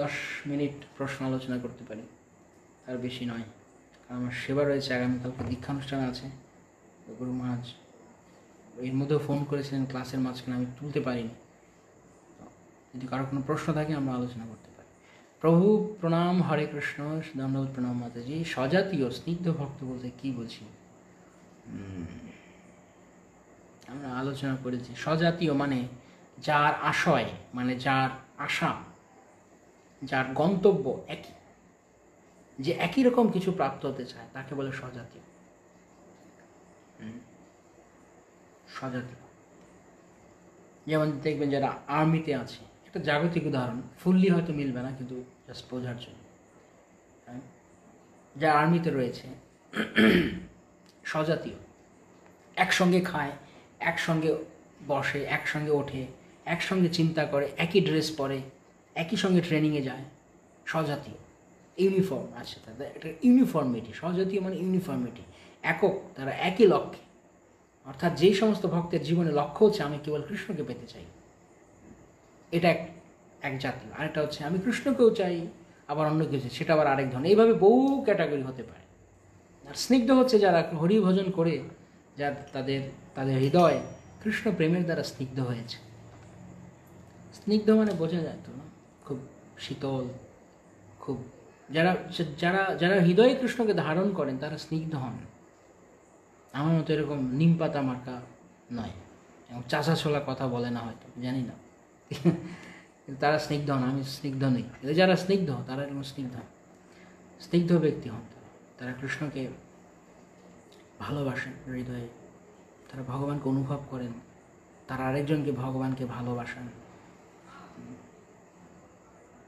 10 মিনিট প্রশ্ন আলোচনা করতে পারি, আর বেশি নয়। আমার সেবা রয়েছে, আগামীকালকে দীক্ষানুষ্ঠান আছে। গুরু মহারাজ এর মধ্যেও ফোন করেছিলেন ক্লাসের মাঝখানে, আমি তুলতে পারিনি। যদি কারো কোনো প্রশ্ন থাকে আমরা আলোচনা করতে পারি। প্রভু প্রণাম, হরে কৃষ্ণ, দণ্ডবোধ প্রণাম মাতাজি। স্বজাতীয় স্নিগ্ধ ভক্ত বলতে কি বলছি আমরা আলোচনা করেছি। স্বজাতীয় মানে যার আশয়, মানে যার আশা, যার গন্তব্য একই, যে একই রকম কিছু প্রাপ্ত হতে চায়, তাকে বলে স্বজাতীয়। স্বজাতীয় যেমন দেখবেন যারা আর্মিতে আছে, একটা জাগতিক উদাহরণ, ফুললি হয়তো মিলবে না, কিন্তু জাস্ট বোঝার জন্য। যা আর্মিতে রয়েছে, স্বজাতীয়, একসঙ্গে খায়, একসঙ্গে বসে, একসঙ্গে ওঠে, একসঙ্গে চিন্তা করে, একই ড্রেস পরে, একই সঙ্গে ট্রেনিংয়ে যায়, স্বজাতীয়, ইউনিফর্ম আছে তাদের, একটা ইউনিফর্মিটি। স্বজাতীয় মানে ইউনিফর্মিটি, একক, তারা একই লক্ষ্যে। অর্থাৎ যেই সমস্ত ভক্তের জীবনে লক্ষ্য হচ্ছে আমি কেবল কৃষ্ণকে পেতে চাই, এটা এক জাতীয়। আরেকটা হচ্ছে আমি কৃষ্ণকেও চাই, আবার অন্য কিছু, সেটা আবার আরেক ধরনের। এইভাবে বহু ক্যাটাগরি হতে পারে। আর স্নিগ্ধ হচ্ছে যারা হরি ভজন করে, যা তাদের হৃদয় কৃষ্ণ প্রেমের দ্বারা স্নিগ্ধ হয়েছে। স্নিগ্ধ মানে বোঝা যায় তো না, খুব শীতল, খুব যারা যারা যারা হৃদয়ে কৃষ্ণকে ধারণ করেন তারা স্নিগ্ধ হন। আমার মতো এরকম নিম পাতা মার্কা নয়, এবং চাষা ছোলা কথা বলে না হয়তো, জানি না, কিন্তু তারা স্নিগ্ধ হন। আমি স্নিগ্ধ নেই, যারা স্নিগ্ধ তারা এরকম স্নিগ্ধ ব্যক্তি হন। তারা কৃষ্ণকে ভালোবাসেন হৃদয়ে, তারা ভগবানকে অনুভব করেন, তারা আরেকজনকে ভগবানকে ভালোবাসেন।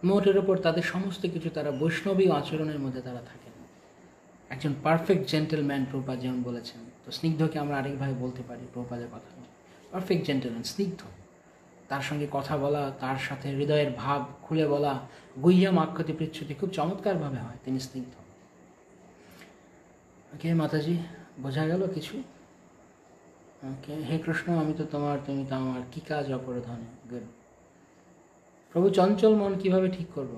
মোটের ওপর তাদের সমস্ত কিছু, তারা বৈষ্ণবী আচরণের মধ্যে তারা থাকেন। একজন পারফেক্ট জেন্টেলম্যান, প্রভুপাদ যেমন বলেছেন। তো স্নিগ্ধকে আমরা আরেকভাবে বলতে পারি প্রভুপাদের কথা, পারফেক্ট জেন্টেলম্যান, স্নিগ্ধ। তার সঙ্গে কথা বলা, তার সাথে হৃদয়ের ভাব খুলে বলা, গুহ্যম আক্ষতি পৃচ্ছতি, খুব চমৎকারভাবে হয়, তিনি স্নিগ্ধ। ওকে মাতাজি, বোঝা গেল কিছু? ওকে, হে কৃষ্ণ আমি তো তোমার, তুমি তো আমার, কি কাজ অপরাধনে? গুড। প্রভু চঞ্চল মন কিভাবে ঠিক করব?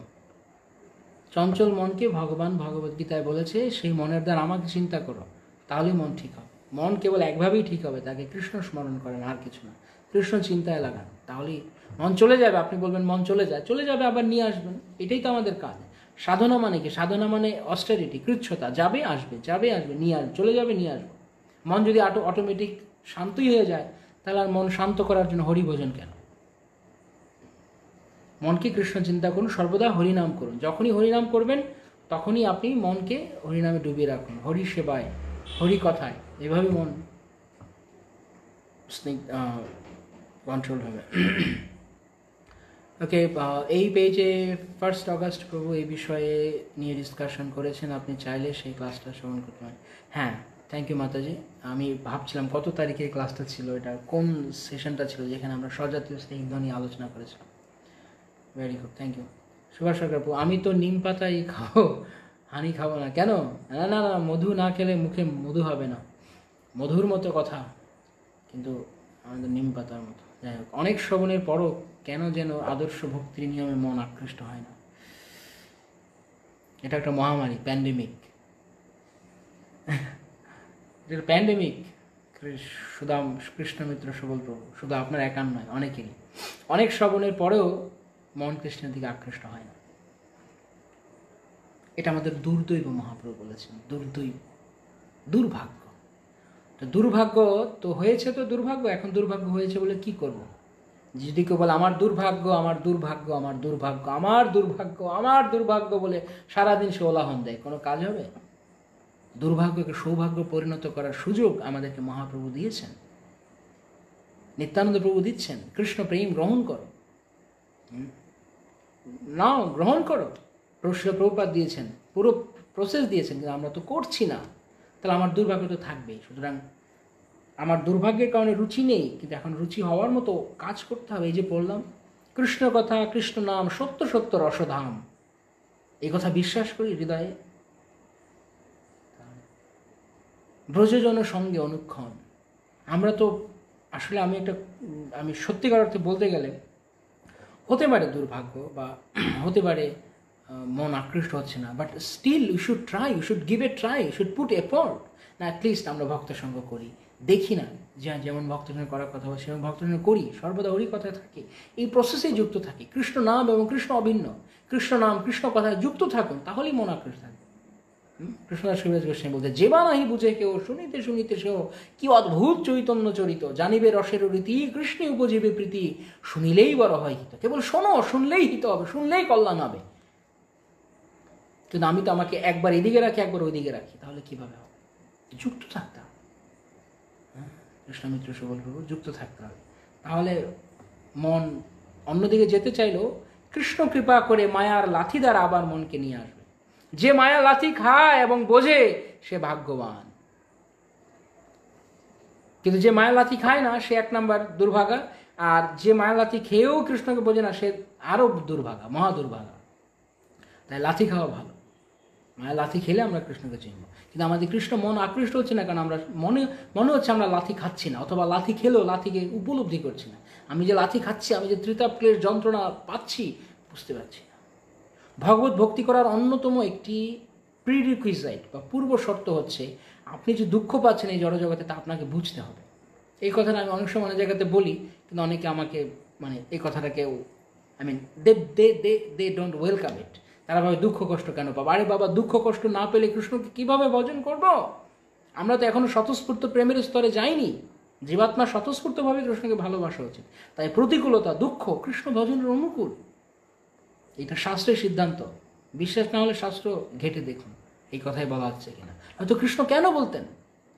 চঞ্চল মনকে ভগবান ভগবদ্গীতায় বলেছে, সেই মনের দ্বারা আমাকে চিন্তা করো, তাহলেই মন ঠিক হবে। মন কেবল একভাবেই ঠিক হবে, তাকে কৃষ্ণ স্মরণ করেন, আর কিছু না। কৃষ্ণ চিন্তায় লাগান, তাহলেই মন চলে যাবে। আপনি বলবেন মন চলে যাবে, আবার নিয়ে আসবেন। এটাই তো আমাদের কাজ। সাধনা মানে কি? সাধনা মানে অস্টেরিটি, কৃচ্ছতা। যাবে আসবে, নিয়ে আসবে, চলে যাবে, নিয়ে আসবে। মন যদি অটোমেটিক শান্তই হয়ে যায়, তাহলে আর মন শান্ত করার জন্য হরিভোজন কেন? মনকে কৃষ্ণ চিন্তা করুন, সর্বদা হরিনাম করুন। যখনই হরিনাম করবেন তখনই আপনি মনকে হরিনামে ডুবিয়ে রাখুন, হরি সেবায়, হরি কথায়। এভাবে মন কন্ট্রোল হবে। ওকে, এই পেজে 1 অগস্ট প্রভু এই বিষয়ে নিয়ে ডিসকাশন করেছেন। আপনি চাইলে সেই ক্লাসটা শ্রবণ করতে পারেন। হ্যাঁ, থ্যাংক ইউ মাতাজি। আমি ভাবছিলাম কত তারিখে ক্লাসটা ছিল, এটা কোন সেশনটা ছিল যেখানে আমরা স্বজাতীয় স্নিগ্ধ নিয়ে আলোচনা করেছিলাম। Very good, thank you. Subhash Sarkar, আমি তো নিম পাতাই খাবো, হানি খাবো না। কেন? না না না, মধু না খেলে মুখে মধু হবে না। মধুর মতো কথা, কিন্তু আমাদের নিম পাতার মতো। যাই হোক, অনেক শ্রবণের পরও কেন যেন আদর্শ ভক্তির নিয়মে মন আকৃষ্ট হয় না। এটা একটা মহামারী, প্যান্ডেমিক। প্যান্ডেমিক সুদাম কৃষ্ণ মিত্র সুবল প্রভু, শুধু আপনার একার নয়, অনেকেরই। অনেক শ্রবণের পরেও মন কৃষ্ণের দিকে আকৃষ্ট হয় না। এটা আমাদের দুর্দৈব, মহাপ্রভু বলেছেন, দুর্ভাগ্য। তো দুর্ভাগ্য তো হয়েছে, তো দুর্ভাগ্য, এখন দুর্ভাগ্য হয়েছে বলে কি করব? যদি কেউ বলে আমার দুর্ভাগ্য, আমার দুর্ভাগ্য, আমার দুর্ভাগ্য, আমার দুর্ভাগ্য, আমার দুর্ভাগ্য বলে সারাদিন সে ওলাহন দেয়, কোনো কাজ হবে? দুর্ভাগ্যকে সৌভাগ্য পরিণত করার সুযোগ আমাদেরকে মহাপ্রভু দিয়েছেন, নিত্যানন্দ প্রভু দিচ্ছেন। কৃষ্ণ প্রেম গ্রহণ করো, নাও, গ্রহণ করো। প্রভুপাদ দিয়েছেন, পুরো প্রসেস দিয়েছেন, কিন্তু আমরা তো করছি না। তাহলে আমার দুর্ভাগ্য তো থাকবেই। সুতরাং আমার দুর্ভাগ্যের কারণে রুচি নেই, কিন্তু এখন রুচি হওয়ার মতো কাজ করতে হবে। এই যে বললাম, কৃষ্ণ কথা, কৃষ্ণ নাম, সত্য সত্য রসধাম, এই কথা বিশ্বাস করি হৃদয়ে। ব্রজজন সঙ্গে অনুক্ষণ। আমরা তো আসলে আমি সত্যিকার অর্থে বলতে গেলে, হতে পারে দুর্ভাগ্য বা হতে পারে মন আকৃষ্ট হচ্ছে না, but still you should try, you should give a try, you should put effort. না, অ্যাটলিস্ট আমরা ভক্ত সঙ্গ করি, দেখি না যেমন ভক্ত সঙ্গে করার কথা হয় সেমন ভক্ত সঙ্গে করি, সর্বদা হরি কথায় থাকি, এই প্রসেসেই যুক্ত থাকি। কৃষ্ণ নাম এবং কৃষ্ণ অভিন্ন, কৃষ্ণ নাম কৃষ্ণ কথায় যুক্ত থাকুন, তাহলেই মন আকৃষ্ট থাকবে। কৃষ্ণদাস কবিরাজ গোস্বামী বলতে, যে বা নাহি বুঝে কেউ, শুনিতে শুনিতে সেও কি অদ্ভুত চৈতন্য চরিত, জানিবে রসের রীতি, কৃষ্ণে উপজীবে প্রীতি, শুনিলেই বড় হয় হিত। কেবল শোনো, শুনলেই হিত হবে, শুনলেই কল্যাণ হবে। কিন্তু আমি তো আমাকে একবার এদিকে রাখি, একবার ওইদিকে রাখি, তাহলে কিভাবে হবে? যুক্ত থাকতে হবে। কৃষ্ণমিত্র সুবল প্রভু, যুক্ত থাকতে হবে, তাহলে মন অন্যদিকে যেতে চাইলেও কৃষ্ণ কৃপা করে মায়ার লাথি দ্বারা আবার মনকে নিয়ে আসবে। যে মায়া লাথি খায় এবং বোঝে সে ভাগ্যবান, কিন্তু যে মায়া লাথি খায় না সে 1 নম্বর দুর্ভাগা, আর যে মায়া লাথি খেয়েও কৃষ্ণকে বোঝে না সে আরো দুর্ভাগা, মহা দুর্ভাগা। তাই লাথি খাওয়া ভালো, মায়া লাথি খেলে আমরা কৃষ্ণকে চিনব। কিন্তু আমাদের কৃষ্ণ মন আকৃষ্ট হচ্ছে না, কারণ আমরা মনে হচ্ছে আমরা লাথি খাচ্ছি না, অথবা লাথি খেলেও লাথিকে উপলব্ধি করছি না। আমি যে লাথি খাচ্ছি, আমি যে ত্রিতাপের যন্ত্রণা পাচ্ছি, বুঝতে পারছি না। ভগবত ভক্তি করার অন্যতম একটি প্রিরিকুইজাইট বা পূর্ব শর্ত হচ্ছে আপনি যে দুঃখ পাচ্ছেন এই জড়জগতে, তা আপনাকে বুঝতে হবে। এই কথাটা আমি অনেক সময় অনেক জায়গাতে বলি, কিন্তু অনেকে আমাকে এই কথাটাকে দে ডোন্ট ওয়েলকাম ইট। তারা ভাবে দুঃখ কষ্ট কেন পাবো? আরে বাবা, দুঃখ কষ্ট না পেলে কৃষ্ণকে কিভাবে ভজন করব? আমরা তো এখনো স্বতঃস্ফূর্ত প্রেমের স্তরে যাইনি। জীবাত্মা স্বতঃস্ফূর্তভাবে কৃষ্ণকে ভালোবাসা উচিত। তাই প্রতিকূলতা, দুঃখ কৃষ্ণ ভজনের অনুকূল, এটা শাস্ত্রের সিদ্ধান্ত। বিশ্বাস না হলে শাস্ত্র ঘেটে দেখুন এই কথাই বলা হচ্ছে কিনা। হয়তো কৃষ্ণ কেন বলতেন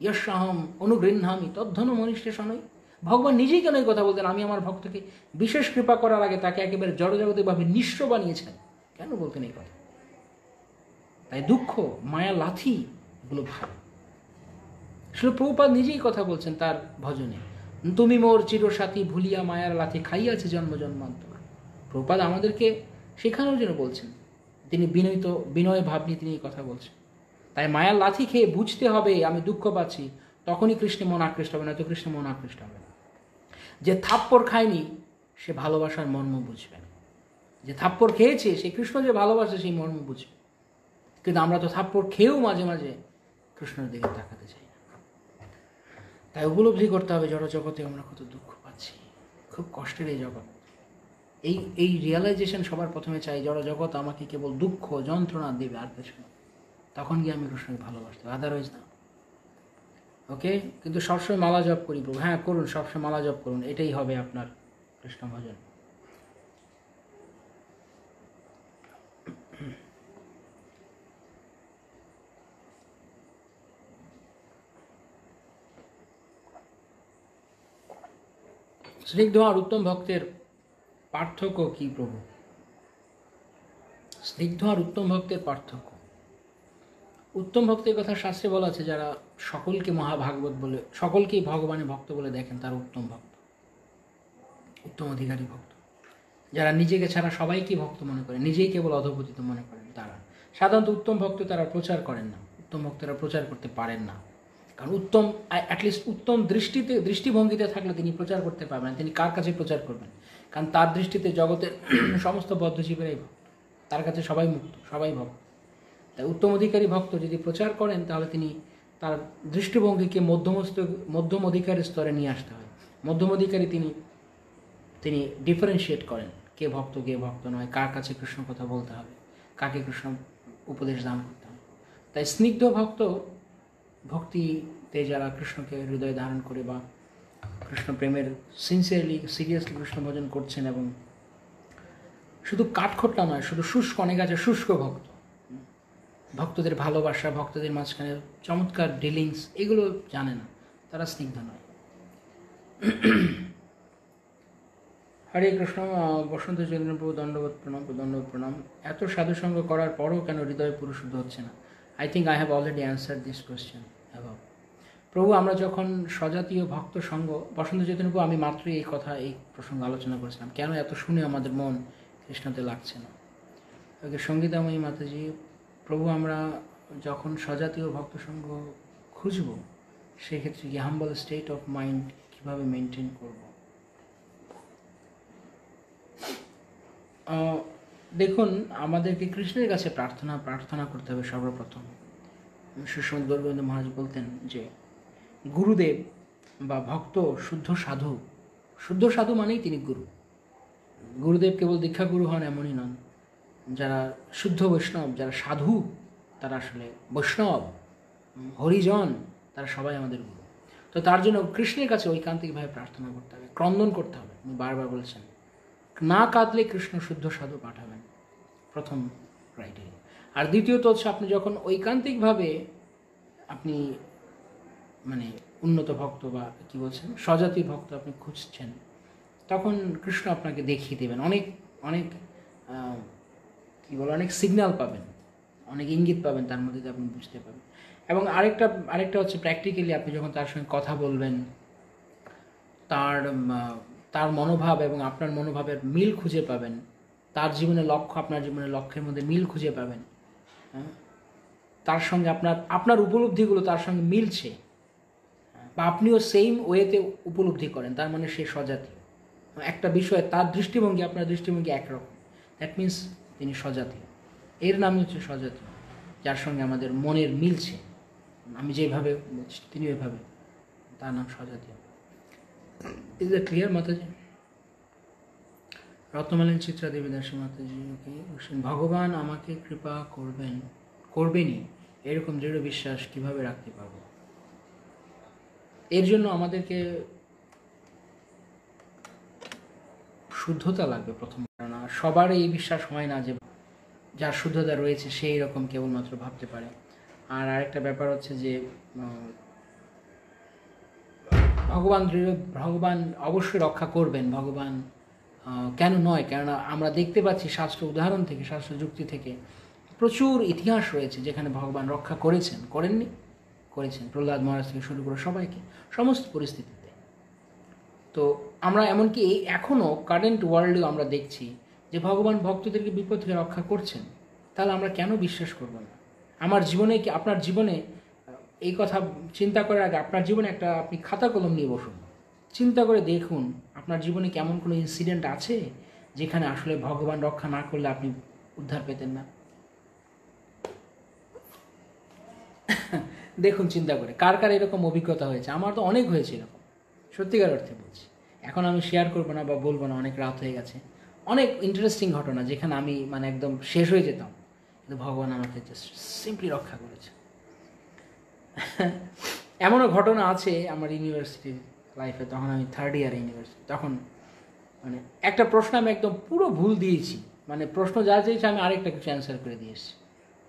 যস্যাহম অনুগৃহ্ণামি তদ্ধনু মনীষে শনৈ? ভগবান নিজেই কেন এই কথা বলতেন? আমি আমার ভক্তকে বিশেষ কৃপা করার আগে তাকে একেবারে জড়জগতিকভাবে নিঃস্ব বানিয়েছেন, কেন বলতেন এই কথা? তাই দুঃখ, মায়া লাথি এগুলো ভালো। শিল প্রভুপাদ নিজেই কথা বলছেন তার ভজনে, তুমি মোর চিরসাথী ভুলিয়া মায়ার লাথি খাইয়াছে জন্ম জন্মান্তর। প্রভুপাদ আমাদেরকে শেখানোর জন্য বলছেন, তিনি বিনয় ভাব নিয়ে তিনি এই কথা বলছেন। তাই মায়ার লাথি খেয়ে বুঝতে হবে আমি দুঃখ পাচ্ছি, তখনই কৃষ্ণে মন আকৃষ্ট হবে, নয়তো কৃষ্ণে মন আকৃষ্ট হবে না। যে থাপ্পড় খায়নি সে ভালোবাসার মর্ম বুঝবে না। যে থাপ্পড় খেয়েছে সে কৃষ্ণ যে ভালোবাসে সেই মর্ম বুঝবে। কিন্তু আমরা তো থাপ্পড় খেয়েও মাঝে মাঝে কৃষ্ণের দিকে তাকাতে চাই না। তাই উপলব্ধি করতে হবে জড়জগতে আমরা কত দুঃখ পাচ্ছি, খুব কষ্টের এই জগৎ। এই রিয়েলাইজেশন সবার প্রথমে চাই, জড়জগৎ আমাকে কেবল দুঃখ যন্ত্রণা দেবে, আর কিছু না। তখন গিয়ে আমি কৃষ্ণকে ভালোবাসতে, আদারওয়াইজ না। ওকে, কিন্তু সবসময় মালা জপ করি প্রভু। হ্যাঁ করুন, সবসময় মালা জপ করুন, এটাই হবে আপনার কৃষ্ণ ভজন। স্নিগ্ধ আর উত্তম ভক্তের পার্থক্য কি প্রভু? স্নিগ্ধ আর উত্তম ভক্তের পার্থক্য, উত্তম ভক্তের কথা শাস্ত্রে বলা আছে, যারা সকলকে মহাভাগবত বলে, সকলকেই ভগবানের ভক্ত বলে দেখেন, তার উত্তম ভক্ত, উত্তম অধিকারী ভক্ত। যারা নিজেকে ছাড়া সবাইকে ভক্ত মনে করে, নিজেই কেবল অধপতিত মনে করেন, তারা সাধারণত উত্তম ভক্ত। তারা প্রচার করেন না, উত্তম ভক্তরা প্রচার করতে পারেন না। কারণ উত্তম, অ্যাটলিস্ট উত্তম দৃষ্টিভঙ্গিতে থাকলে তিনি প্রচার করতে পারবেন। তিনি কার কাছে প্রচার করবেন? কারণ তার দৃষ্টিতে জগতের সমস্ত বদ্ধজীবেরাই ভক্ত, তার কাছে সবাই মুক্ত, সবাই ভক্ত। তাই উত্তম অধিকারী ভক্ত যদি প্রচার করেন, তাহলে তিনি তার দৃষ্টিভঙ্গিকে মধ্যম অধিকারের স্তরে নিয়ে আসতে হয়। মধ্যম অধিকারী তিনি ডিফারেন্সিয়েট করেন কে ভক্ত কে ভক্ত নয়, কার কাছে কৃষ্ণ কথা বলতে হবে, কাকে কৃষ্ণ উপদেশ দান করতে হবে। তাই স্নিগ্ধ ভক্তিতে যারা কৃষ্ণকে হৃদয়ে ধারণ করে বা কৃষ্ণ প্রেমের সিরিয়াসলি কৃষ্ণ ভজন করছেন, এবং শুধু কাঠখোট্টা নয়, শুধু শুষ্ক, অনেক আছে শুষ্ক ভক্ত, ভক্তদের ভালোবাসা, ভক্তদের মাঝখানে চমৎকার ডিলিংস, এগুলো জানে না, তারা স্নিগ্ধ নয়। হরে কৃষ্ণ। বসন্ত চন্দ্র প্রভু, দণ্ডবোধ প্রণাম। এত সাধুসঙ্গ করার পরও কেন হৃদয় পরিশুদ্ধ হচ্ছে না? I think I have already answer this question above. প্রভু, আমরা যখন স্বজাতীয় ভক্ত সঙ্গ, বসন্ত চৈতন্য প্রভু, আমি মাত্রই এই প্রসঙ্গ আলোচনা করেছিলাম, কেন এত শুনে আমাদের মন কৃষ্ণতে লাগছে না। ওকে, সঙ্গীতাময়ী মাতাজি, প্রভু আমরা যখন স্বজাতীয় ভক্ত সঙ্গ খুঁজব, সেক্ষেত্রে কি হাম্বল স্টেট অফ মাইন্ড কীভাবে মেনটেন করব? দেখুন, আমাদেরকে কৃষ্ণের কাছে প্রার্থনা করতে হবে সর্বপ্রথম। সুস্মদ গৌরগোবিন্দ মহারাজ বলতেন যে গুরুদেব বা ভক্ত শুদ্ধ সাধু মানেই তিনি গুরু। গুরুদেব কেবল দীক্ষাগুরু হন এমনই নন, যারা শুদ্ধ বৈষ্ণব, যারা সাধু, তারা আসলে বৈষ্ণব, হরিজন, তারা সবাই আমাদের গুরু। তো তার জন্য কৃষ্ণের কাছে ঐকান্তিকভাবে প্রার্থনা করতে হবে, ক্রন্দন করতে হবে। উনি বারবার বলছেন, না কাঁদলে কৃষ্ণ শুদ্ধ সাধু পাঠাবেন, প্রথম ক্রাইটেরিয়া। আর দ্বিতীয়ত হচ্ছে, আপনি যখন ঐকান্তিকভাবে আপনি উন্নত ভক্ত বা কি বলছেন স্বজাতি ভক্ত আপনি খুঁজছেন, তখন কৃষ্ণ আপনাকে দেখিয়ে দেবেন, অনেক অনেক কী বলে, অনেক সিগন্যাল পাবেন, অনেক ইঙ্গিত পাবেন, তার মধ্যে দিয়ে আপনি বুঝতে পারবেন। এবং আরেকটা হচ্ছে প্র্যাকটিক্যালি আপনি যখন তার সঙ্গে কথা বলবেন, তার তার মনোভাব এবং আপনার মনোভাবের মিল খুঁজে পাবেন, তার জীবনের লক্ষ্য আপনার জীবনের লক্ষ্যের মধ্যে মিল খুঁজে পাবেন, হ্যাঁ, তার সঙ্গে আপনার উপলব্ধিগুলো তার সঙ্গে মিলছে, বা আপনিও সেম ওয়েতে উপলব্ধি করেন, তার মানে সে স্বজাতীয়। একটা বিষয়ে তার দৃষ্টিভঙ্গি আপনার দৃষ্টিভঙ্গি একরকম, দ্যাট মিন্স তিনি স্বজাতীয়। এর নামই হচ্ছে স্বজাতীয়, যার সঙ্গে আমাদের মনের মিলছে, আমি যেভাবে বলছি তিনি ওইভাবে, তার নাম স্বজাতীয়। ইজ দ্যাট ক্লিয়ার মাতাজি? রত্নমালিনী চিত্রা দেবী দাসী মাতাজি, ওকে। ভগবান আমাকে কৃপা করবেনই এরকম দৃঢ় বিশ্বাস কিভাবে রাখতে পারবো? এর জন্য আমাদেরকে শুদ্ধতা লাগবে প্রথম। কারণ সবার এই বিশ্বাস হয় না যে যার শুদ্ধতা রয়েছে সেই রকম কেবলমাত্র ভাবতে পারে। আর আরেকটা ব্যাপার হচ্ছে যে ভগবান অবশ্যই রক্ষা করবেন। ভগবান কেন নয়? কেননা আমরা দেখতে পাচ্ছি শাস্ত্র উদাহরণ থেকে, শাস্ত্র যুক্তি থেকে প্রচুর ইতিহাস রয়েছে যেখানে ভগবান রক্ষা করেননি, করেছেন। প্রহ্লাদ মহারাজ থেকে শুরু করে সবাইকে, সমস্ত পরিস্থিতিতে। তো আমরা এমনকি এখনও কারেন্ট ওয়ার্ল্ডেও আমরা দেখছি যে ভগবান ভক্তদেরকে বিপদ থেকে রক্ষা করছেন। তাহলে আমরা কেন বিশ্বাস করব না? আমার জীবনে কি, আপনার জীবনে এই কথা চিন্তা করার আগে আপনার জীবনে আপনি খাতা কলম নিয়ে বসুন, চিন্তা করে দেখুন আপনার জীবনে কেমন কোনো ইনসিডেন্ট আছে যেখানে আসলে ভগবান রক্ষা না করলে আপনি উদ্ধার পেতেন না। দেখুন, চিন্তা করে কার কার এরকম অভিজ্ঞতা হয়েছে। আমার তো অনেক হয়েছে এরকম, সত্যিকার অর্থে বলছি। এখন আমি শেয়ার করবো না বা বলবো না, অনেক রাত হয়ে গেছে। অনেক ইন্টারেস্টিং ঘটনা যেখানে আমি একদম শেষ হয়ে যেতাম, কিন্তু ভগবান আমাকে জাস্ট সিম্পলি রক্ষা করেছে। এমনও ঘটনা আছে আমার ইউনিভার্সিটি লাইফে, তখন আমি 3rd ইয়ারে ইউনিভার্সিটি, তখন একটা প্রশ্ন আমি একদম পুরো ভুল দিয়েছি, প্রশ্ন যা চেয়েছে আমি আরেকটা কিছু অ্যান্সার করে দিয়েছি,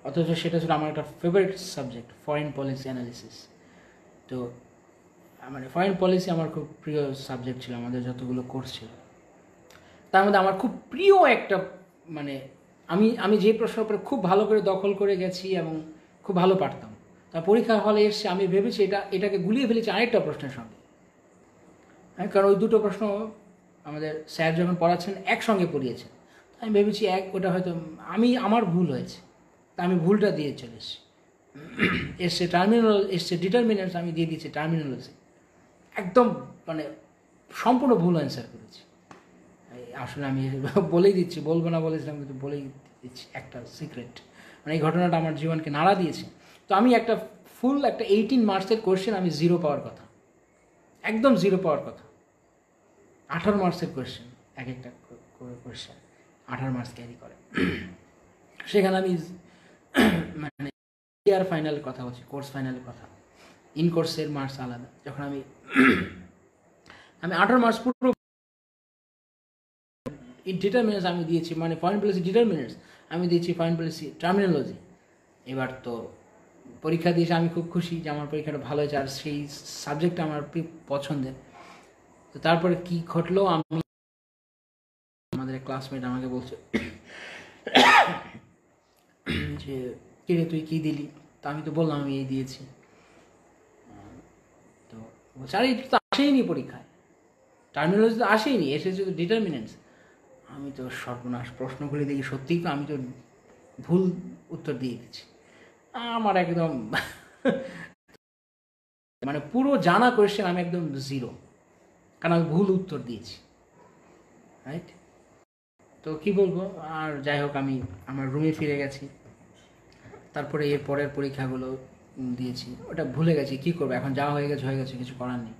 অথচ সেটা ছিল আমার একটা favourite subject, foreign policy analysis. তো ফরেন পলিসি আমার খুব প্রিয় সাবজেক্ট ছিল, আমাদের যতগুলো কোর্স ছিল তার মধ্যে আমার খুব প্রিয় একটা আমি যে প্রশ্নের উপরে খুব ভালো করে দখল করে গেছি এবং খুব ভালো পারতাম, তার পরীক্ষা হলে এসে আমি ভেবেছি এটাকে গুলিয়ে ফেলেছি আরেকটা প্রশ্নের সঙ্গে। হ্যাঁ, কারণ ওই দুটো প্রশ্ন আমাদের স্যার যখন পড়াচ্ছেন একসঙ্গে পড়িয়েছেন, আমি ভেবেছি ওটা হয়তো আমার ভুল হয়েছে, তা আমি ভুলটা দিয়ে চলে এসছে এসছে ডিটারমিনেন্টস, আমি দিয়ে দিচ্ছি টার্মিনোলজি, একদম সম্পূর্ণ ভুল অ্যান্সার করেছি। আসলে আমি বলেই দিচ্ছি, বলবো না বলেছিলাম, কিন্তু বলেই দিচ্ছি একটা সিক্রেট। এই ঘটনাটা আমার জীবনকে নাড়া দিয়েছে। তো আমি একটা 18 মার্কসের কোয়েশ্চেন আমি 0 পাওয়ার কথা, একদম 0 পাওয়ার কথা। 18 মার্কসের কোয়েশ্চেন, এক একটা কোয়েশ্চেন 18 মার্কস ক্যারি করে। সেখানে আমি ইয়ার ফাইনালের কথা বলছি, কোর্স ফাইনালের কথা, ইন কোর্সের মার্কস আলাদা। যখন আমি 18 মার্কস পুরো ডিটারমিনেন্টস আমি দিয়েছি, ফরেন পলিসি ডিটারমিনেন্টস আমি দিয়েছি, ফরেন পলিসি টার্মিনোলজি। এবার তো পরীক্ষা দিয়েছি, আমি খুব খুশি যে আমার পরীক্ষাটা ভালো হয়েছে, আর সেই সাবজেক্টটা আমার পছন্দের। তো তারপরে কি ঘটলো, আমাদের ক্লাসমেট আমাকে বলছে যে কিরে তুই কী দিলি? তো আমি তো বললাম আমি এই দিয়েছি। তো বলছে আরে এটা তো আসেইনি পরীক্ষায়, টার্মিনোলজি তো আসেইনি, এসেছে তো ডিটারমিনেন্টস। আমি তো সর্বনাশ, প্রশ্নগুলি দেখি সত্যিই তো আমি তো ভুল উত্তর দিয়ে দিচ্ছি। আমার একদম পুরো জানা কোয়েশ্চেন আমি একদম 0, কারণ আমি ভুল উত্তর দিয়েছি, রাইট? তো কি বলবো, আর যাই হোক আমি আমার রুমে ফিরে গেছি। তারপরে এর পরের পরীক্ষাগুলো দিয়েছি, ওটা ভুলে গেছি, কি করবো এখন, যা হয়ে গেছে, কিছু করার নেই।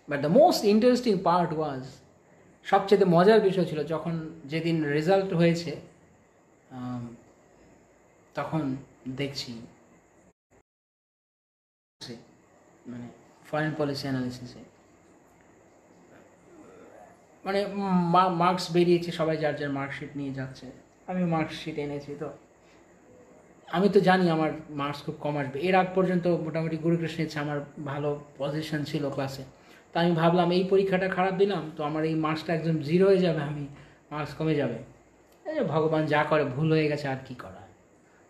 But the most interesting part ওয়াজ, সবচেয়ে মজার বিষয় ছিল যেদিন রেজাল্ট হয়েছে, তখন দেখছি ফরেন পলিসি অ্যানালিসিসে মার্কস বেরিয়েছে, সবাই যার যার মার্কশিট নিয়ে যাচ্ছে। আমি মার্কশিট এনেছি, তো আমি তো জানি আমার মার্কস খুব কম আসবে। এর আগ পর্যন্ত মোটামুটি গুরুকৃষ্ণ ইচ্ছে আমার ভালো পজিশন ছিল ক্লাসে। তো আমি ভাবলাম এই পরীক্ষাটা খারাপ দিলাম তো আমার এই মার্কসটা একদম জিরো হয়ে যাবে, আমি মার্কস কমে যাবে। এই যে ভগবান যা করে, ভুল হয়ে গেছে, আর কি করা।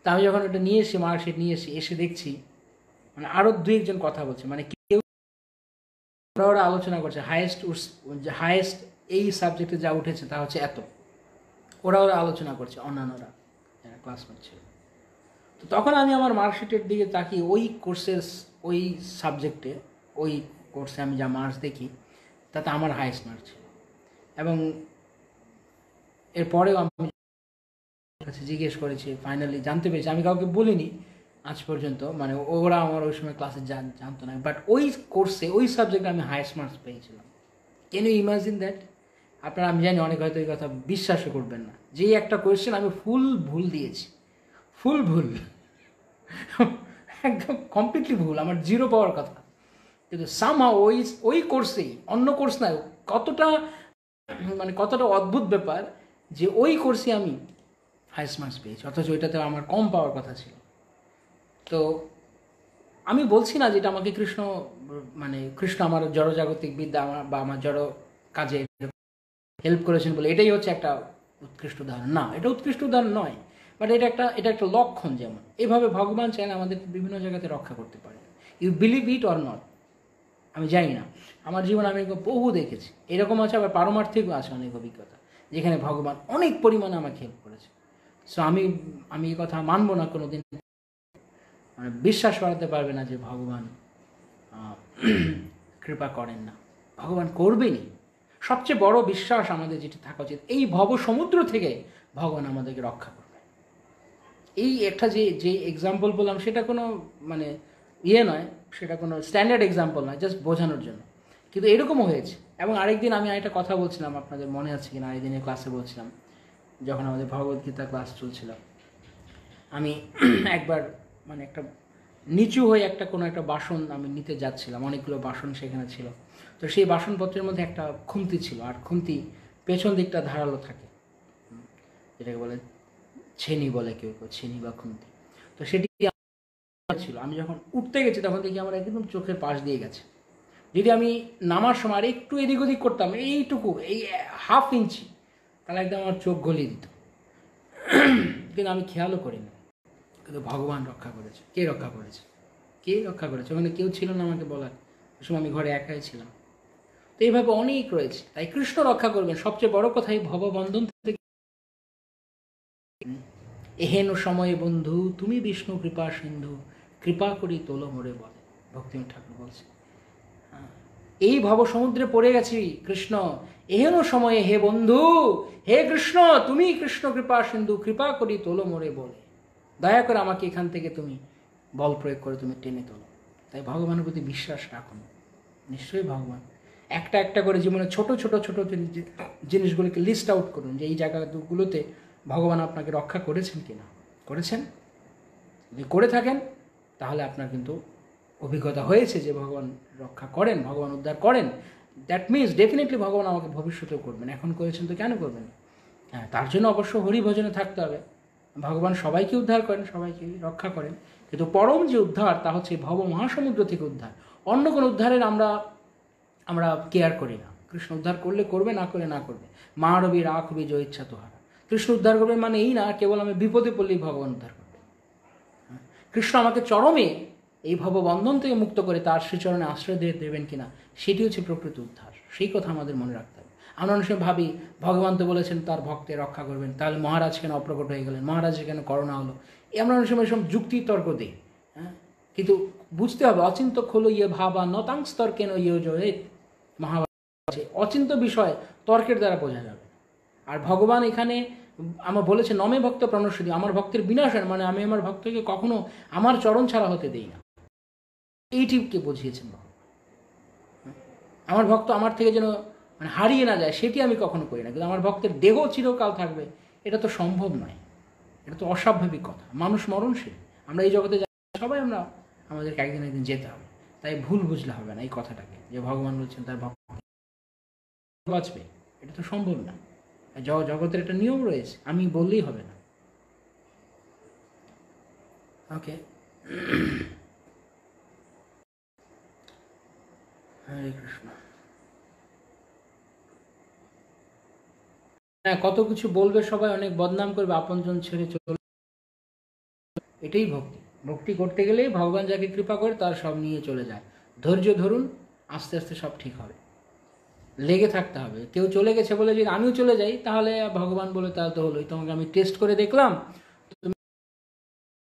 তা আমি যখন ওটা নিয়ে এসেছি, মার্কশিট নিয়ে এসে দেখছি মানে আরও দু একজন কথা বলছে, মানে কেউ ওরা আলোচনা করছে হায়েস্ট এই সাবজেক্টে যা উঠেছে তা হচ্ছে এত, ওরা আলোচনা করছে অন্যান্যরা যারা ক্লাসমেট ছিল। তো তখন আমি আমার মার্কশিটের দিকে তাকিয়ে ওই কোর্সের ওই সাবজেক্টে ওই কোর্সে আমি যা মার্কস দেখি তাতে আমার হায়েস্ট মার্কস ছিল। এবং এরপরেও আমি কাছে জিজ্ঞেস করেছি, ফাইনালি জানতে পেরেছি, আমি কাউকে বলিনি আজ পর্যন্ত, মানে ওরা আমার ওই সময় ক্লাসে জানতো না, বাট ওই কোর্সে ওই সাবজেক্টে আমি হায়েস্ট মার্কস পেয়েছিলাম। Can you imagine that? আপনারা, আমি জানি অনেক হয়তো এই কথা বিশ্বাসও করবেন না, যে একটা কোয়েশ্চেন আমি ফুল ভুল দিয়েছি, ফুল ভুল, একদম কমপ্লিটলি ভুল, আমার জিরো পাওয়ার কথা, কিন্তু সামহাউ ওই কোর্সেই, অন্য কোর্স নয়, কতটা অদ্ভুত ব্যাপার যে ওই কোর্সে আমি হাইস্ট মার্কস পেয়েছি, অথচ ওইটাতে আমার কম পাওয়ার কথা ছিল। তো আমি বলছি না যেটা আমাকে কৃষ্ণ আমার জড়জাগতিক বিদ্যা বা আমার জড় কাজে হেল্প করেছেন বলে এটাই হচ্ছে একটা উৎকৃষ্ট উদাহরণ, না, এটা উৎকৃষ্ট উদাহরণ নয়, বাট এটা একটা লক্ষণ। যেমন এভাবে ভগবান চাইলে আমাদের বিভিন্ন জায়গাতে রক্ষা করতে পারে, you believe it or not. আমি জানি না, আমার জীবনে আমি বহু দেখেছি, এরকম আছে, আবার পারমার্থিকও আছে অনেক অভিজ্ঞতা যেখানে ভগবান অনেক পরিমাণে আমাকে হেল্প করেছে। সো আমি এই কথা মানবো না কোনোদিন, মানে বিশ্বাস করাতে পারবে না যে ভগবান কৃপা করেন না, ভগবান করবেনই। সবচেয়ে বড় বিশ্বাস আমাদের যেটা থাকা উচিত, এই ভব সমুদ্র থেকে ভগবান আমাদেরকে রক্ষা করবে। এই একটা যে এক্সাম্পল বললাম সেটা কোনো মানে নয়, সেটা কোনো স্ট্যান্ডার্ড এক্সাম্পল নয়, জাস্ট বোঝানোর জন্য, কিন্তু এরকমও হয়েছে। এবং আরেকদিন আমি একটা কথা বলছিলাম, আপনাদের মনে আছে কিনা, আরেকদিনের ক্লাসে বলছিলাম, যখন আমাদের ভগবদ্গীতা ক্লাস চলছিল, আমি একবার মানে একটা নিচু হয়ে কোনো একটা বাসন আমি নিতে যাচ্ছিলাম, অনেকগুলো বাসন সেখানে ছিল। তো সেই বাসনপত্রের মধ্যে একটা খুন্তি ছিল, আর খুন্তি পেছন দিকটা ধারালো থাকে, যেটাকে বলে ছেনি বলে কেউ ছেনি বা খুন্তি। তো সেটি ছিল, আমি যখন উঠতে গেছি তখন দেখি আমার একদম চোখের পাশ দিয়ে গেছে। যদি আমি নামার সময় আর একটু এদিক ওদিক করতাম, এইটুকু, এই হাফ ইঞ্চি, তাহলে একদম আমার চোখ গলিয়ে দিত। কিন্তু আমি খেয়ালও করিনি, কিন্তু ভগবান রক্ষা করেছে। কে রক্ষা করেছে? ওখানে কেউ ছিল না আমাকে বলার, ওই সময় আমি ঘরে একাই ছিলাম। তো এইভাবে অনেক রয়েছে, তাই কৃষ্ণ রক্ষা করবেন। সবচেয়ে বড় কথা, এই ভববন্ধন থেকে এহেন সময়ে বন্ধু তুমি বিষ্ণু কৃপা সিন্ধু, কৃপা করি তোলো মোরে বলে, ভক্তিনাথ ঠাকুর বলছে। এই ভব সমুদ্রে পড়ে গেছি কৃষ্ণ, এহেন সময়ে হে বন্ধু, হে কৃষ্ণ, তুমি কৃষ্ণ কৃপা সিন্ধু, কৃপা করি তোলো মোরে বলে, দয়া করে আমাকে এখান থেকে তুমি বল প্রয়োগ করে তুমি টেনে তোলো। তাই ভগবানের প্রতি বিশ্বাস রাখুন, নিশ্চয়ই ভগবান একটা করে জীবনে ছোট জিনিসগুলোকে লিস্ট আউট করুন, যে এই জায়গাগুলোতে ভগবান আপনাকে রক্ষা করেছেন কিনা। করেছেন? যদি করে থাকেন তাহলে আপনার কিন্তু অভিজ্ঞতা হয়েছে যে ভগবান রক্ষা করেন, ভগবান উদ্ধার করেন। দ্যাট মিনস ডেফিনেটলি ভগবান আমাকে ভবিষ্যতেও করবেন, এখন করেছেন তো কেন করবেন। হ্যাঁ, তার জন্য অবশ্য হরিভজনে থাকতে হবে। ভগবান সবাইকে উদ্ধার করেন, সবাইকে রক্ষা করেন, কিন্তু পরম যে উদ্ধার তা হচ্ছে ভব মহাসমুদ্র থেকে উদ্ধার। অন্য কোনো উদ্ধারের আমরা কেয়ার করি না। কৃষ্ণ উদ্ধার করলে করবে, না করলে না করবে। মা রবি রাখবি জয় ইচ্ছা তোহারা। কৃষ্ণ উদ্ধার করবে মানে এই না কেবল আমি বিপদে পড়লেই ভগবান উদ্ধার করবে। কৃষ্ণ আমাকে চরমে এই ভববন্ধন থেকে মুক্ত করে তার শ্রীচরণে আশ্রয় দেবেন কিনা, সেটি হচ্ছে প্রকৃত উদ্ধার। সেই কথা আমাদের মনে রাখতে হবে। আমরা অনেক সময় ভাবি ভগবান তো বলেছেন তার ভক্তের রক্ষা করবেন, তাহলে মহারাজ কেন অপ্রকট হয়ে গেলেন, মহারাজের কেন করোনা হলো, আমরা অনেক সময় সব যুক্তি তর্ক দিই। হ্যাঁ, কিন্তু বুঝতে হবে অচিন্ত খোলো ইয়ে ভাবা নতাংস্তর কেন ইয়ে জয়ে, মহাভারত অচিন্ত বিষয় তর্কের দ্বারা বোঝা যাবে। আর ভগবান এখানে আমার বলেছে নমে ভক্ত প্রণশ্বতী, আমার ভক্তের বিনাশের, মানে আমি আমার ভক্তকে কখনো আমার চরণ ছাড়া হতে দেই না, এইটিকে বুঝিয়েছেন ভগবান। আমার ভক্ত আমার থেকে যেন মানে হারিয়ে না যায় সেটি আমি কখনো করি না, কিন্তু আমার ভক্তের দেহ চিরকাল থাকবে এটা তো সম্ভব নয়, এটা তো অস্বাভাবিক কথা। মানুষ মরণশীল, আমরা এই জগতে সবাই আমাদেরকে একদিন যেতে হবে। তাই ভুল বুঝলে হবে না এই কথাটাকে, যে ভগবান বলছেন তার ভক্ত বাঁচবে, এটা তো সম্ভব না। জগতের একটা নিয়ম রয়েছে, আমি বললেই হবে না। ওকে, হরে কৃষ্ণ। হ্যাঁ, কত কিছু বলবে সবাই, অনেক বদনাম করবে, আপনজন ছেড়ে চলে, এটাই ভক্তি। ভক্তি করতে গেলেই ভগবান যাকে কৃপা করে তার সব নিয়ে চলে যায়। ধৈর্য ধরুন, আস্তে আস্তে সব ঠিক হবে, লেগে থাকতে হবে। কেউ চলে গেছে বলে যদি আমিও চলে যাই, তাহলে ভগবান বলে তাহলে তো হলোই, তোমাকে আমি টেস্ট করে দেখলাম, তুমি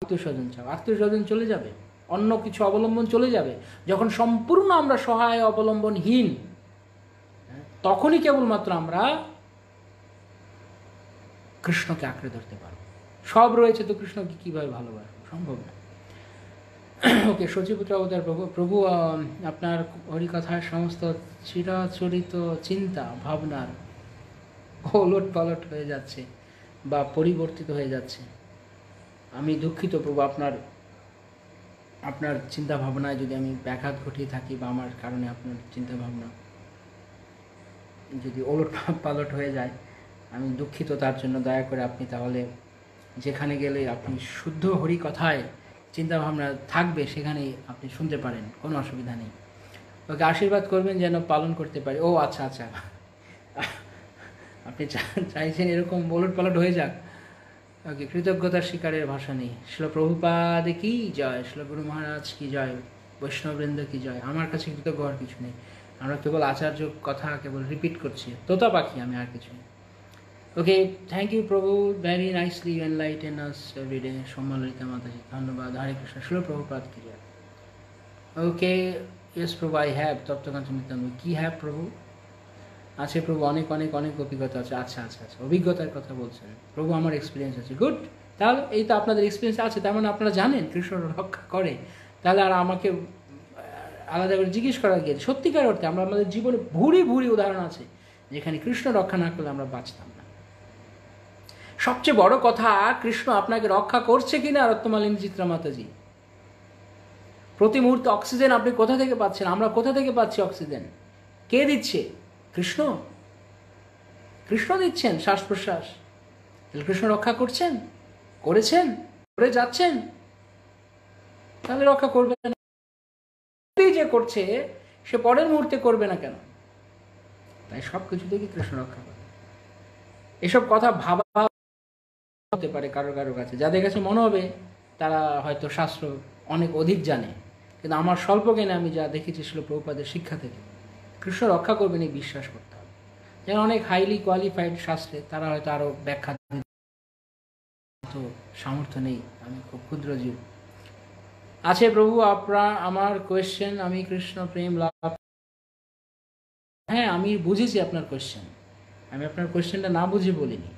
আত্মীয় স্বজন চাও, আত্মীয় স্বজন চলে যাবে, অন্য কিছু অবলম্বন চলে যাবে। যখন সম্পূর্ণ আমরা সহায় অবলম্বনহীন, তখনই কেবলমাত্র আমরা কৃষ্ণকে আঁকড়ে ধরতে পারবো। সব রয়েছে তো কৃষ্ণকে কীভাবে ভালোবাসবো, সম্ভব না। ওকে, সচিপুত্র অবতার প্রভু, প্রভু আপনার হরিকথার সমস্ত চিরাচরিত চিন্তা ভাবনার ওলট পালট হয়ে যাচ্ছে বা পরিবর্তিত হয়ে যাচ্ছে। আমি দুঃখিত প্রভু, আপনার চিন্তা ভাবনায় যদি আমি ব্যাঘাত ঘটিয়ে থাকি বা আমার কারণে আপনার চিন্তা ভাবনা যদি ওলট পালট হয়ে যায়, আমি দুঃখিত তার জন্য। দয়া করে আপনি তাহলে যেখানে গেলে আপনি শুদ্ধ হরিকথায় চিন্তা ভাবনা থাকবে, সেখানেই আপনি শুনতে পারেন, কোনো অসুবিধা নেই। ওকে, আশীর্বাদ করবেন যেন পালন করতে পারি। ও আচ্ছা আচ্ছা, আপনি চাইছেন এরকম ওলট পালট হয়ে যাক। ওকে, কৃতজ্ঞতার শিকারের ভাষা নেই। শিল প্রভুপাদ কি জয়, শিল গুরু মহারাজ কি জয়, বৈষ্ণববৃন্দ কি জয়। আমার কাছে কৃতজ্ঞ হওয়ার কিছু নেই, আমরা কেবল আচার্য কথা কেবল রিপিট করছি, তোতা পাখি, আমি আর কিছু নেই। ওকে, থ্যাংক ইউ প্রভু, ভেরি নাইসলি এনলাইটেন আস এভরিডে। সম্মানিতা মাতাজি, ধন্যবাদ। হরে কৃষ্ণ, শিল প্রভুপাদ কি জয়। ওকে, ইয়েস প্রভু, আই হ্যাভ তপ্তকাঞ্চন নিত্যানন্দ। কি হ্যাভ প্রভু? আছে প্রভু, অনেক অনেক অনেক অভিজ্ঞতা আছে। আচ্ছা আচ্ছা আচ্ছা, অভিজ্ঞতার কথা বলছেন প্রভু, আমার এক্সপিরিয়েন্স আছে। গুড, তাহলে এই তো আপনাদের এক্সপিরিয়েন্স আছে, তার মানে আপনারা জানেন কৃষ্ণ রক্ষা করে। তাহলে আর আমাকে আলাদা করে জিজ্ঞেস করা গিয়ে, সত্যিকার অর্থে আমরা আমাদের জীবনে ভুরি ভুরি উদাহরণ আছে যেখানে কৃষ্ণ রক্ষা না করলে আমরা বাঁচতাম না। সবচেয়ে বড় কথা, কৃষ্ণ আপনাকে রক্ষা করছে কিনা রত্নমালিনী চিত্রা মাতাজি। প্রতি মুহূর্তে অক্সিজেন আপনি কোথা থেকে পাচ্ছেন, আমরা কোথা থেকে পাচ্ছি অক্সিজেন? কে দিচ্ছে? কৃষ্ণ। কৃষ্ণ দিচ্ছেন শ্বাস প্রশ্বাস। তাহলে কৃষ্ণ রক্ষা করছেন, করেছেন, করে যাচ্ছেন, তাহলে রক্ষা করবে না। যে করছে সে পরের মুহূর্তে করবে না কেন? তাই সব কিছু থেকে কৃষ্ণ রক্ষা করে। এসব কথা ভাবা হতে পারে কারো কারো কাছে, যাদের কাছে মনে হবে তারা হয়তো শাস্ত্র অনেক অধিক জানে, কিন্তু আমার স্বল্প জ্ঞানে আমি যা দেখেছি ছিল প্রভুপাদের শিক্ষা থেকে, কৃষ্ণ রক্ষা করবেন এই বিশ্বাস করতে হবে। যেন অনেক হাইলি কোয়ালিফাইড শাস্ত্রে তারা হয়তো আরো ব্যাখ্যা, তো সামর্থ্য নেই, আমি খুব ক্ষুদ্র জীব। আছে প্রভু, আমার কোয়েশ্চেন, আমি কৃষ্ণ প্রেম লাভ। হ্যাঁ, আমি বুঝেছি আপনার কোয়েশ্চেন, আমি আপনার কোয়েশ্চেনটা না বুঝে বলিনি,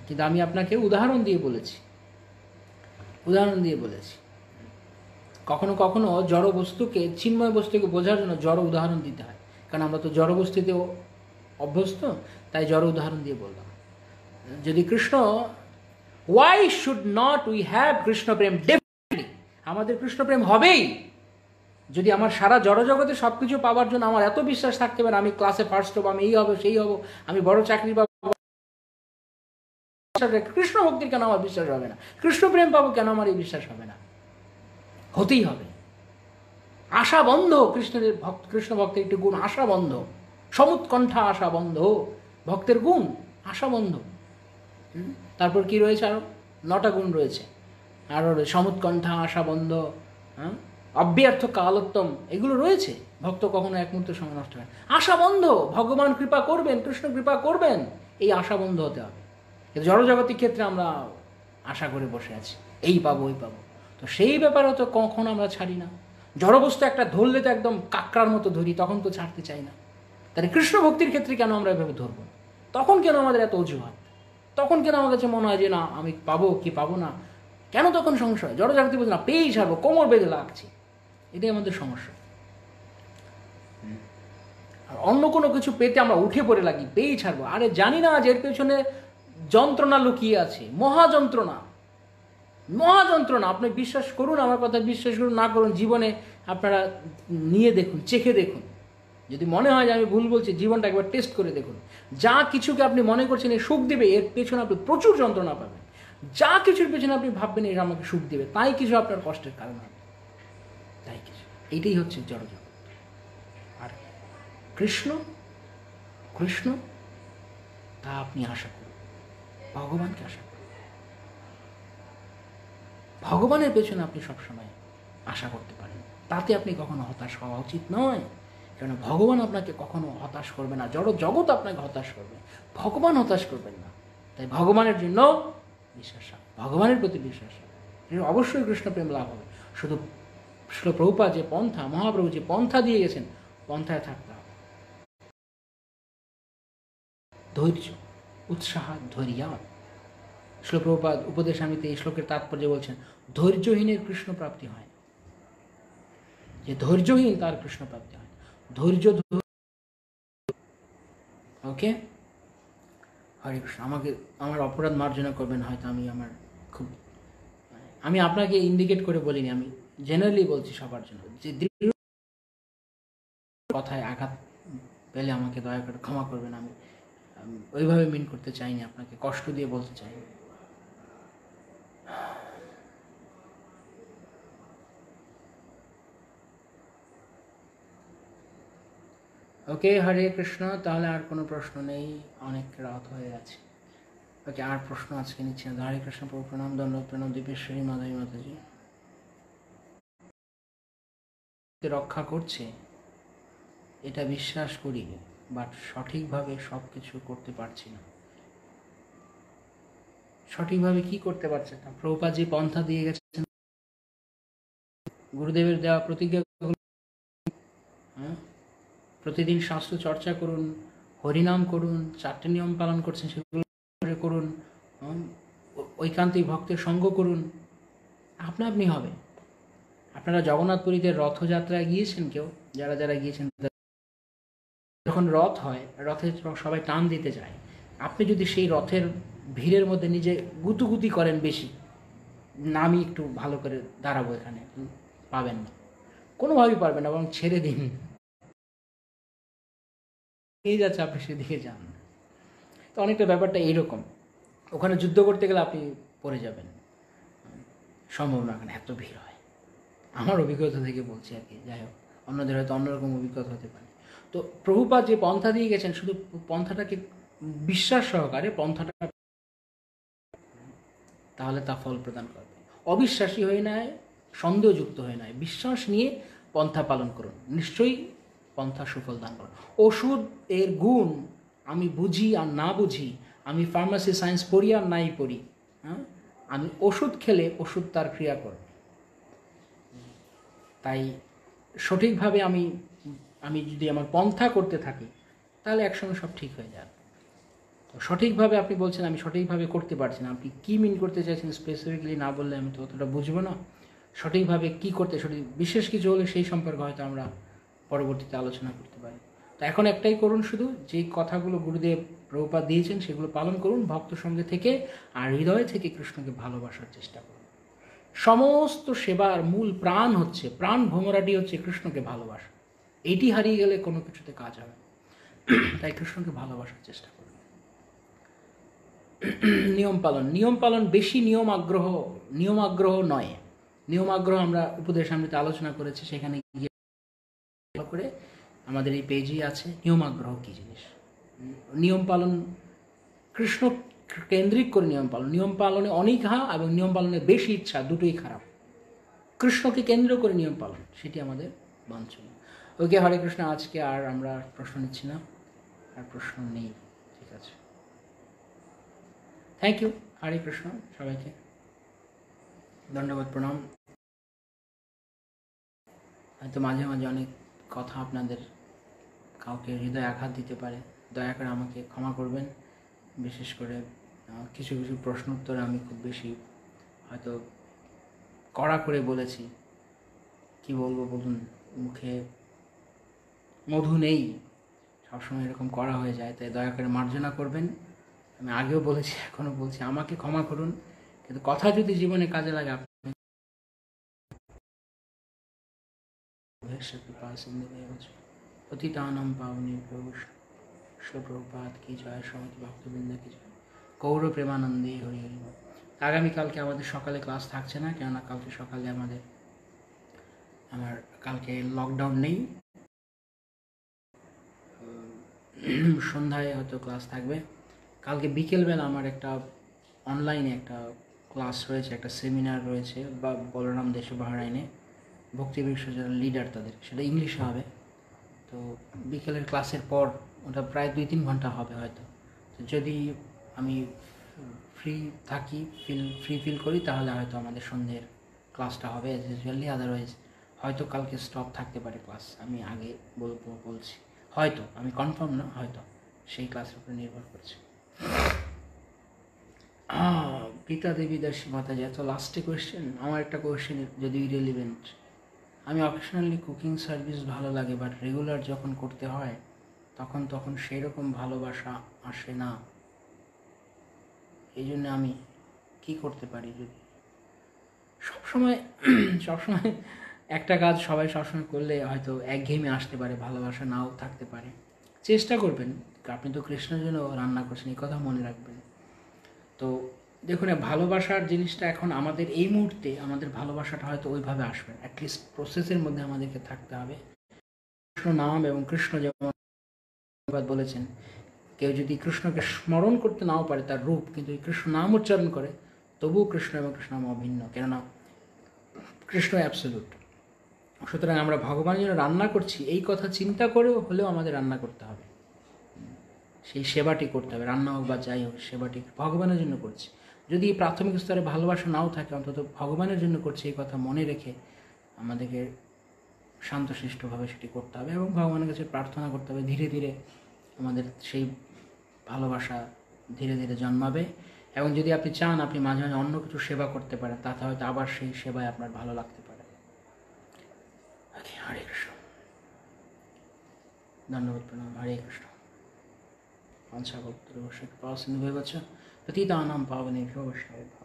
কিন্তু আমি আপনাকে উদাহরণ দিয়ে বলেছি, কখনো কখনো জড় বস্তুকে, চিন্ময় বস্তুকে বোঝার জন্য জড় উদাহরণ দিতে হয়, কারণ আমরা তো জড় বস্তুতেও অভ্যস্ত, তাই জড় উদাহরণ দিয়ে বললাম। যদি Krishna, why should not we have Krishna Prem? Definitely আমাদের কৃষ্ণ প্রেম হবেই যদি আমার সারা জড়জগতে সব কিছু পাওয়ার জন্য আমার এত বিশ্বাস থাকতে পারে, আমি ক্লাসে ফার্স্ট হবো, আমি এই হবো সেই হবো, আমি বড় চাকরি পাবো। কৃষ্ণ ভক্তির কেন আমার বিশ্বাস হবে না? কৃষ্ণ প্রেম পাবো কেন আমার এই বিশ্বাস হবে না? হতেই হবে। আশা বন্ধ, কৃষ্ণ ভক্তের একটি গুণ আশা বন্ধ, সমুৎকণ্ঠা আশা বন্ধ, ভক্তের গুণ আশা বন্ধ। তারপর কি রয়েছে? আরো 9টা গুণ রয়েছে, আরো সমুৎকণ্ঠা আশা বন্ধ, অব্যর্থ কালোত্তম, এগুলো রয়েছে। ভক্ত কখনো এক মুহূর্তের সময় নষ্ট হয়। আশা বন্ধ, ভগবান কৃপা করবেন, কৃষ্ণ কৃপা করবেন, এই আশা বন্ধ হতে হবে। কিন্তু জড়জগতিক ক্ষেত্রে আমরা আশা করে বসে আছি, এই পাবো ওই পাবো, তো সেই ব্যাপারে তো কখনো আমরা ছাড়ি না। জড়বস্তু একটা ধরলে তো একদম কাঁকড়ার মতো ধরি, তখন তো ছাড়তে চাই না। তাহলে কৃষ্ণ ভক্তির ক্ষেত্রে কেন আমরা এভাবে ধরবো? তখন কেন আমাদের এত অজুহাত? তখন কেন আমার কাছে মনে হয় যে না আমি পাবো কি পাবো না? কেন তখন সংশয়? জড়জাগতিক বলছে না পেয়েই ছাড়বো, কোমর বেঁধে লাগছে, এটাই আমাদের সমস্যা। আর অন্য কোনো কিছু পেতে আমরা উঠে পড়ে লাগি, পেয়েই ছাড়বো। আরে জানি না যে এর পেছনে যন্ত্রণা লুকিয়ে আছে, মহাযন্ত্রণা, মহাযন্ত্রণা। আপনি বিশ্বাস করুন, আমার কথা বিশ্বাস করুন না করুন, জীবনে আপনারা নিয়ে দেখুন, চেখে দেখুন। যদি মনে হয় যে আমি ভুল বলছি, জীবনটা একবার টেস্ট করে দেখুন। যা কিছুকে আপনি মনে করছেন এই সুখ দেবে, এর পেছনে আপনি প্রচুর যন্ত্রণা পাবেন। যা কিছুর পেছনে আপনি ভাববেন এটা আমাকে সুখ দেবে, তাই কিছু আপনার কষ্টের কারণ হবে, তাই কিছু। এইটাই হচ্ছে জড়জগৎ। আর কৃষ্ণ কৃষ্ণ তা আপনি আশা করুন, ভগবানকে আশা করুন। ভগবানের পেছনে আপনি সবসময় আশা করতে পারেন, তাতে আপনি কখনো হতাশ হওয়া উচিত নয়। কেন ভগবান আপনাকে কখনো হতাশ করবে না, জড় জগৎ আপনাকে হতাশ করবে, ভগবান হতাশ করবেন না। তাই ভগবানের জন্য বিশ্বাস রাখুন, ভগবানের প্রতি বিশ্বাস রাখুন, অবশ্যই কৃষ্ণ প্রেম লাভ হবে। শুধু শ্রীল প্রভুপাদ যে পন্থা, মহাপ্রভু যে পন্থা দিয়ে গেছেন, পন্থায় থাকতে হবে। ধৈর্য, উৎসাহ, ধৈর্য। শ্রীল প্রভুপাদ উপদেশ আমিতে এই শ্লোকের তাৎপর্য বলছেন, ধৈর্যহীনের কৃষ্ণ প্রাপ্তি হয় না। যে ধৈর্যহীন তার কৃষ্ণ প্রাপ্তি হয়। ধৈর্য। ওকে, হরে কৃষ্ণ। আমার অপরাধ মার্জনা করবেন, হয়তো আমি আপনাকে ইন্ডিকেট করে বলিনি, আমি জেনারেলি বলছি সবার জন্য, যে দৃঢ় কথায় আঘাত পেলে আমাকে দয়া করে ক্ষমা করবেন। আমি ওইভাবে মিন করতে চাইনি, আপনাকে কষ্ট দিয়ে বলতে চাইনি। ওকে, হরে কৃষ্ণ। তাহলে আর কোনো প্রশ্ন নেই, অনেক রাত হয়ে গেছে। ওকে, আর প্রশ্ন আজকে নিচ্ছি না। হরে কৃষ্ণ প্রভু, প্রণাম, দণ্ড প্রণাম দীপেশ্বরী মাধবী মাতাজি। রক্ষা করছে এটা বিশ্বাস করি, বাট সঠিকভাবে সব কিছু করতে পারছি না। সঠিকভাবে কি করতে পারছে না? প্রভুপাদ যে পন্থা দিয়ে গেছেন, গুরুদেবের দেওয়া প্রতিজ্ঞা, প্রতিদিন শাস্ত্র চর্চা করুন, হরিনাম করুন, 4টে নিয়ম পালন করছেন সেগুলো করুন, ঐকান্তিক ভক্তের সঙ্গ করুন, আপনা আপনি হবে। আপনারা জগন্নাথপুরীতে রথযাত্রায় গিয়েছেন? কেউ যারা যারা গিয়েছেন, যখন রথ হয়, রথে সবাই টান দিতে যায়, আপনি যদি সেই রথের ভিড়ের মধ্যে নিজে গুতুগুতি করেন বেশি, নামি একটু ভালো করে দাঁড়াবো এখানে, পাবেন না, কোনোভাবেই পারবেন না, বরং ছেড়ে দিন, এই যাচ্ছে আপনি সেদিকে যান। তো অনেকটা ব্যাপারটা এইরকম, ওখানে যুদ্ধ করতে গেলে আপনি পড়ে যাবেন, সম্ভব না, ওখানে এত ভিড় হয়। আমার অভিজ্ঞতা থেকে বলছি আর কি, যাই হোক, অন্যদের হয়তো অন্যরকম অভিজ্ঞতা হতে পারে। তো প্রভুপাদ যে পন্থা দিয়ে গেছেন, শুধু পন্থাটাকে বিশ্বাস সহকারে পন্থাটা, তাহলে তা ফল প্রদান করবে। অবিশ্বাসী হয়ে নয়, সন্দেহযুক্ত হয়ে নয়, বিশ্বাস নিয়ে পন্থা পালন করুন, নিশ্চয়ই পন্থা সুফল দান করুন। ওষুধ এর গুণ আমি বুঝি আর না বুঝি, আমি ফার্মাসি সায়েন্স পড়ি আর নাই পড়ি, আমি ওষুধ খেলে ওষুধ তার ক্রিয়া করবে। তাই সঠিকভাবে আমি যদি আমার পন্থা করতে থাকি, তাহলে একসঙ্গে সব ঠিক হয়ে যাবে। তো সঠিকভাবে আপনি বলছেন আমি সঠিকভাবে করতে পারছি না, আপনি কী মিন করতে চাইছেন স্পেসিফিকলি না বললে আমি তো অতটা বুঝবো না। সঠিকভাবে কী করতে, বিশেষ কিছু হলে সেই সম্পর্কে হয়তো আমরা পরবর্তীতে আলোচনা করতে পারি। তো এখন একটাই করুন, শুধু যেই কথাগুলো গুরুদেব প্রভুপাদ দিয়েছেন সেগুলো পালন করুন ভক্ত সঙ্গে থেকে, আর হৃদয় থেকে কৃষ্ণকে ভালোবাসার চেষ্টা করুন। সমস্ত সেবার মূল প্রাণ হচ্ছে, প্রাণ ভোমরাটি হচ্ছে কৃষ্ণকে ভালোবাসা। এইটি হারিয়ে গেলে কোনো কিছুতে কাজ হবে। তাই কৃষ্ণকে ভালোবাসার চেষ্টা করুন। নিয়ম পালন বেশি নিয়ম আগ্রহ নয়। নিয়ম আগ্রহ আমরা উপদেশ আমৃতে আলোচনা করেছি, সেখানে গিয়ে করে আমাদের এই পেজই আছে নিয়ম আগ্রহ কী জিনিস। নিয়ম পালন কৃষ্ণ কেন্দ্রিক করে নিয়ম পালনে অনীহা এবং নিয়ম পালনে বেশি ইচ্ছা, দুটোই খারাপ। কৃষ্ণকে কেন্দ্র করে নিয়ম পালন, সেটি আমাদের বাঞ্ছনীয়। ওকে, হরে কৃষ্ণ। আজকে আর আমরা প্রশ্ন নিচ্ছি না, আর প্রশ্ন নেই, ঠিক আছে। থ্যাংক ইউ, হরে কৃষ্ণ, সবাইকে ধন্যবাদ, প্রণাম। হয়তো মাঝে মাঝে অনেক কথা আপনাদের কাউকে হৃদয়ে আঘাত দিতে পারে, দয়া করে আমাকে ক্ষমা করবেন। বিশেষ করে কিছু কিছু প্রশ্ন উত্তরে আমি খুব বেশি হয়তো কড়া করে বলেছি, কি বলবো বলুন, মুখে মধু নেই, সবসময় এরকম করা হয়ে যায়, তাই দয়া করে মার্জনা করবেন। আমি আগেও বলেছি, এখনও বলছি, আমাকে ক্ষমা করুন, কিন্তু কথা যদি জীবনে কাজে লাগে আপনি পতিতানাং পাবনেভ্यो প্রভুপাদ কি জয়, সমতি ভক্তবৃন্দ কি জয়, গৌর প্রেমানন্দে হরি হরি। আগামীকালকে আমাদের সকালে ক্লাস থাকছে না, কেননা কালকে সকালে আমার কালকে লকডাউন নেই, সন্ধ্যায় হয়তো ক্লাস থাকবে। কালকে বিকেলবেলা আমার একটা অনলাইনে একটা ক্লাস রয়েছে, একটা সেমিনার রয়েছে বা বলরাম দেশে বাহরাইনে, ভক্তি বিশ্ব যারা লিডার তাদের, সেটা ইংলিশে হবে। তো বিকেলের ক্লাসের পর ওটা প্রায় 2-3 ঘন্টা হবে হয়তো। তো যদি আমি ফ্রি থাকি, ফ্রি ফিল করি, তাহলে হয়তো আমাদের সন্ধ্যের ক্লাসটা হবে অ্যাজ ইউজুয়ালি। আদারওয়াইজ হয়তো কালকে স্টপ থাকতে পারে ক্লাস, আমি আগে বলছি, হয়তো, আমি কনফার্ম না, হয়তো সেই ক্লাসের উপরে নির্ভর করছে। পিতা দেবী দাসী মাতাজি, এত লাস্টে কোয়েশ্চেন। আমার একটা কোয়েশ্চেন যদি ইরেলিভেন্ট, আমি অকেশনালি কুকিং সার্ভিস ভালো লাগে, বাট রেগুলার যখন করতে হয় তখন সেই রকম ভালোবাসা আসে না। এই জন্য আমি কি করতে পারি? যদি সবসময় একটা কাজ সবাই সবসময় করলে হয়তো একঘেয়েমি আসতে পারে, ভালোবাসা নাও থাকতে পারে। চেষ্টা করবেন, আপনি তো কৃষ্ণের জন্য রান্না করছেন, এই কথা মনে রাখবেন। তো দেখুন, ভালোবাসার জিনিসটা এখন আমাদের এই মুহূর্তে, আমাদের ভালোবাসাটা হয়তো ওইভাবে আসবে, অ্যাটলিস্ট প্রসেসের মধ্যে আমাদেরকে থাকতে হবে। কৃষ্ণ নাম এবং কৃষ্ণ যেমন বলেছেন, কেউ যদি কৃষ্ণকে স্মরণ করতে নাও পারে তার রূপ, কিন্তু কৃষ্ণ নাম উচ্চারণ করে, তবুও কৃষ্ণ এবং কৃষ্ণ নাম অভিন্ন, কেননা কৃষ্ণ অ্যাবসলিউট। সুতরাং আমরা ভগবানের জন্য রান্না করছি এই কথা চিন্তা করেও হলেও আমাদের রান্না করতে হবে, সেই সেবাটি করতে হবে, রান্না হোক বা যাই হোক, সেবাটি ভগবানের জন্য করছি। যদি প্রাথমিক স্তরে ভালোবাসা নাও থাকে, অন্তত ভগবানের জন্য করছি এই কথা মনে রেখে আমাদেরকে শান্তশিষ্টভাবে সেটি করতে হবে এবং ভগবানের কাছে প্রার্থনা করতে হবে। ধীরে ধীরে আমাদের সেই ভালোবাসা ধীরে ধীরে জন্মাবে। এবং যদি আপনি চান আপনি মাঝে মাঝে অন্য কিছু সেবা করতে পারেন, তাতে হয়তো আবার সেই সেবায় আপনার ভালো লাগতে পারে। হরে কৃষ্ণ, ধন্যবাদ, প্রণাম, হরে কৃষ্ণ। পাঞ্চাকল্পতরুভ্যশ্চ কৃপা সিন্ধুভ্যেব চ পতিতানাং পাবনেভ্यो বৈষ্ণবেভ্যো